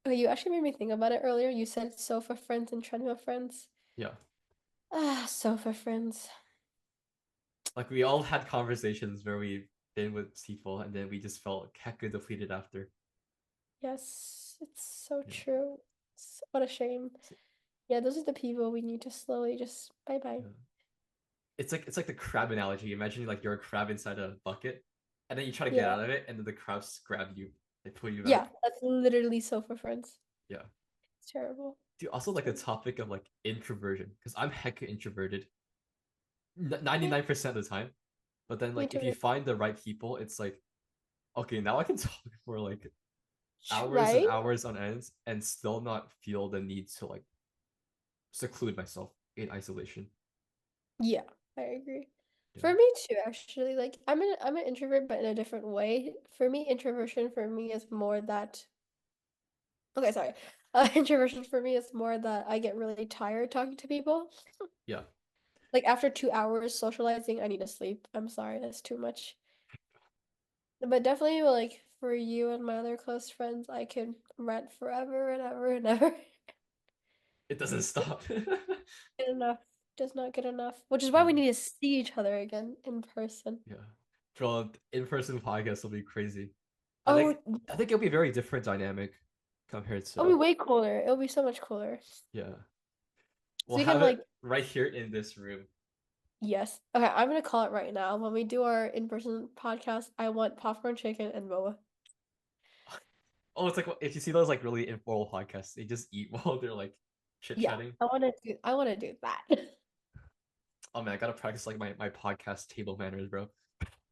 S1: Oh, you actually made me think about it earlier. You said sofa friends and treadmill friends.
S2: Yeah.
S1: Ah, sofa friends.
S2: Like we all had conversations where we've been with people and then we just felt hecka depleted after.
S1: Yes, it's so
S2: Yeah.
S1: true. What a shame.
S2: So,
S1: Yeah, those are the people we need to slowly just bye bye.
S2: yeah. it's like the crab analogy. Imagine like you're a crab inside a bucket, and then you try to get
S1: Yeah.
S2: out of it, and then the crabs grab you, they pull you
S1: Yeah,
S2: back.
S1: that's literally Sofa Friends.
S2: Yeah.
S1: It's terrible.
S2: Do you also
S1: It's
S2: like the
S1: terrible.
S2: topic of like introversion? Because I'm hecka introverted
S1: Yeah,
S2: 99% of the time. But then
S1: me
S2: like if you
S1: too.
S2: find the right people, it's like okay, now I can talk for like hours and
S1: Right?
S2: hours on ends and still not feel the need to like seclude myself in isolation.
S1: Yeah, I agree.
S2: Yeah.
S1: For me too, actually. Like I'm an introvert, but in a different way. For me, introversion for me is more that okay, sorry. Introversion for me is more that I get really tired talking to people.
S2: Yeah.
S1: Like after 2 hours socializing, I need to sleep. I'm sorry, that's too much. But definitely like for you and my other close friends, I can rant forever and ever and ever.
S2: It doesn't stop.
S1: Get enough. Does not get enough. Which is why
S2: Yeah.
S1: we need to see each other again in person.
S2: Yeah. Bro, in-person podcast will be crazy. I
S1: Oh,
S2: think I think it'll be a very different dynamic compared
S1: it'll be
S2: to
S1: way cooler. It'll be so much cooler.
S2: yeah. We'll
S1: So we can
S2: have it
S1: like,
S2: right here in this room.
S1: yes. Okay, I'm gonna call it right now. When we do our in-person podcast, I want popcorn chicken and boba.
S2: Oh, it's like if you see those like really informal podcasts, they just eat while they're like chit
S1: Yeah,
S2: chatting.
S1: I wanna do that.
S2: Oh man, I gotta practice like my podcast table manners, bro.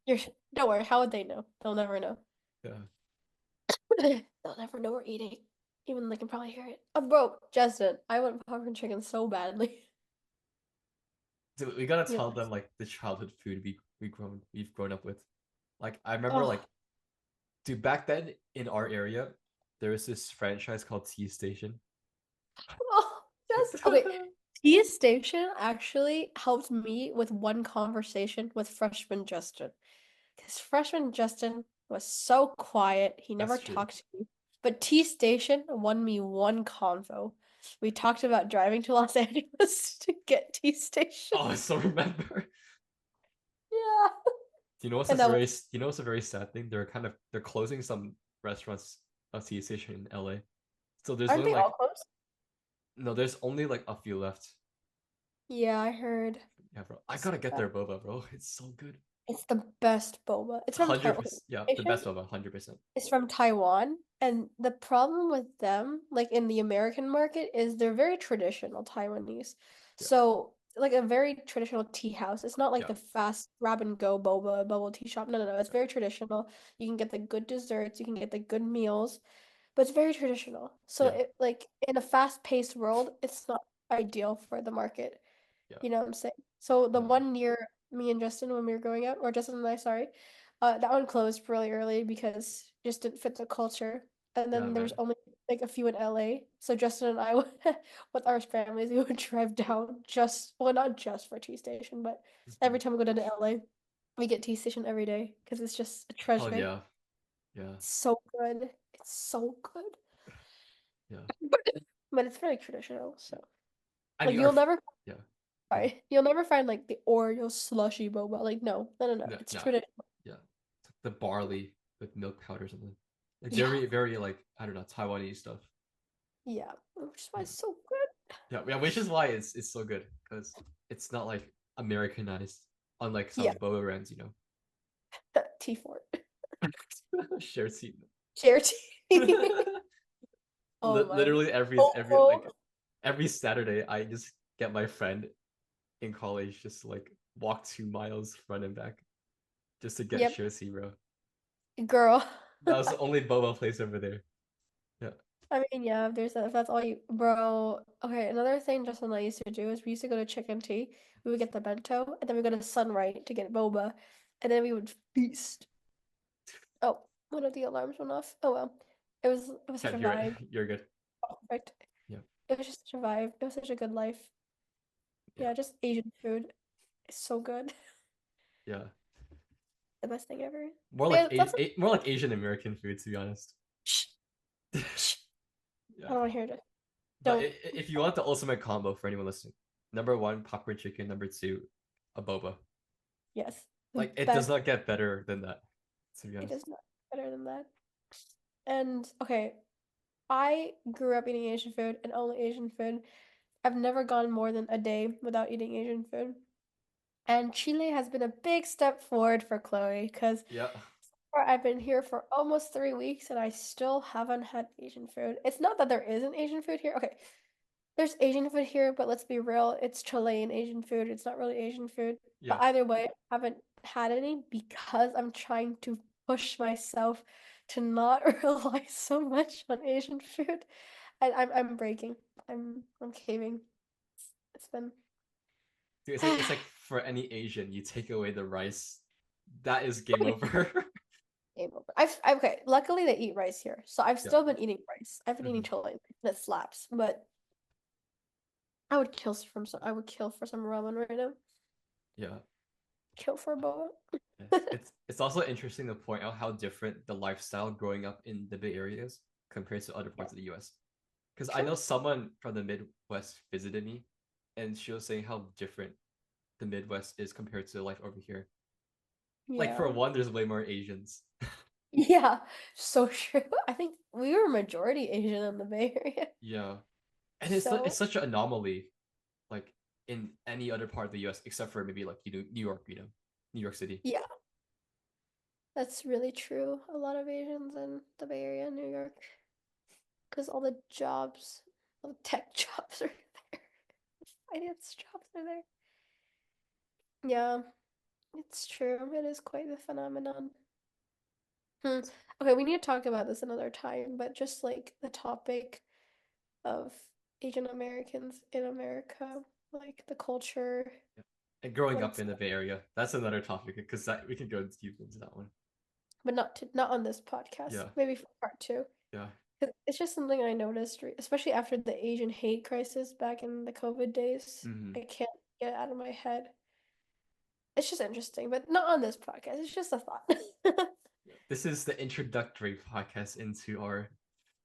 S1: You're, don't worry, how would they know? They'll never know.
S2: Yeah.
S1: They'll never know we're eating. Even they can probably hear it. Oh, bro, Justin, I want popcorn chicken so badly.
S2: So we gotta
S1: You
S2: tell
S1: know,
S2: them like the childhood food we've grown up with. Like I remember
S1: oh,
S2: like dude back then in our area, there was this franchise called Tea Station.
S1: oh, just okay. Tea Station actually helped me with one conversation with freshman Justin. Because freshman Justin was so quiet, he never
S2: That's true.
S1: talked to me. But Tea Station won me one convo. We talked about driving to Los Angeles to get Tea Station.
S2: Oh, I still remember.
S1: Yeah.
S2: Do you know what's
S1: And
S2: this
S1: that was,
S2: very you know what's a very sad thing? They're closing some restaurants of Tea Station in LA. So there's
S1: aren't
S2: only
S1: they all
S2: like
S1: closed?
S2: no, there's only like a few left.
S1: Yeah, I heard.
S2: Yeah, bro. I
S1: So
S2: gotta get
S1: bad.
S2: their boba, bro. It's so good.
S1: It's the best boba. It's from Taiwan. Okay,
S2: 100%. Yeah, the
S1: Station
S2: best boba, 100%.
S1: is from Taiwan, and the problem with them, like in the American market, is they're very traditional Taiwanese.
S2: Yeah.
S1: So, like a very traditional tea house. It's not like
S2: Yeah.
S1: the fast grab and go boba bubble tea shop. No, no, no. It's
S2: Yeah.
S1: very traditional. You can get the good desserts, you can get the good meals, but it's very traditional. So
S2: Yeah.
S1: it like in a fast-paced world, it's not ideal for the market.
S2: Yeah.
S1: You know what I'm saying? So the
S2: Yeah.
S1: one near me and Justin when we were growing up, or Justin and I, sorry, that one closed really early because it just didn't fit the culture. And
S2: Yeah,
S1: then there was
S2: man.
S1: only like a few in LA. So Justin and I would, with our families, we would drive down just, well, not just for T Station, but every time we go down to LA, we get T Station every day because it's just a
S2: Hell
S1: treasure.
S2: yeah. Yeah.
S1: It's so good. It's so good.
S2: Yeah.
S1: But it's very traditional, so
S2: I
S1: like
S2: mean our yeah. Yeah.
S1: sorry, you'll never find like the Oreo slushy boba. Like no, no, no, no.
S2: No,
S1: It's
S2: no.
S1: traditional.
S2: Yeah. It's like the barley with milk powder or something. Like
S1: Yeah,
S2: very, very like I don't know, Taiwanese stuff.
S1: yeah. Which is why
S2: Yeah.
S1: it's so good.
S2: Yeah, yeah, which is why it's so good because it's not like Americanized, unlike
S1: Yeah,
S2: some boba brands, you
S1: T Fort.
S2: know. Share seat.
S1: Share tea. Oh my.
S2: Literally every
S1: Oh,
S2: like every Saturday, I just get my friend in college just to, like walk 2 miles front and back just to get
S1: yep,
S2: share seat, bro.
S1: girl.
S2: That was the only boba place over there. Yeah,
S1: I mean, yeah, if there's that, if that's all you, bro. Okay, another thing Justin and I used to do is we used to go to Chicken Tea. We would get the bento, and then we go to Sunright to get boba, and then we would feast. Oh, one of the alarms went off. Oh well, it was such
S2: can't
S1: a
S2: hear it.
S1: vibe.
S2: You're good.
S1: Perfect.
S2: Yeah,
S1: It was just such a vibe. It was such a good life.
S2: yeah,
S1: Yeah, just Asian food is so good.
S2: yeah.
S1: The best thing ever.
S2: More
S1: But
S2: like
S1: yeah, that's
S2: more like Asian American food, to be honest.
S1: shh, shh. I
S2: Yeah.
S1: don't want to hear it.
S2: But
S1: Don't.
S2: if you want the ultimate combo for anyone listening, number one, popcorn chicken. Number two, a boba.
S1: Yes. The
S2: Like it does
S1: best.
S2: not get better than that, to be
S1: It
S2: honest.
S1: is not better than that. And okay, I grew up eating Asian food and only Asian food. I've never gone more than a day without eating Asian food. And Chile has been a big step forward for Chloe because
S2: Yeah.
S1: I've been here for almost 3 weeks and I still haven't had Asian food. It's not that there isn't Asian food here. Okay, there's Asian food here, but let's be real, it's Chilean Asian food. It's not really Asian food. But
S2: Yeah.
S1: either way, I haven't had any because I'm trying to push myself to not rely so much on Asian food. And I'm breaking. I'm caving. It's been
S2: Dude, it's like for any Asian, you take away the rice, that is game over.
S1: game over. Okay, luckily they eat rice here. So I've
S2: Yeah.
S1: still been eating rice. I've been eating
S2: Hmm.
S1: Chilean rice, and it slaps. But I would kill for some ramen right now.
S2: Yeah.
S1: Kill for a boba.
S2: Yeah. It's also interesting to point out how different the lifestyle growing up in the Bay Area is compared to other
S1: Yeah,
S2: parts of the US. Because I
S1: true.
S2: know someone from the Midwest visited me, and she was saying how different the Midwest is compared to life over here. Like for
S1: Yeah.
S2: one, there's way more Asians.
S1: Yeah, so true. I think we were majority Asian in the Bay Area.
S2: Yeah, and it's
S1: So,
S2: such an anomaly, like in any other part of the U.S. except for maybe like New York, New York City.
S1: yeah, that's really true. A lot of Asians in the Bay Area, New York, because all the tech jobs are there. Finance jobs are there. Yeah, it's true. It is quite the phenomenon. Hmm. Okay, we need to talk about this another time, but just like the topic of Asian Americans in America, like the culture,
S2: Yeah. And growing
S1: what
S2: up
S1: it's
S2: in the
S1: like,
S2: Bay Area, that's another topic because that we can go deep into that one.
S1: but not on this podcast.
S2: Yeah,
S1: Maybe for part two.
S2: yeah.
S1: 'Cause it's just something I noticed, especially after the Asian hate crisis back in the COVID days.
S2: Hmm.
S1: I can't get it out of my head. It's just interesting, but not on this podcast. It's just a thought.
S2: This is the introductory podcast into our,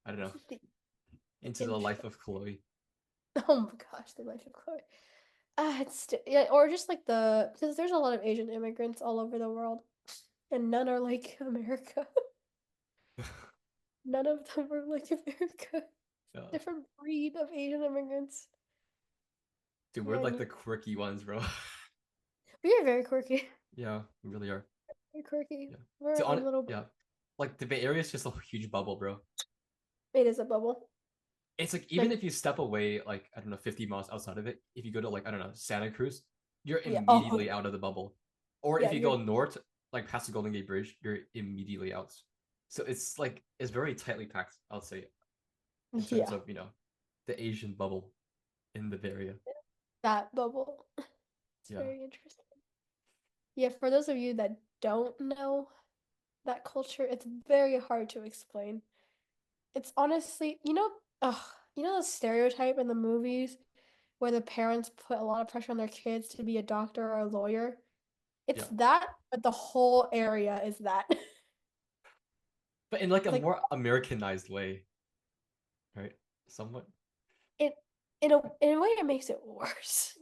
S2: I don't know,
S1: The
S2: into the life
S1: intro.
S2: of Chloe.
S1: Oh my gosh, the life of Chloe. Yeah, or just like because there's a lot of Asian immigrants all over the world, and none are like America. None of them are like America.
S2: Yeah.
S1: Different breed of Asian immigrants.
S2: Dude, we're
S1: Yeah,
S2: like the quirky ones, bro.
S1: we are very quirky.
S2: Yeah, we really are.
S1: Very quirky.
S2: Yeah.
S1: We're
S2: To
S1: our
S2: on
S1: own little.
S2: yeah. Like the Bay Area is just a huge bubble, bro.
S1: It is a bubble.
S2: It's like even
S1: Like,
S2: if you step away like I don't know 50 miles outside of it, if you go to like I don't know Santa Cruz, you're
S1: yeah. Oh,
S2: immediately out of the bubble. Or
S1: yeah.
S2: if you go north, like past the Golden Gate Bridge, you're immediately out. So it's like it's very tightly packed, I'll say, in terms
S1: Yeah.
S2: of the Asian bubble in the Bay Area.
S1: That bubble. It's
S2: Yeah,
S1: very interesting. Yeah, for those of you that don't know that culture, it's very hard to explain. It's honestly, ugh, the stereotype in the movies where the parents put a lot of pressure on their kids to be a doctor or a lawyer. It's
S2: yeah,
S1: that, but the whole area is that.
S2: but in like a
S1: Like
S2: more Americanized way, right? Somewhat.
S1: it in a way it makes it worse.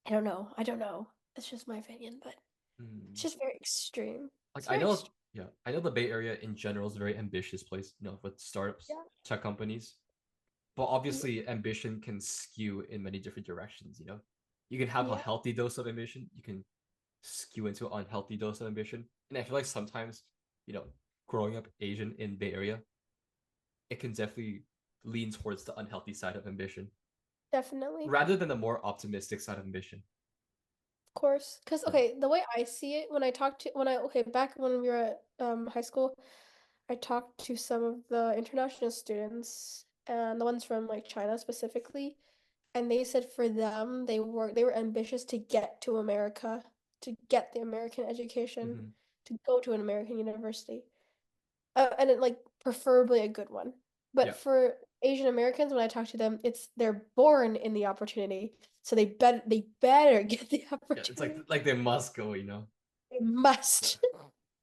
S1: I don't know. I don't know. It's just my opinion, but it's
S2: Hmm.
S1: just very extreme.
S2: Like
S1: It's
S2: I
S1: very
S2: know,
S1: extreme.
S2: yeah, I know the Bay Area in general is a very ambitious place, with startups,
S1: Yeah.
S2: tech companies. But
S1: Yeah.
S2: obviously, ambition can skew in many different directions. You can have a
S1: Yeah.
S2: healthy dose of ambition. You can skew into an unhealthy dose of ambition. And I feel like sometimes, you know, growing up Asian in Bay Area, it can definitely lean towards the unhealthy side of ambition
S1: Definitely.
S2: rather than the more optimistic side of ambition.
S1: Of course. Because,
S2: Yeah.
S1: okay, the way I see it, okay, back when we were at high school, I talked to some of the international students and the ones from like China specifically, and they said for them, they were ambitious to get to America, to get the American education,
S2: Hmm.
S1: to go to an American university. And it, like preferably a good one.
S2: Yeah.
S1: But for Asian Americans, when I talk to them, they're born in the opportunity, so they better get the
S2: Yeah. It's like
S1: opportunity.
S2: like they must go.
S1: They
S2: Yeah.
S1: must.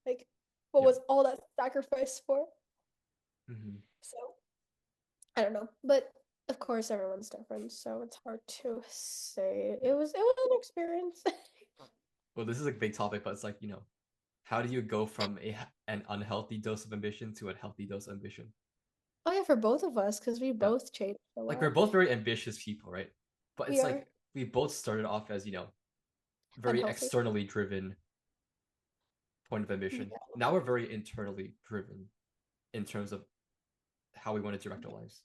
S1: Like, what
S2: Yeah.
S1: was all that sacrifice for?
S2: Hmm.
S1: So I don't know, but of course everyone's different, so it's hard to say. It was an experience.
S2: Well, this is a big topic, but it's like, how do you go from an unhealthy dose of ambition to a healthy dose of ambition?
S1: Oh yeah, for both of us, because we
S2: Yeah.
S1: both changed a
S2: Like we're
S1: lot.
S2: both very ambitious people, right? But
S1: We
S2: it's
S1: are.
S2: like we both started off as, very
S1: unhealthy.
S2: externally driven point of ambition.
S1: Yeah.
S2: Now we're very internally driven in terms of how we want to direct our lives.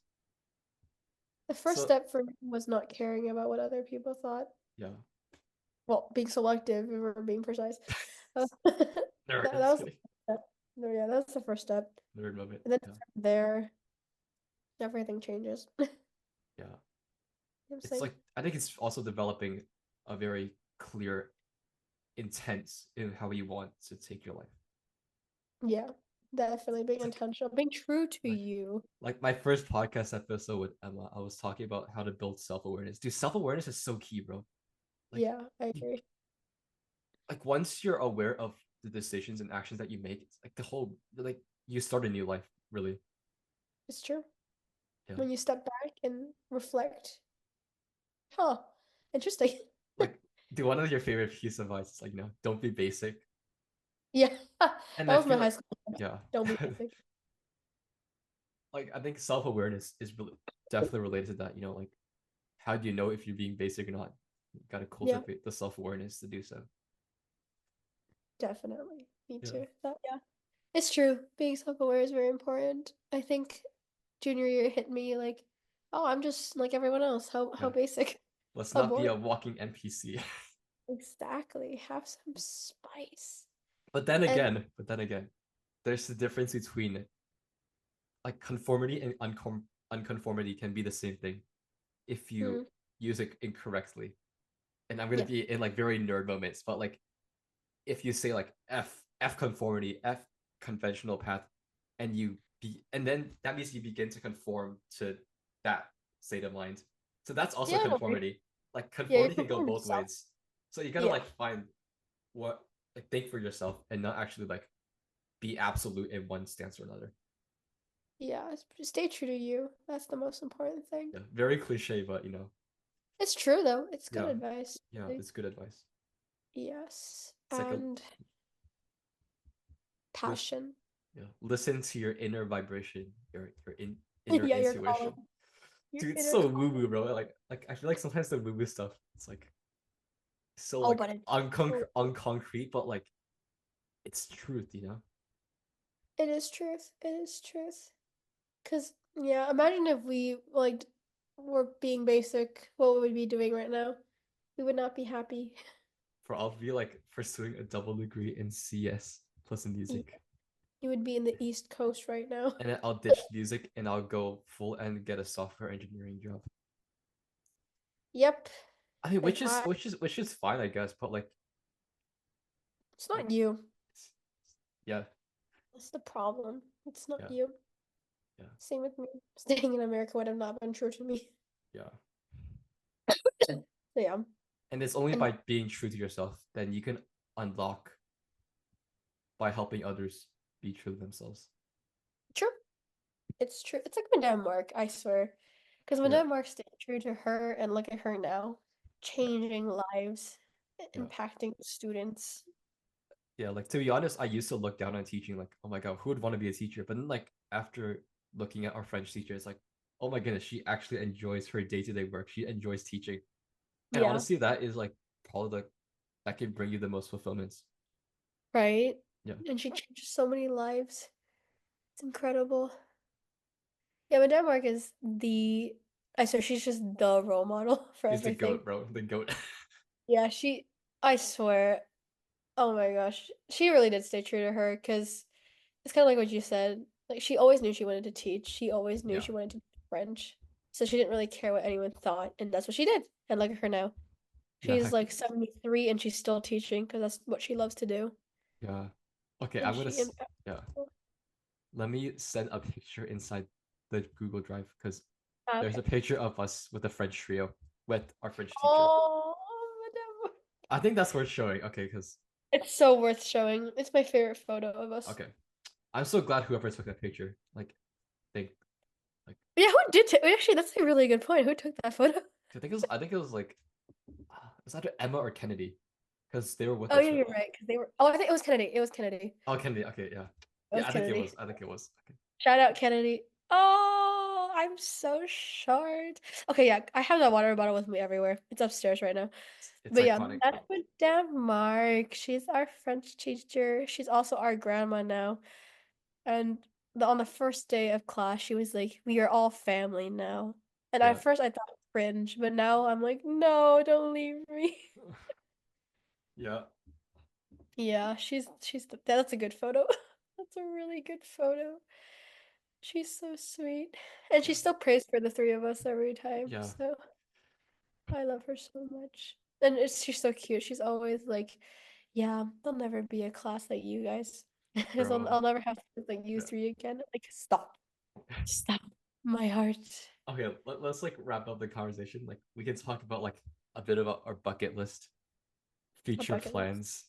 S1: The first
S2: So
S1: step for me was not caring about what other people thought.
S2: yeah,
S1: Well, being selective, if we're being precise.
S2: nerd.
S1: That
S2: Just
S1: was the
S2: kidding.
S1: first step. No, yeah, that's the first step.
S2: Nerd moment.
S1: And then
S2: Yeah,
S1: from there, everything changes. You know
S2: yeah.
S1: what I'm
S2: It's
S1: saying?
S2: like I think it's also developing a very clear intent in how you want to take your life.
S1: Yeah, definitely being
S2: It's
S1: intentional, being true to
S2: like
S1: you.
S2: like my first podcast episode with Emma, I was talking about how to build self-awareness. Dude, self-awareness is so key, bro. Like
S1: Yeah, I
S2: you,
S1: agree.
S2: like once you're aware of the decisions and actions that you make, it's like the whole like you start a new life, really.
S1: It's true.
S2: Yeah.
S1: When you step back and reflect, huh, interesting.
S2: Like do one of your favorite pieces of advice is like, don't be basic.
S1: Yeah, that
S2: And I
S1: was my
S2: feel
S1: high
S2: like
S1: school.
S2: yeah.
S1: Don't be basic.
S2: Like I think self-awareness is really definitely related to that, like how do you know if you're being basic or not? You gotta
S1: Yeah,
S2: cultivate the self-awareness to do so.
S1: definitely. Me
S2: Yeah.
S1: too. Yeah. It's true. Being self-aware is very important. I think junior year hit me like, oh, I'm just like everyone else. How
S2: Yeah.
S1: basic.
S2: Let's
S1: How
S2: not be
S1: boring.
S2: a walking NPC.
S1: Exactly. Have some spice. And
S2: But then again, there's the difference between like conformity and unconformity can be the same thing if you
S1: mm,
S2: use it incorrectly. And I'm gonna
S1: yeah,
S2: be in like very nerd moments, but like if you say like F conformity, F conventional path, and then that means you begin to conform to that state of mind. So that's also
S1: yeah, I agree.
S2: conformity. Like
S1: Yeah, you're
S2: conformity can go
S1: conforming
S2: both
S1: yourself.
S2: ways. So you gotta
S1: Yeah,
S2: like find what like think for yourself and not actually like be absolute in one stance or another.
S1: yeah. Stay true to you. That's the most important thing.
S2: Yeah, very cliche, but
S1: It's true though. It's good
S2: yeah,
S1: advice.
S2: yeah,
S1: Like,
S2: it's good advice.
S1: yes,
S2: It's like a
S1: and
S2: listen,
S1: passion.
S2: listen to your inner vibration, your inner
S1: Yeah, your calling.
S2: intuition.
S1: Your
S2: Dude, it's
S1: inner
S2: so woo
S1: calling.
S2: woo, bro. Like I feel like sometimes the woo woo stuff, it's like so
S1: Oh,
S2: like
S1: but it's
S2: unconcrete, but like it's truth.
S1: it is truth. It is truth. Cause yeah, imagine if we like were being basic, what would we be doing right now? We would not be happy.
S2: For I'll be like pursuing a double degree in CS plus in
S1: You
S2: music,
S1: you would be in the East Coast right now.
S2: and then I'll ditch music and I'll go full and get a software engineering job.
S1: Yep.
S2: I mean,
S1: If
S2: which is
S1: I,
S2: which is which is fine, I guess, but
S1: it's
S2: like
S1: not you.
S2: yeah,
S1: That's the problem. It's not
S2: yeah,
S1: you.
S2: yeah,
S1: Same with me. Staying in America would have not been true to me.
S2: yeah.
S1: So yeah.
S2: And it's only
S1: And
S2: by being true to yourself then you can unlock by helping others be true to themselves.
S1: true. It's true. It's like Madame Mark, I swear. Because
S2: Yeah,
S1: Madame Mark stayed true to her and look at her now.
S2: yeah,
S1: Changing lives,
S2: yeah.
S1: impacting students.
S2: Yeah, like to be honest, I used to look down on teaching, like, oh my god, who would want to be a teacher? But then like after looking at our French teacher, it's like, oh my goodness, she actually enjoys her day-to-day work. She enjoys teaching. And
S1: Yeah,
S2: honestly, that is like probably like that can bring you the most fulfillments.
S1: right?
S2: Yeah.
S1: And she changes so many lives. It's incredible. Yeah, Madame Mark is I swear she's just the role model for
S2: She's the
S1: everything.
S2: goat, bro. The goat.
S1: Yeah, I swear, oh my gosh, she really did stay true to her because it's kind of like what you said. Like she always knew she wanted to teach. She always knew
S2: Yeah.
S1: she wanted to teach French. So she didn't really care what anyone thought, and that's what she did. And look at her now.
S2: Yeah,
S1: She's
S2: heck
S1: like 73 and she's still teaching because that's what she loves to do.
S2: yeah. Okay,
S1: And she impacts
S2: yeah.
S1: people.
S2: Let me send a picture inside the Google Drive because
S1: Ah,
S2: there's
S1: okay.
S2: a picture of us with a French trio with our French teacher.
S1: Oh, Madame Mark.
S2: I think that's worth showing. Okay, because
S1: It's so worth showing. It's my favorite photo of us.
S2: okay, I'm so glad whoever took that picture. Like, think like
S1: Yeah, who did take? Actually, that's a really good point. Who took that photo?
S2: I think it was like it was either Emma or Kennedy because they were with
S1: Oh
S2: us,
S1: yeah,
S2: right?
S1: you're right. Because they were. Oh, I think it was Kennedy. It was Kennedy.
S2: Oh, Kennedy. Okay, yeah,
S1: It
S2: yeah.
S1: was
S2: I think it
S1: Kennedy.
S2: was. I think it was. Okay.
S1: Shout out Kennedy. Oh, I'm so short. Okay, yeah, I have that water bottle with me everywhere. It's upstairs right now.
S2: It's
S1: But yeah,
S2: iconic.
S1: that's with Denmark. She's our French teacher. She's also our grandma now. And on the first day of class, she was like, "We are all family now." And
S2: Yeah.
S1: at first, I thought cringe, but now I'm like, "No, don't leave me."
S2: Yeah.
S1: Yeah, that's a good photo. That's a really good photo. She's so sweet. And she
S2: Yeah.
S1: still prays for the three of us every time.
S2: Yeah.
S1: So I love her so much. And she's so cute. She's always like, "Yeah, there'll never be a class like you guys." Because
S2: Bro.
S1: I'll never have to like you
S2: Yeah.
S1: three again. Like, stop. Stop. My heart.
S2: Okay, let's like wrap up the conversation. Like we can talk about like a bit about our bucket list,
S1: A
S2: future
S1: bucket list.
S2: plans.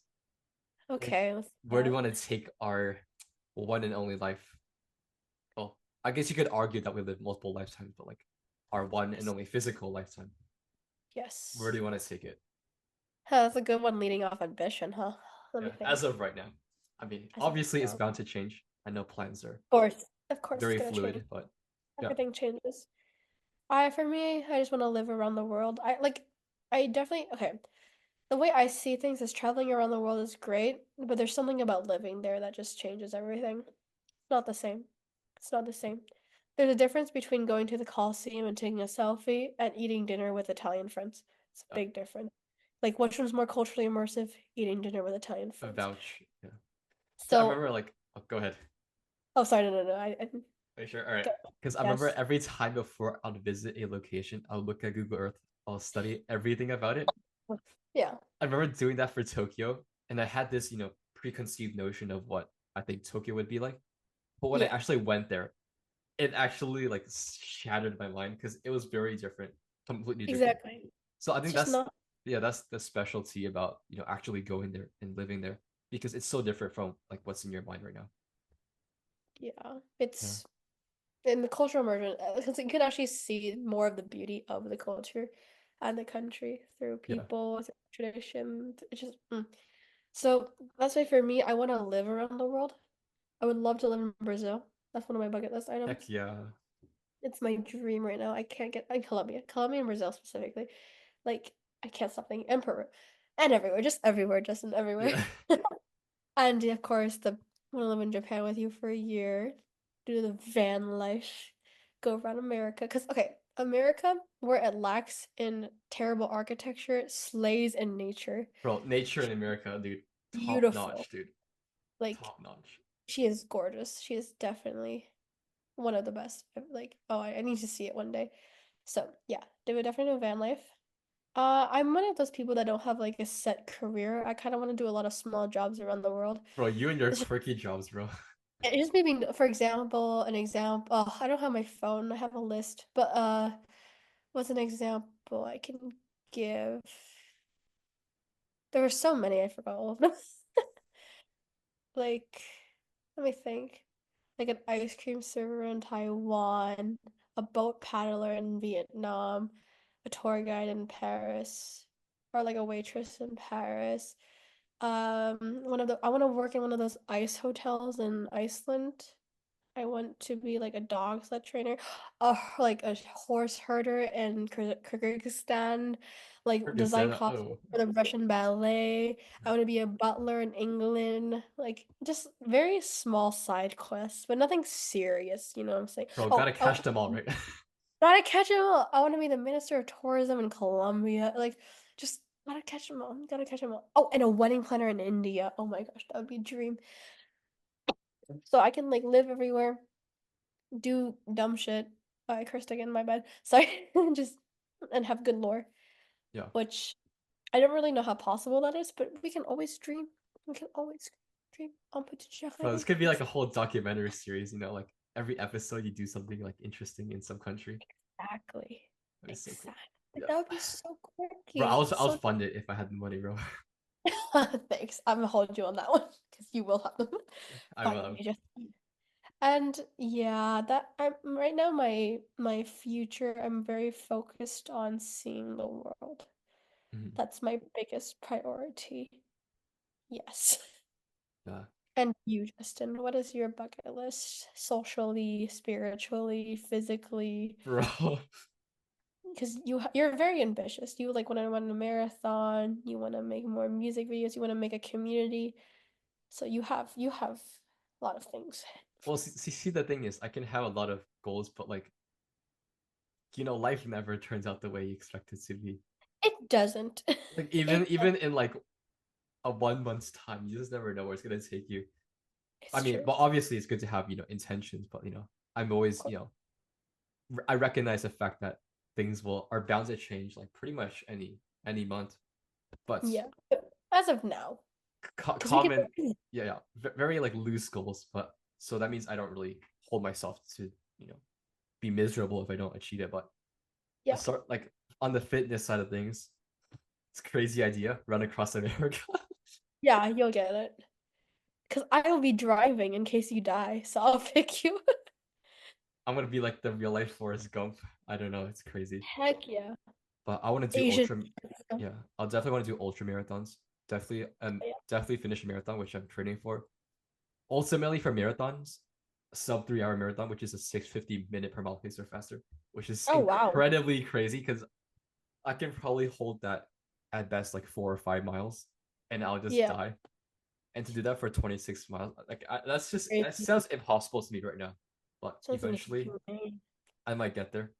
S2: Like
S1: Okay, let's do
S2: where do you
S1: that.
S2: want to take our one and only life? Well, I guess you could argue that we live multiple lifetimes, but like our one and
S1: Yes.
S2: only physical lifetime. Where do
S1: Yes.
S2: you want to take it?
S1: Huh, that's a good one leading off ambition, huh? Let me
S2: Yeah, as
S1: think.
S2: of right now. I mean,
S1: As of
S2: obviously it's
S1: now.
S2: bound to change. I know plans are
S1: Course. Of course it's
S2: very
S1: gonna change.
S2: fluid, but yeah,
S1: Everything changes. For me, I just want to live around the world. I definitely, okay. The way I see things is traveling around the world is great, but there's something about living there that just changes everything. It's not the same. It's not the same. There's a difference between going to the Coliseum and taking a selfie and eating dinner with Italian friends. It's a
S2: yeah,
S1: big difference. Like, which one's more culturally immersive? Eating dinner with Italian
S2: a
S1: friends.
S2: vouch. Yeah. So I
S1: So,
S2: remember like, oh, go ahead.
S1: oh, sorry, no. I
S2: Are you sure? All right.
S1: go.
S2: Because I remember
S1: Yes.
S2: every time before I'll visit a location, I'll look at Google Earth, I'll study everything about it.
S1: Yeah.
S2: I remember doing that for Tokyo, and I had this, preconceived notion of what I think Tokyo would be like. But when I
S1: Yeah.
S2: actually went there, it actually like shattered my mind because it was very different, completely different.
S1: Exactly.
S2: So I
S1: It's
S2: think
S1: just
S2: that's
S1: not.
S2: yeah, that's the specialty about actually going there and living there because it's so different from like what's in your mind right now.
S1: Yeah.
S2: Yeah,
S1: It's in the cultural immersion, because you could actually see more of the beauty of the culture and the country through
S2: yeah.
S1: people, through traditions. It's just so that's why for me, I want to live around the world. I would love to live in Brazil. That's one of my bucket list
S2: Heck
S1: items.
S2: yeah.
S1: It's my dream right now. I can't get in Colombia and Brazil specifically. Like I can't stop thinking and Peru, and everywhere, just everywhere, just in everywhere.
S2: Yeah.
S1: And of course, the I want to live in Japan with you for a year, do the van life, go around America. Because okay, America, where it lacks in terrible architecture, slays in nature.
S2: Bro, nature in America, dude. Top
S1: Beautiful.
S2: notch, dude.
S1: Like
S2: Top notch.
S1: she is gorgeous. She is definitely one of the best. Like, oh, I need to see it one day. So yeah, they would definitely do van life. I'm one of those people that don't have like a set career. I kind of want to do a lot of small jobs around the world.
S2: Bro, you and your
S1: It's just,
S2: quirky jobs, bro.
S1: it just maybe, for example, an example. Oh, I don't have my phone. I have a list, but what's an example I can give? There were so many. I forgot all of them. Like, let me think. Like an ice cream server in Taiwan, a boat paddler in Vietnam, a tour guide in Paris, or like a waitress in Paris. I want to work in one of those ice hotels in Iceland. I want to be like a dog sled trainer, like a horse herder in Kyrgyzstan, like design
S2: Kyrgyzstan,
S1: costumes
S2: oh.
S1: for the Russian ballet. I want to be a butler in England, like just very small side quests, but nothing serious. You know what I'm saying?
S2: Bro, gotta
S1: Oh,
S2: catch them all, right?
S1: gotta catch them all. I want to be the minister of tourism in Colombia. Like, just gotta catch them all. Gotta catch them all. Oh, and a wedding planner in India. Oh my gosh, that would be a dream. So I can like live everywhere, do dumb shit. I cursed again, my bad. Sorry. Just and have good lore,
S2: Yeah.
S1: which I don't really know how possible that is, but we can always dream. We can always dream. On peut
S2: Bro,
S1: jamais
S2: this could be like a
S1: impossible.
S2: whole documentary series, like every episode you do something like interesting in some country.
S1: Exactly.
S2: That is so cool.
S1: Exactly.
S2: Yeah.
S1: That would be so
S2: Bro,
S1: quirky.
S2: I was
S1: So
S2: fund it if I had the money, bro.
S1: thanks. I'm gonna hold you on that one because you will have them.
S2: I will.
S1: Finally, just and yeah, that I'm right now my future, I'm very focused on seeing the world.
S2: Mhm.
S1: That's my biggest priority. Yes.
S2: Yeah.
S1: And you, Justin, what is your bucket list? Socially, spiritually, physically?
S2: Bro.
S1: Because you're very ambitious. You like want to run a marathon, you want to make more music videos, you want to make a community. So you have a lot of things.
S2: Well, see, the thing is, I can have a lot of goals, but like, life never turns out the way you expect it to be.
S1: It doesn't.
S2: Like
S1: It
S2: even in like a 1 month's time, you just never know where it's gonna take you. I
S1: it's
S2: mean,
S1: true.
S2: but obviously it's good to have, intentions, but I'm always, I recognize the fact that things will are bound to change like pretty much any month. But
S1: Yeah. As of now, because we can.
S2: common, yeah, very like loose goals, but so that means I don't really hold myself to, be miserable if I don't achieve it. But I
S1: Yeah.
S2: start like on the fitness side of things, it's a crazy idea, run across America.
S1: Yeah, you'll get it. Because I will be driving in case you die, so I'll pick you.
S2: I'm gonna be like the real life Forrest Gump. I don't know, it's crazy.
S1: Heck yeah.
S2: But I want to do
S1: Asian.
S2: ultra. Yeah, I'll definitely want to do ultra marathons. Definitely,
S1: Yeah.
S2: definitely finish a marathon, which I'm training for. Ultimately, for marathons, sub 3 hour marathon, which is a 650 minute per mile pace or faster, which is
S1: Oh wow.
S2: incredibly crazy because I can probably hold that at best like 4 or 5 miles, and I'll just
S1: Yeah.
S2: die. And to do that for 26 miles, like that
S1: Crazy.
S2: sounds impossible to me right now. But
S1: Sounds
S2: eventually,
S1: insane.
S2: I might get there.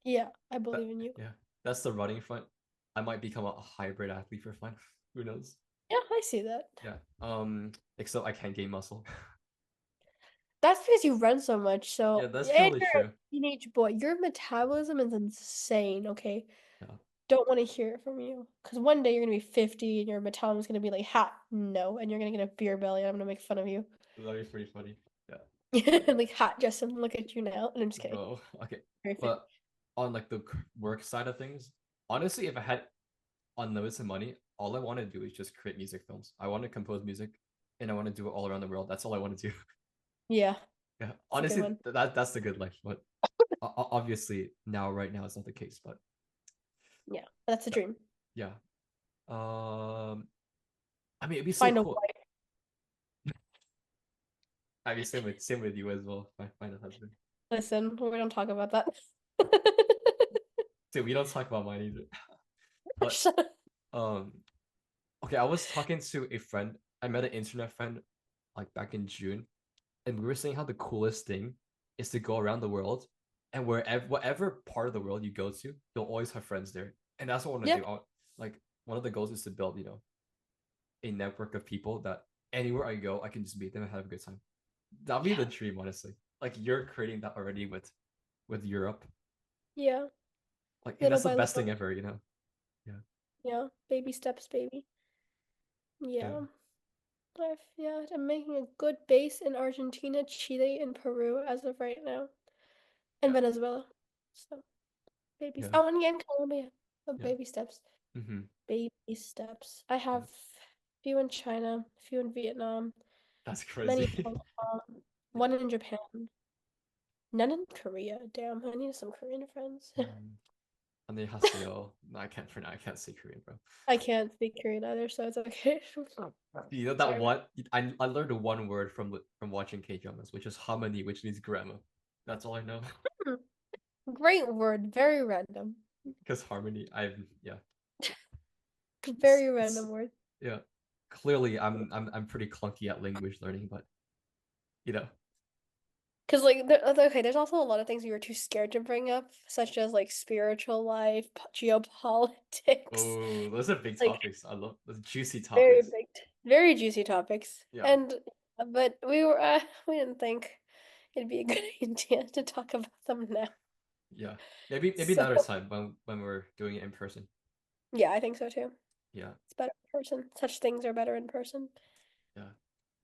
S1: Yeah, I
S2: But
S1: believe in you.
S2: yeah, that's the running front. I might become a hybrid athlete for fun. Who knows?
S1: Yeah, I see that.
S2: Yeah. Except I can't gain muscle.
S1: That's because you run so much.
S2: Yeah,
S1: So,
S2: that's
S1: and
S2: probably
S1: you're a
S2: true.
S1: teenage boy. Your metabolism is insane, okay?
S2: Yeah,
S1: Don't want to hear it from you. Because one day you're going to be 50 and your metabolism is going to be like, ha, no. And you're going to get a beer belly and I'm going to make fun of you.
S2: that'd be pretty funny. Yeah,
S1: Like, ha, Justin, look at you now. And I'm just kidding.
S2: bro. Okay,
S1: Very fit.
S2: but on like the work side of things, honestly, if I had unlimited money, all I want to do is just create music films. I want to compose music, and I want to do it all around the world. That's all I want to do.
S1: Yeah,
S2: Yeah,
S1: it's a good
S2: honestly,
S1: one.
S2: that's the good life. But obviously, right now it's not the case. But
S1: Yeah, that's a
S2: yeah,
S1: dream.
S2: yeah. I mean, it'd be so
S1: Find a
S2: cool.
S1: wife.
S2: I mean, same with you as well. Find a husband.
S1: Listen, we don't talk about that.
S2: Dude, we don't talk about mine either. But
S1: Shut up.
S2: um, okay, I was talking to a friend. I met an internet friend like back in June, and we were saying how the coolest thing is to go around the world, and wherever whatever part of the world you go to, you'll always have friends there, and that's what I want to
S1: Yeah,
S2: do. Like one of the goals is to build, a network of people that anywhere I go, I can just meet them and have a good time. That'd be
S1: yeah,
S2: the dream, honestly. Like you're creating that already with Europe.
S1: yeah.
S2: Like, and
S1: Little
S2: that's the
S1: by
S2: best thing
S1: little.
S2: ever. Yeah,
S1: Yeah, baby steps, baby.
S2: yeah,
S1: Yeah. Yeah, I'm making a good base in Argentina, Chile, and Peru as of right now, and
S2: yeah,
S1: Venezuela. So babies.
S2: yeah,
S1: Oh, and yeah, in Colombia. Oh,
S2: yeah.
S1: baby steps.
S2: Mm-hmm.
S1: Baby steps. I
S2: Yeah,
S1: have a few in China, a few in Vietnam,
S2: that's
S1: many in
S2: crazy.
S1: Hong Kong,
S2: Yeah.
S1: one in Japan, none in Korea. Damn, I need some Korean friends.
S2: 안녕하세요. No, I can't say Korean, bro.
S1: I can't speak Korean either, so it's okay.
S2: You know that
S1: Sorry.
S2: one? I learned one word from watching K dramas, which is harmony, which means grammar. That's all I know.
S1: Hmm, great word, very random.
S2: Because harmony, yeah,
S1: Very random word.
S2: yeah. Clearly, I'm pretty clunky at language learning, but you know,
S1: Because okay, there's also a lot of things we were too scared to bring up, such as like spiritual life, geopolitics,
S2: oh, those are big
S1: like
S2: topics. I love those juicy
S1: very
S2: topics.
S1: big, very juicy topics.
S2: Yeah,
S1: And but we didn't think it'd be a good idea to talk about them now.
S2: yeah. Maybe
S1: So
S2: another time when we're doing it in person.
S1: yeah, I think so too.
S2: Yeah,
S1: It's better in person. Such things are better in person.
S2: yeah,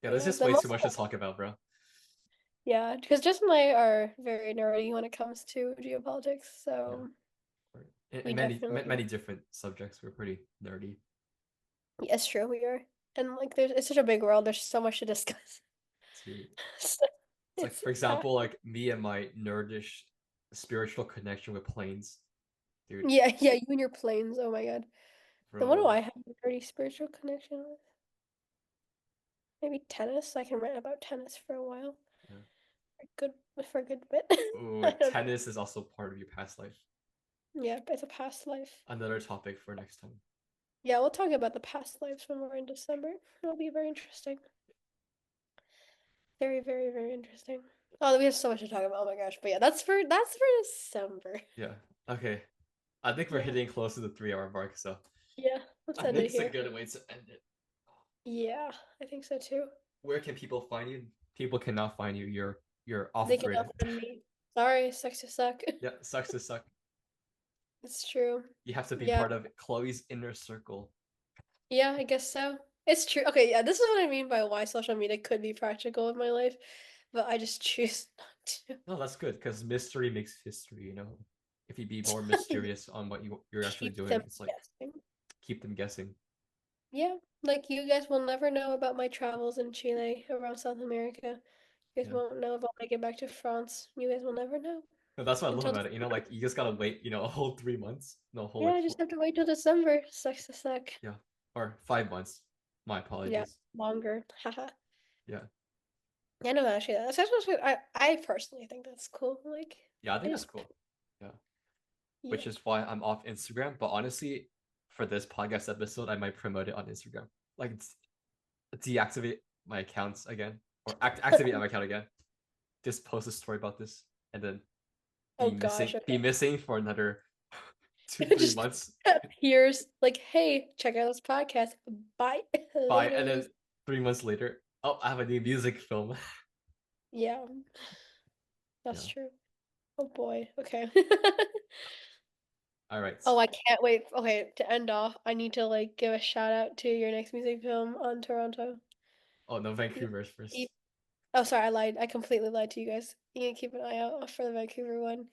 S2: yeah.
S1: But
S2: There's
S1: yeah,
S2: just
S1: the
S2: way too
S1: most
S2: much to talk about, bro.
S1: yeah, because Jess and I are very nerdy when it comes to geopolitics,
S2: Yeah.
S1: so
S2: In
S1: we
S2: many
S1: definitely
S2: different subjects. We're pretty nerdy.
S1: yes, true, we are. And like there's it's such a big world, there's so much to discuss.
S2: Too.
S1: So,
S2: It's like,
S1: it's
S2: for example, like me and my nerdish spiritual connection with planes, dude,
S1: yeah, yeah, you and your planes, oh my God. Then what do
S2: bro.
S1: I have a pretty spiritual connection with? Maybe tennis. I can rant about tennis for a while.
S2: Yeah.
S1: Good for a good bit.
S2: Oh,
S1: I don't know.
S2: tennis is also part of your past life.
S1: Yeah, but it's a past life.
S2: Another topic for next time.
S1: Yeah, we'll talk about the past lives when we're in December. It'll be very interesting. Very, very, very interesting. Oh, we have so much to talk about. Oh my gosh. But yeah, that's for December.
S2: Yeah. Okay. I think we're
S1: Yeah.
S2: hitting close to the 3 hour mark, so
S1: Yeah. Let's
S2: I
S1: end
S2: think
S1: it
S2: it's a
S1: here.
S2: good way to end it.
S1: Yeah, I think so too.
S2: Where can people find you? People cannot find you. You're
S1: They
S2: off
S1: cannot
S2: grid.
S1: find me. Sorry, sucks to suck.
S2: Yeah, sucks to suck.
S1: It's true.
S2: You have to be
S1: Yeah.
S2: part of Chloe's inner circle.
S1: Yeah, I guess so. It's true. Okay, yeah, this is what I mean by why social media could be practical in my life, but I just choose not
S2: No, that's good because mystery makes history, you know. If you be more
S1: to.
S2: mysterious on what you're actually
S1: Keep
S2: doing,
S1: them
S2: it's like
S1: guessing.
S2: keep them guessing.
S1: Yeah, like you guys will never know about my travels in Chile around South America. You guys
S2: Yeah.
S1: won't know about when I get back to France. You guys will never know
S2: No, that's what I love
S1: until
S2: about it. You know, like you just gotta wait, a whole 3 months. No, whole
S1: yeah,
S2: like
S1: I just have to wait till December. Sucks to suck.
S2: yeah. Or 5 months. My
S1: Yeah,
S2: apologies.
S1: longer. Haha.
S2: Yeah.
S1: Yeah, no, actually, that's actually I personally think that's cool. Like,
S2: Yeah, I think
S1: I
S2: that's
S1: just
S2: cool. Yeah.
S1: yeah.
S2: Which is why I'm off Instagram. But honestly, for this podcast episode, I might promote it on Instagram. Like deactivate my accounts again. Or activate my account again. Just post a story about this and then
S1: Oh gosh,
S2: be
S1: okay.
S2: missing for another two,
S1: It
S2: three
S1: just
S2: months.
S1: appears like, hey, check out this podcast. Bye.
S2: Bye. And
S1: Laters.
S2: then 3 months later, oh, I have a new music film.
S1: Yeah, that's
S2: Yeah.
S1: true. Oh boy. Okay.
S2: All right.
S1: Oh, I can't wait. Okay, to end off, I need to like give a shout out to your next music film on Toronto.
S2: Oh no,
S1: You,
S2: Vancouver's
S1: you,
S2: first.
S1: oh, sorry, I lied. I completely lied to you guys. You need to keep an eye out for the Vancouver one,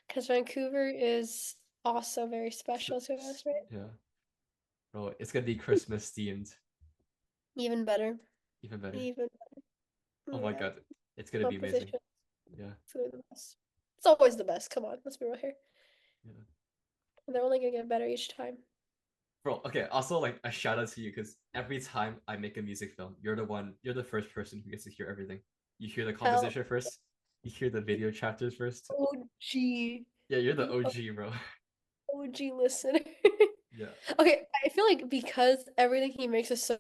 S1: because Vancouver is also very special to us, right?
S2: Yeah. Bro, it's gonna be Christmas themed.
S1: Even better.
S2: Even better.
S1: Even
S2: Oh my
S1: yeah.
S2: god. It's gonna be amazing.
S1: Composition.
S2: Yeah.
S1: It's really the best. It's always the best. Come on, let's be real here.
S2: Yeah.
S1: And they're only gonna get better each time.
S2: Bro, okay, also like a shout out to you because every time I make a music film, you're the first person who gets to hear everything. You hear the
S1: Hell,
S2: composition first, you hear the video chapters first.
S1: OG,
S2: Yeah, you're the
S1: the
S2: OG, bro.
S1: OG listener.
S2: Yeah.
S1: Okay, I feel like because everything he makes is so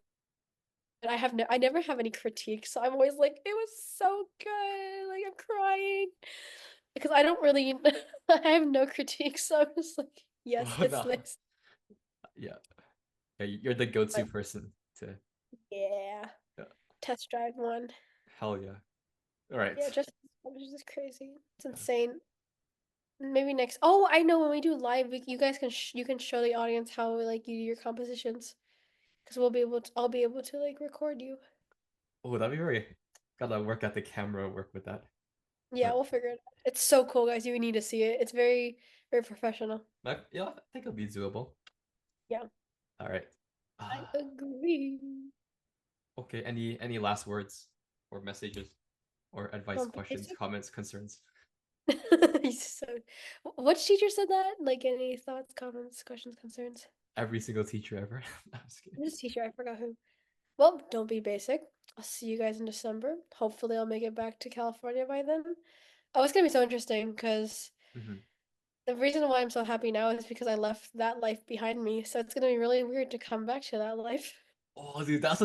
S1: good, I never have any critiques, so I'm always like, it was so good. Like I'm crying because I don't really I have no critiques, so I'm just like, yes,
S2: Oh
S1: it's
S2: no.
S1: nice.
S2: Yeah. Yeah, you're the go-to
S1: But
S2: person to
S1: yeah,
S2: yeah.
S1: test drive one.
S2: Hell yeah. All right.
S1: Yeah, just this is crazy. It's
S2: Yeah.
S1: insane. Maybe next. Oh, I know when we do live, you guys can you can show the audience how like you do your compositions, because we'll be able to. I'll be able to like record you.
S2: Oh, that'd be very gotta work at the camera, work with that.
S1: Yeah,
S2: But
S1: we'll figure it out. It's so cool, guys. You need to see it. It's very, very professional.
S2: yeah, I think it'll be doable.
S1: Yeah,
S2: All right.
S1: I
S2: Ah,
S1: agree.
S2: okay, any last words or messages or advice,
S1: Don't be
S2: questions,
S1: basic.
S2: comments, concerns?
S1: He's so. Which teacher said that? Like any thoughts, comments, questions, concerns?
S2: Every single teacher ever. I'm just kidding.
S1: This teacher, I forgot who. Well, don't be basic. I'll see you guys in December. Hopefully, I'll make it back to California by then. Oh, it's gonna be so interesting because
S2: Mhm.
S1: the reason why I'm so happy now is because I left that life behind me. So it's gonna be really weird to come back to that life.
S2: Oh, dude, that's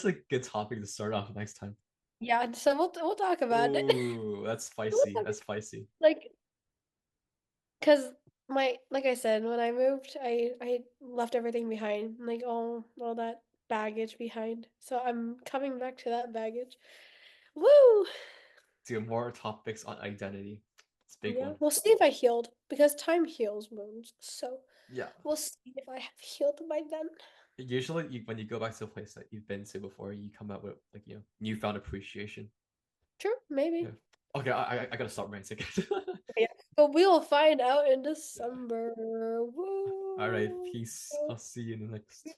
S2: a good topic to start off next time.
S1: Yeah, so we'll talk about it.
S2: Oh, that's
S1: We'll
S2: spicy.
S1: talk,
S2: That's spicy.
S1: like, cause like I said, when I moved, I left everything behind, like all that baggage behind. So I'm coming back to that baggage. Woo!
S2: Do more topics on identity. It's a big
S1: Yeah,
S2: one.
S1: we'll see if I healed because time heals wounds. So
S2: Yeah.
S1: we'll see if I have healed by then.
S2: Usually, when you go back to a place that you've been to before, you come out with like newfound appreciation.
S1: True, maybe.
S2: Yeah. Okay, I gotta stop ranting.
S1: Yeah, but we will find out in
S2: Yeah.
S1: December.
S2: All right,
S1: Woo!
S2: peace. I'll see you in the next.